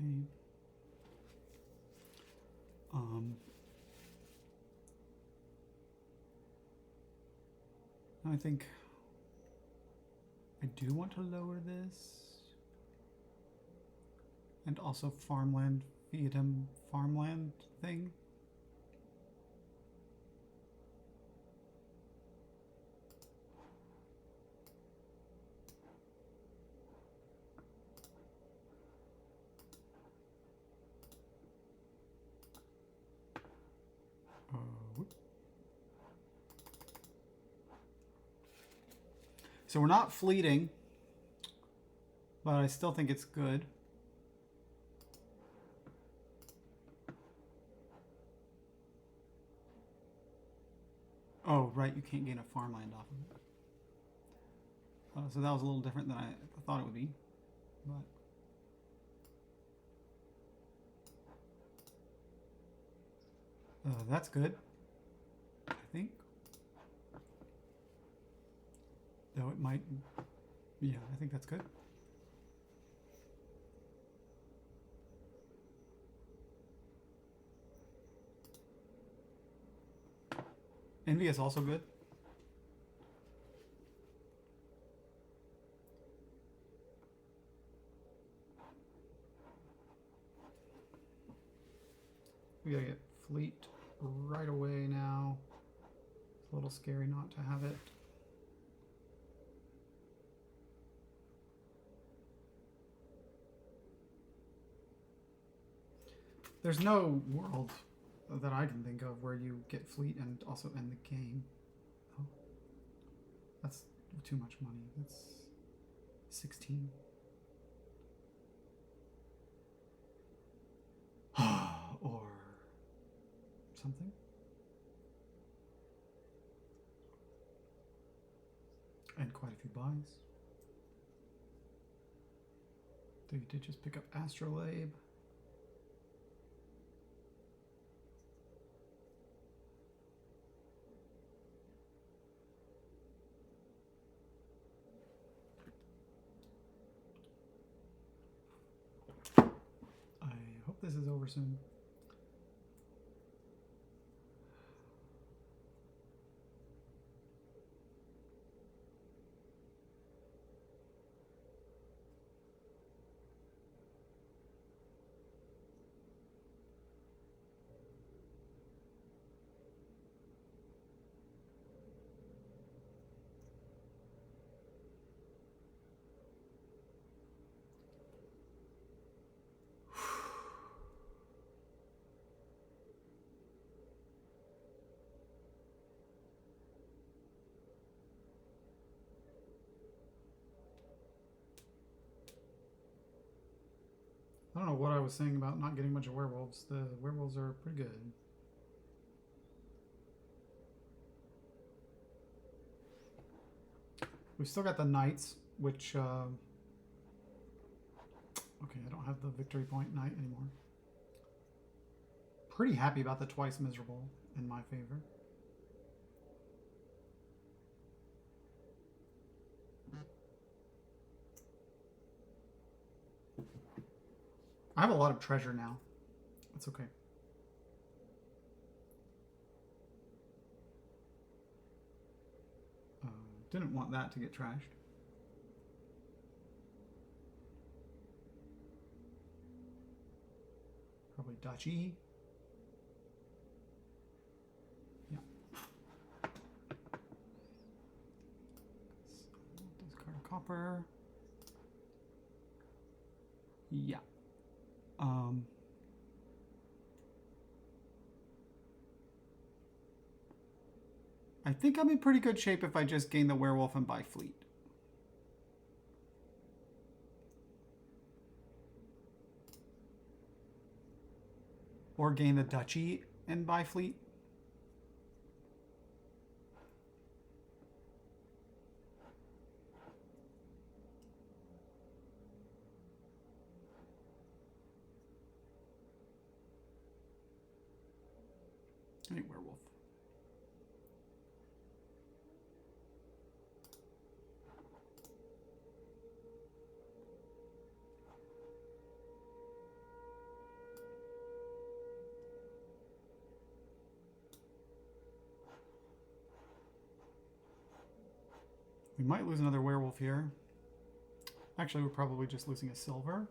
Okay. I think I do want to lower this. And also farmland, Fiatum farmland thing. So we're not fleeting, but I still think it's good. Oh, right, you can't gain a farmland off of it. So that was a little different than I thought it would be, but that's good, I think. Though it might, yeah, I think that's good. Envy is also good. We gotta get fleet right away now. It's a little scary not to have it. There's no world that I can think of where you get fleet and also end the game. Oh, that's too much money. That's 16. Or something. And quite a few buys. Though you did just pick up Astrolabe. this is over soon. I don't know what I was saying about not getting much of werewolves. The werewolves are pretty good. We've still got the knights, which... okay, I don't have the victory point knight anymore. Pretty happy about the twice miserable in my favor. I have a lot of treasure now. That's okay. Didn't want that to get trashed. Probably duchy. Yeah. Discard copper. Yeah. I think I'm in pretty good shape if I just gain the werewolf and buy fleet. Or gain the duchy and buy fleet. I need werewolf. We might lose another werewolf here. Actually, we're probably just losing a silver.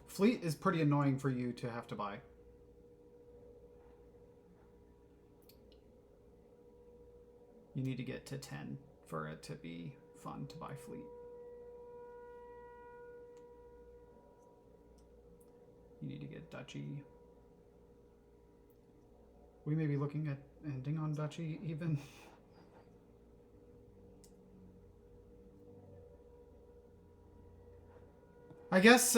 Fleet is pretty annoying for you to have to buy. You need to get to 10 for it to be fun to buy fleet. You need to get duchy. We may be looking at ending on duchy even. I guess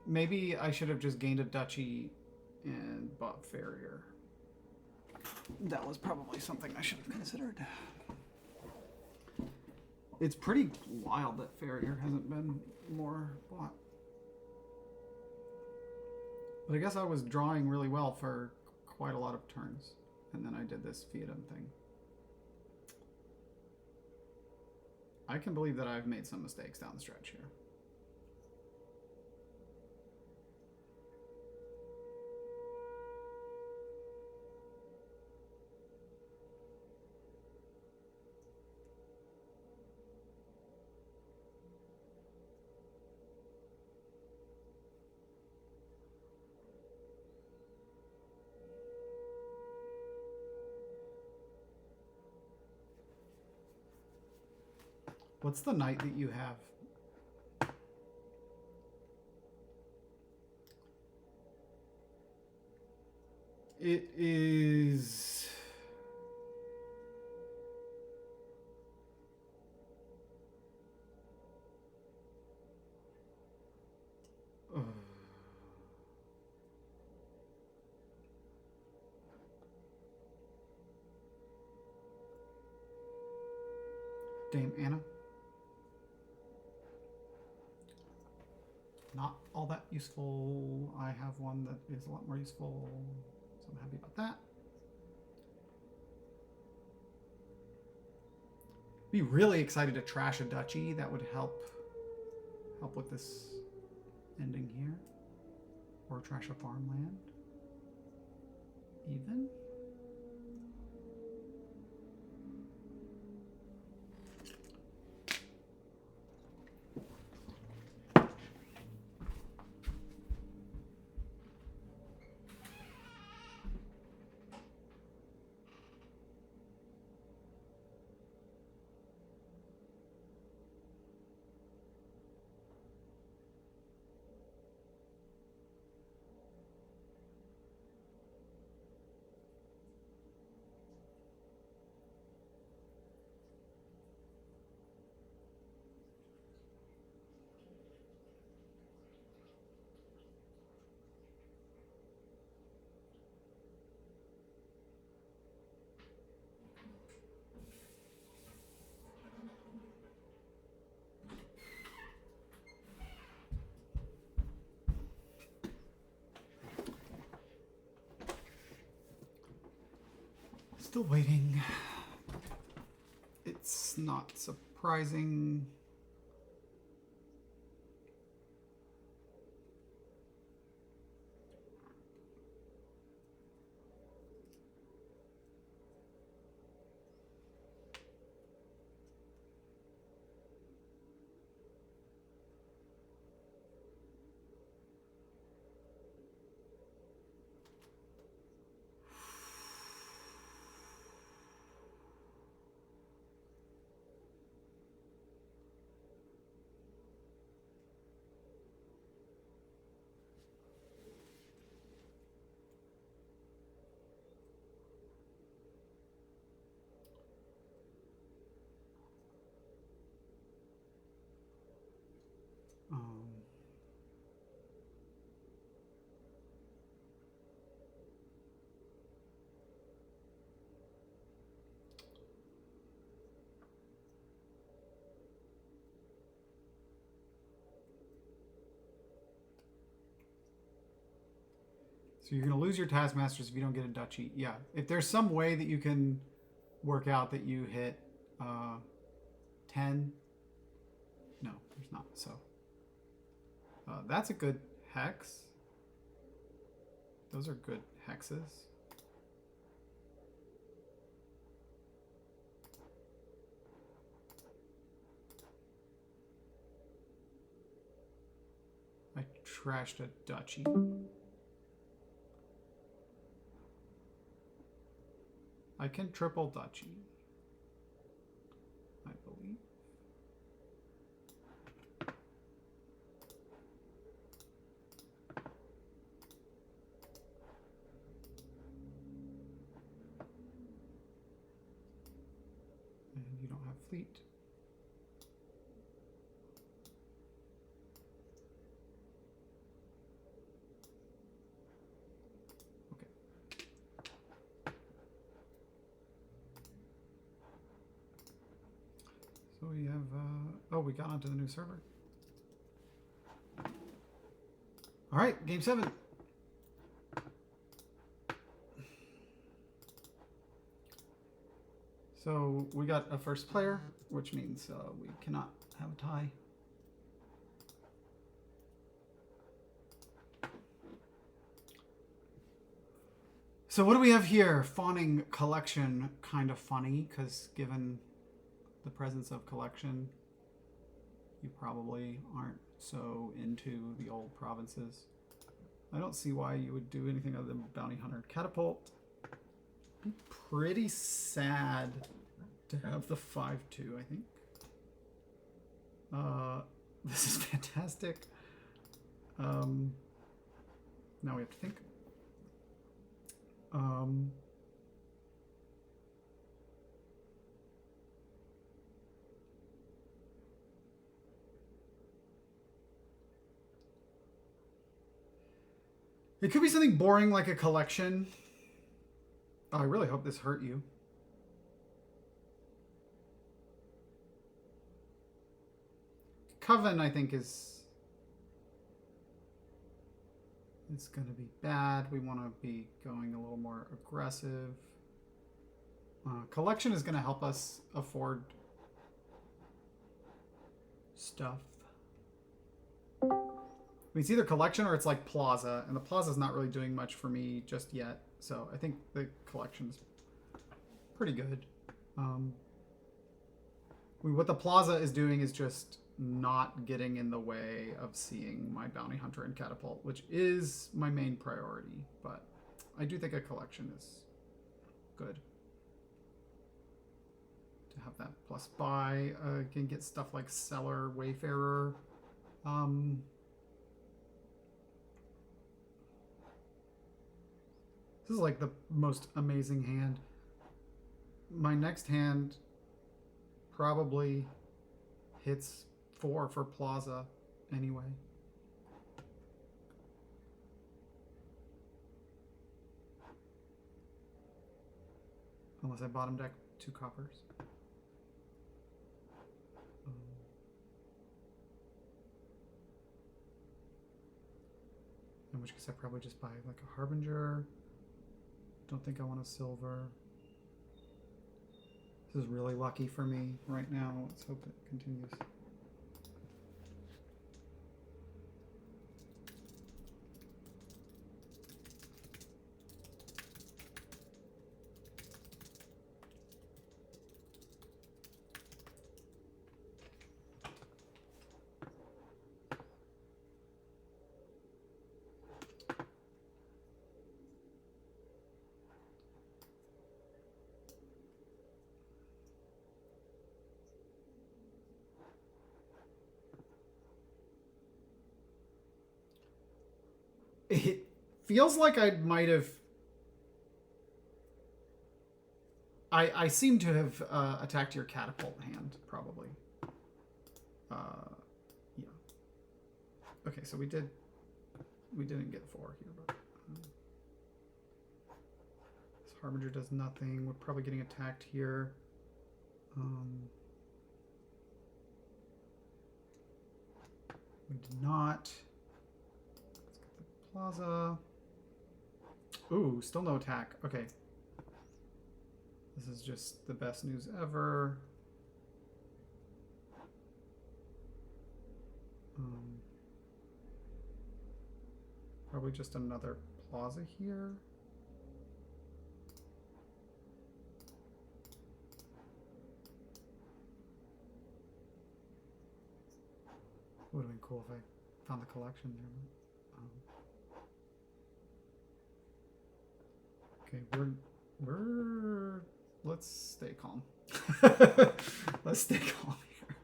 maybe I should have just gained a duchy and bought farrier. That was probably something I should have considered. It's pretty wild that farrier hasn't been more bought. But I guess I was drawing really well for quite a lot of turns. And then I did this Fiatum thing. I can believe that I've made some mistakes down the stretch here. What's the knight that you have? It is... Dame Anna. Not all that useful. I have one that is a lot more useful, so I'm happy about that. Be really excited to trash a duchy. That would help with this ending here. Or trash a farmland. Even. Still waiting. It's not surprising. So you're going to lose your taskmasters if you don't get a duchy. Yeah, if there's some way that you can work out that you hit 10. No, there's not. So that's a good hex. Those are good hexes. I trashed a duchy. I can triple duchy, I believe. And you don't have fleet. So we have, oh, we got onto the new server. All right, game 7. So we got a first player, which means we cannot have a tie. So what do we have here? Fawning collection, kind of funny, because given the presence of collection, you probably aren't so into the old provinces. I don't see why you would do anything other than Bounty Hunter. Catapult. Pretty sad to have the 5-2, I think. This is fantastic. Now we have to think. It could be something boring like a collection. Oh, I really hope this hurt you. Coven, I think, is going to be bad. We want to be going a little more aggressive. Collection is going to help us afford stuff. I mean, it's either Collection or it's like Plaza, and the Plaza is not really doing much for me just yet. So I think the Collection's pretty good. I mean, what the Plaza is doing is just not getting in the way of seeing my Bounty Hunter and Catapult, which is my main priority. But I do think a Collection is good. To have that plus buy, can get stuff like Seller, Wayfarer. This is like the most amazing hand. My next hand probably hits 4 for Plaza anyway. Unless I bottom deck 2 coppers. In which case I probably just buy like a Harbinger. Don't think I want a silver. This is really lucky for me right now. Let's hope it continues. It feels like I might have... I seem to have attacked your Catapult hand, probably. Yeah. Okay, so we didn't get 4 here, but... this Harbinger does nothing. We're probably getting attacked here. We did not... Plaza. Ooh, still no attack. Okay. This is just the best news ever. Probably just another Plaza here. Would have been cool if I found the Collection there. Okay, we're let's stay calm. Let's stay calm here.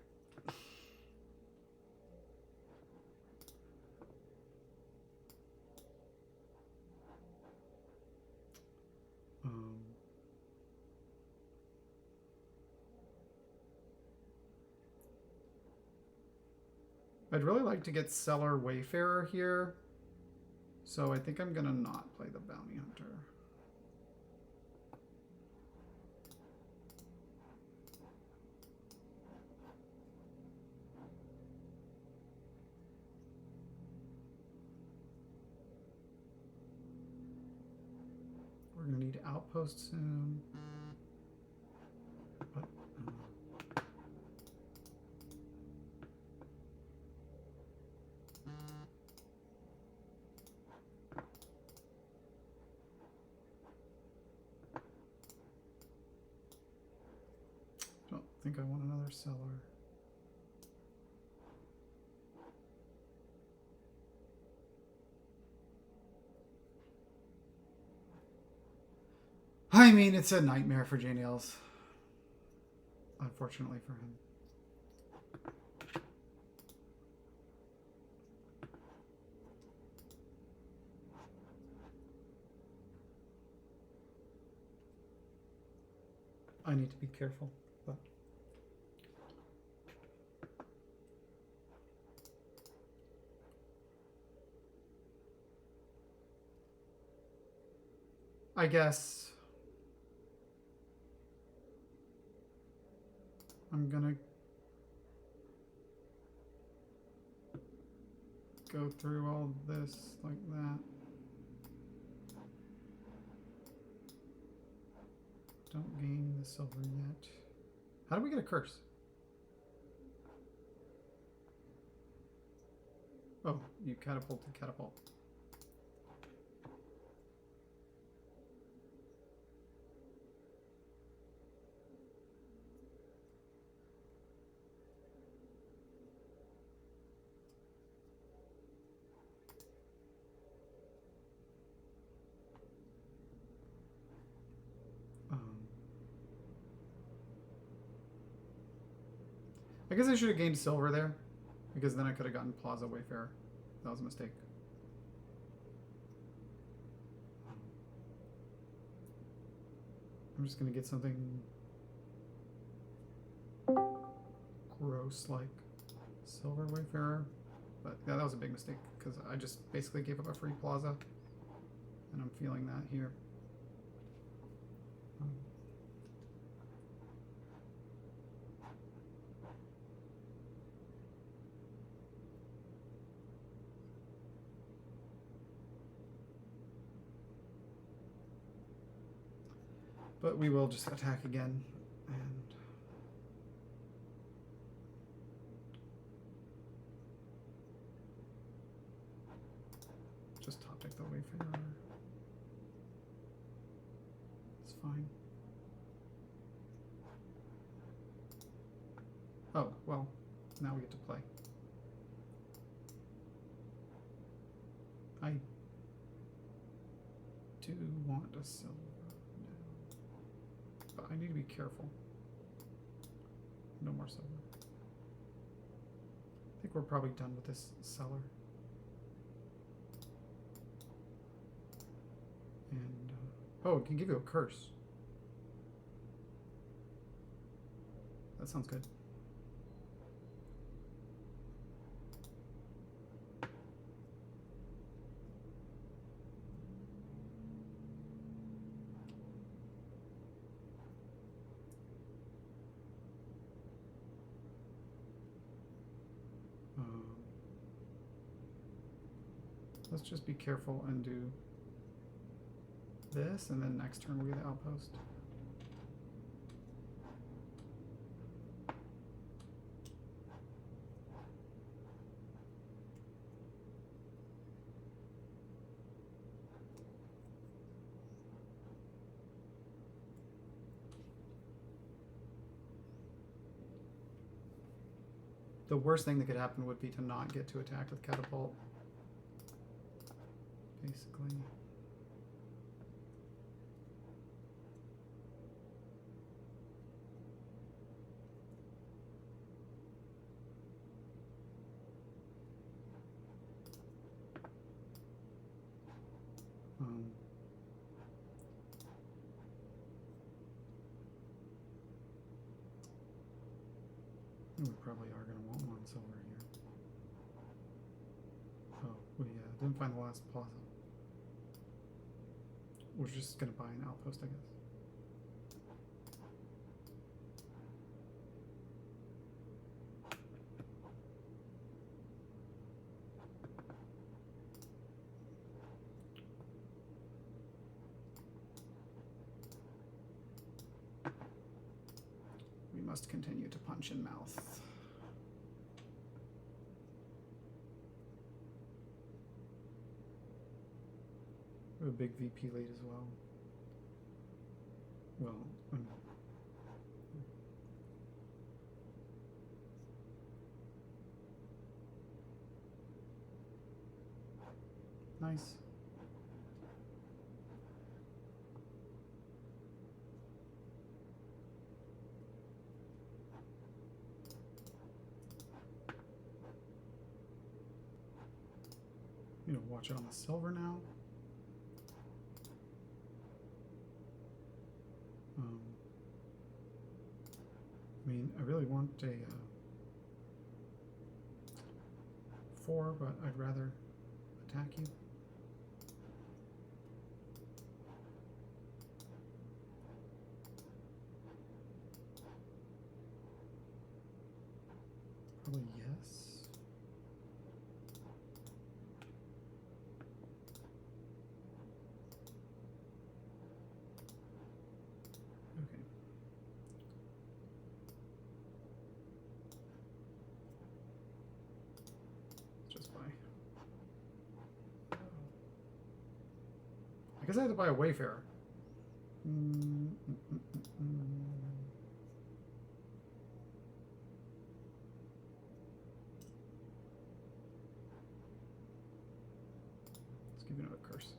I'd really like to get Seller Wayfarer here, so I think I'm gonna not play the Bounty Hunter. We're gonna need Outpost soon. But, don't think I want another Seller. I mean, it's a nightmare for JNails. Unfortunately for him. I need to be careful, but I guess I'm gonna go through all this like that. Don't gain the silver yet. How do we get a curse? Oh, you catapulted catapult. I guess I should have gained silver there, because then I could have gotten Plaza Wayfarer. That was a mistake. I'm just going to get something gross like Silver Wayfarer. But yeah, that was a big mistake, because I just basically gave up a free Plaza. And I'm feeling that here. But we will just attack again, and just top deck the Wayfarer. It's fine. Oh, well, now we get to play. I do want a silver. But I need to be careful. No more silver. I think we're probably done with this cellar. And, oh, it can give you a curse. That sounds good. Let's just be careful and do this, and then next turn we get the outpost. The worst thing that could happen would be to not get to attack with catapult. Basically. We probably are going to want one silver here. Oh, we didn't find the last plaza. We're just going to buy an outpost, I guess. We must continue to punch in mouth. We have a big VP lead as well. Well, nice. You know, watch it on the silver now. I mean, I really want a 4, but I'd rather attack you. Probably yes. guess I had to buy a Wayfarer. Let's give you another curse.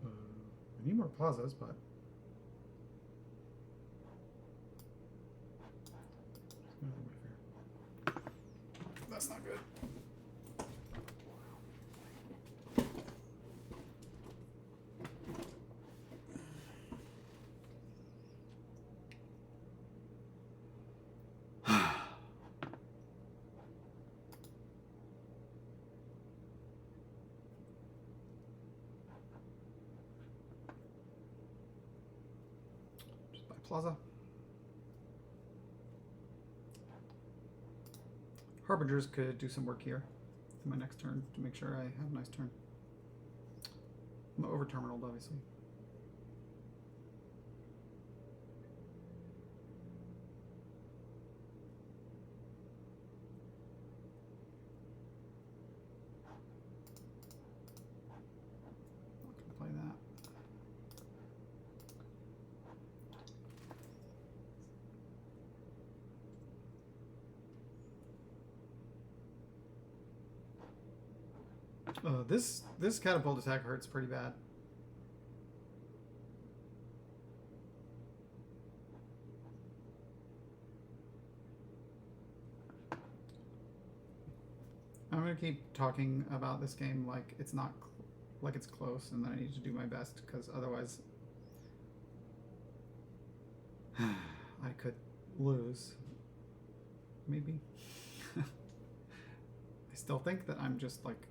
I need more plazas, but that's not good. Just buy plaza. Harbingers could do some work here in my next turn to make sure I have a nice turn. I'm over terminaled, obviously. Not gonna play that. This catapult attack hurts pretty bad. I'm gonna keep talking about this game like it's not like it's close, and then I need to do my best because otherwise I could lose. Maybe. I still think that I'm just like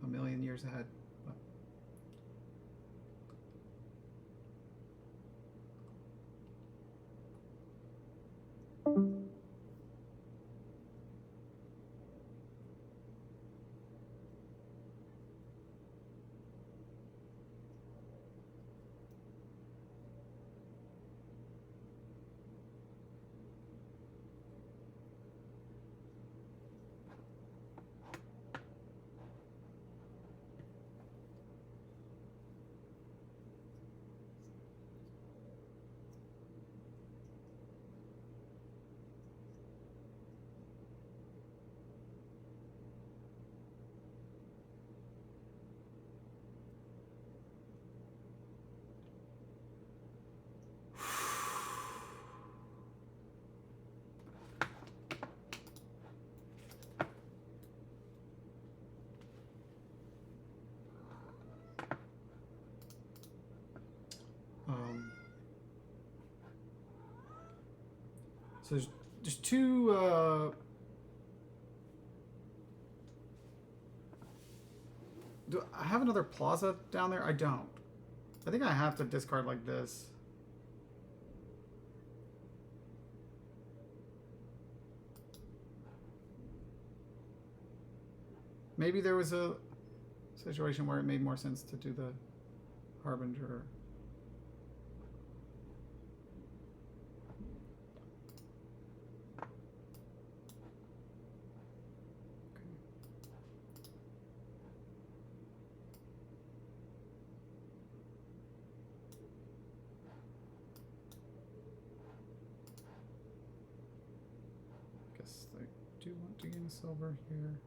a million years ahead. But so there's two. Do I have another plaza down there? I don't. I think I have to discard like this. Maybe there was a situation where it made more sense to do the Harbinger. Guess I do want to gain silver here.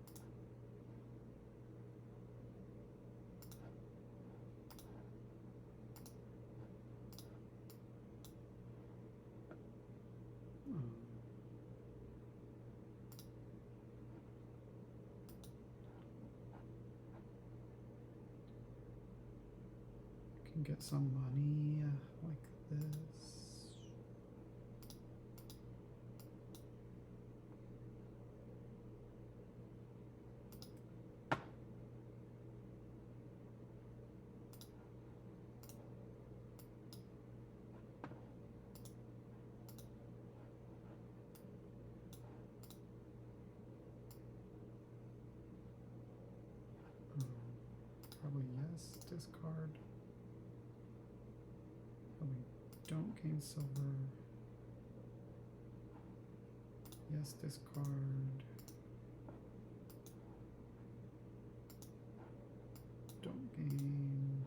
Can get some money like this. Probably yes, discard. we don't gain silver. Yes, discard. Don't gain.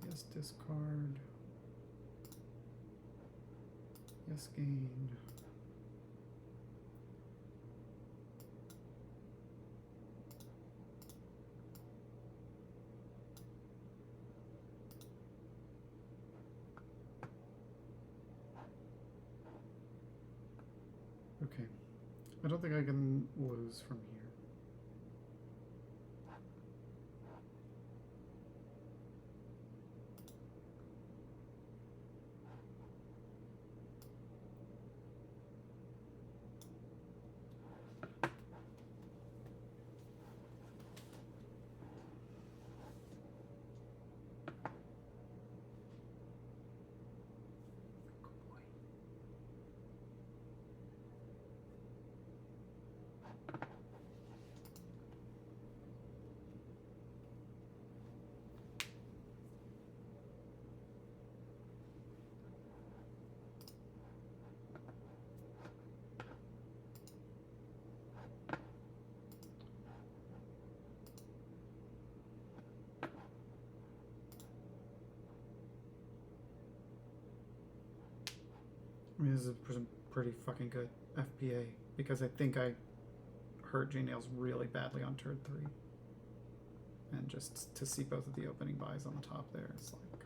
Yes, discard. Yes, gained. Okay. I don't think I can lose from here. I mean, this is a pretty fucking good FPA because I think I hurt JNails really badly on turn 3. And just to see both of the opening buys on the top there is like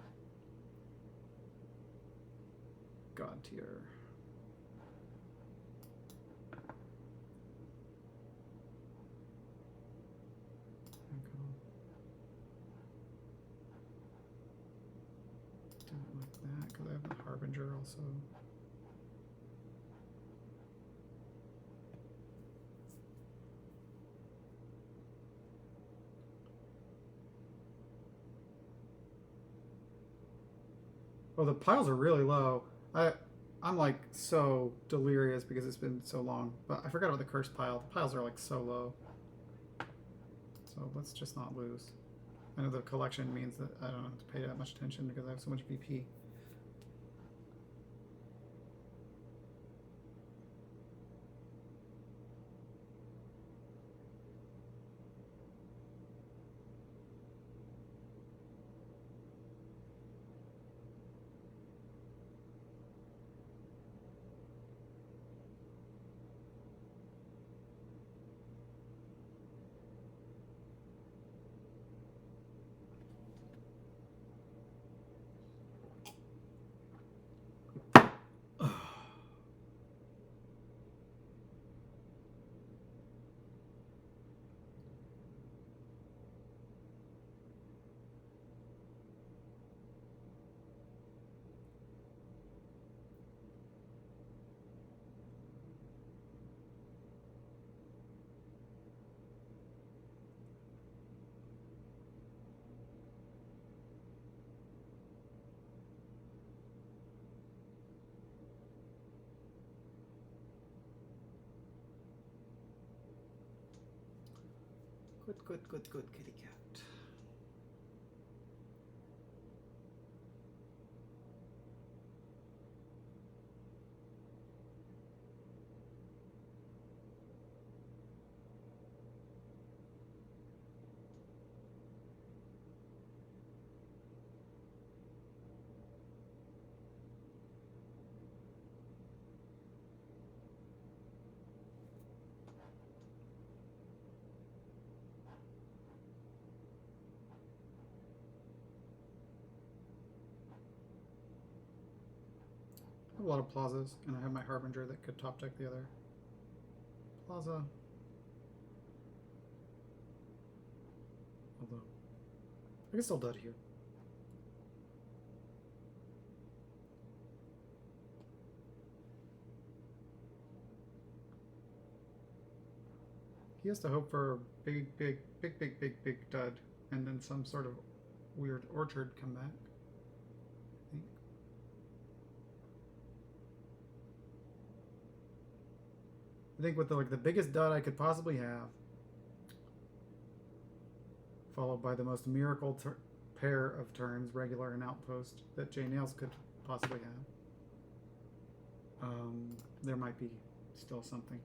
god tier. Do it like that because I have the Harbinger also. Oh, the piles are really low. I'm like so delirious because it's been so long. But I forgot about the curse pile. The piles are like so low. So let's just not lose. I know the collection means that I don't have to pay that much attention because I have so much VP. Good, kitty cat. A lot of plazas, and I have my Harbinger that could top deck the other plaza. Although, I can still dud here. He has to hope for a big dud, and then some sort of weird orchard comeback. I think with the biggest dud I could possibly have, followed by the most miracle pair of turns, regular and outpost, that JNails could possibly have. There might be still something.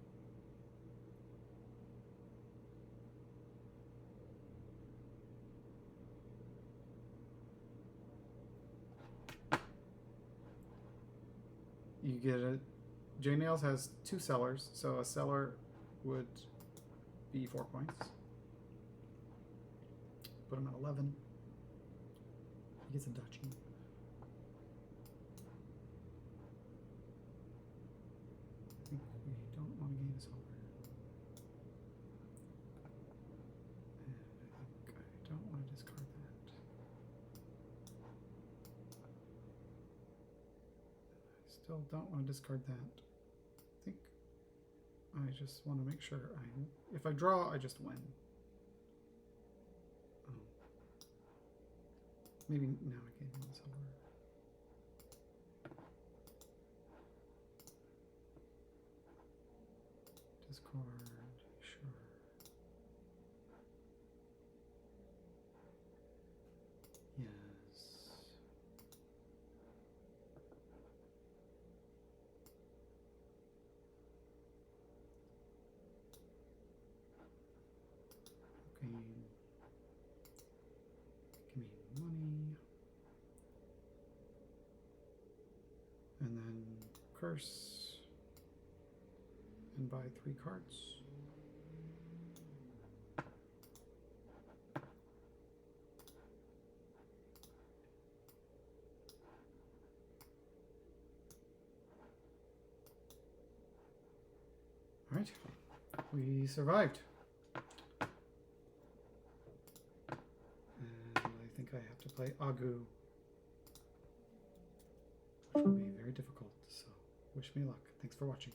You get a JNails has 2 sellers, so a seller would be 4 points. Put him at 11. He gets a duchy. I think we don't want to gain a silver. And I think I don't want to discard that. I still don't want to discard that. I think I just want to make sure if I draw, I just win. Maybe now I gave him the silver. Discard, sure. Yes. Okay. Give me money. And then curse. And buy 3 cards. All right, we survived. And I think I have to play Agu, which will be very difficult, so wish me luck. Thanks for watching.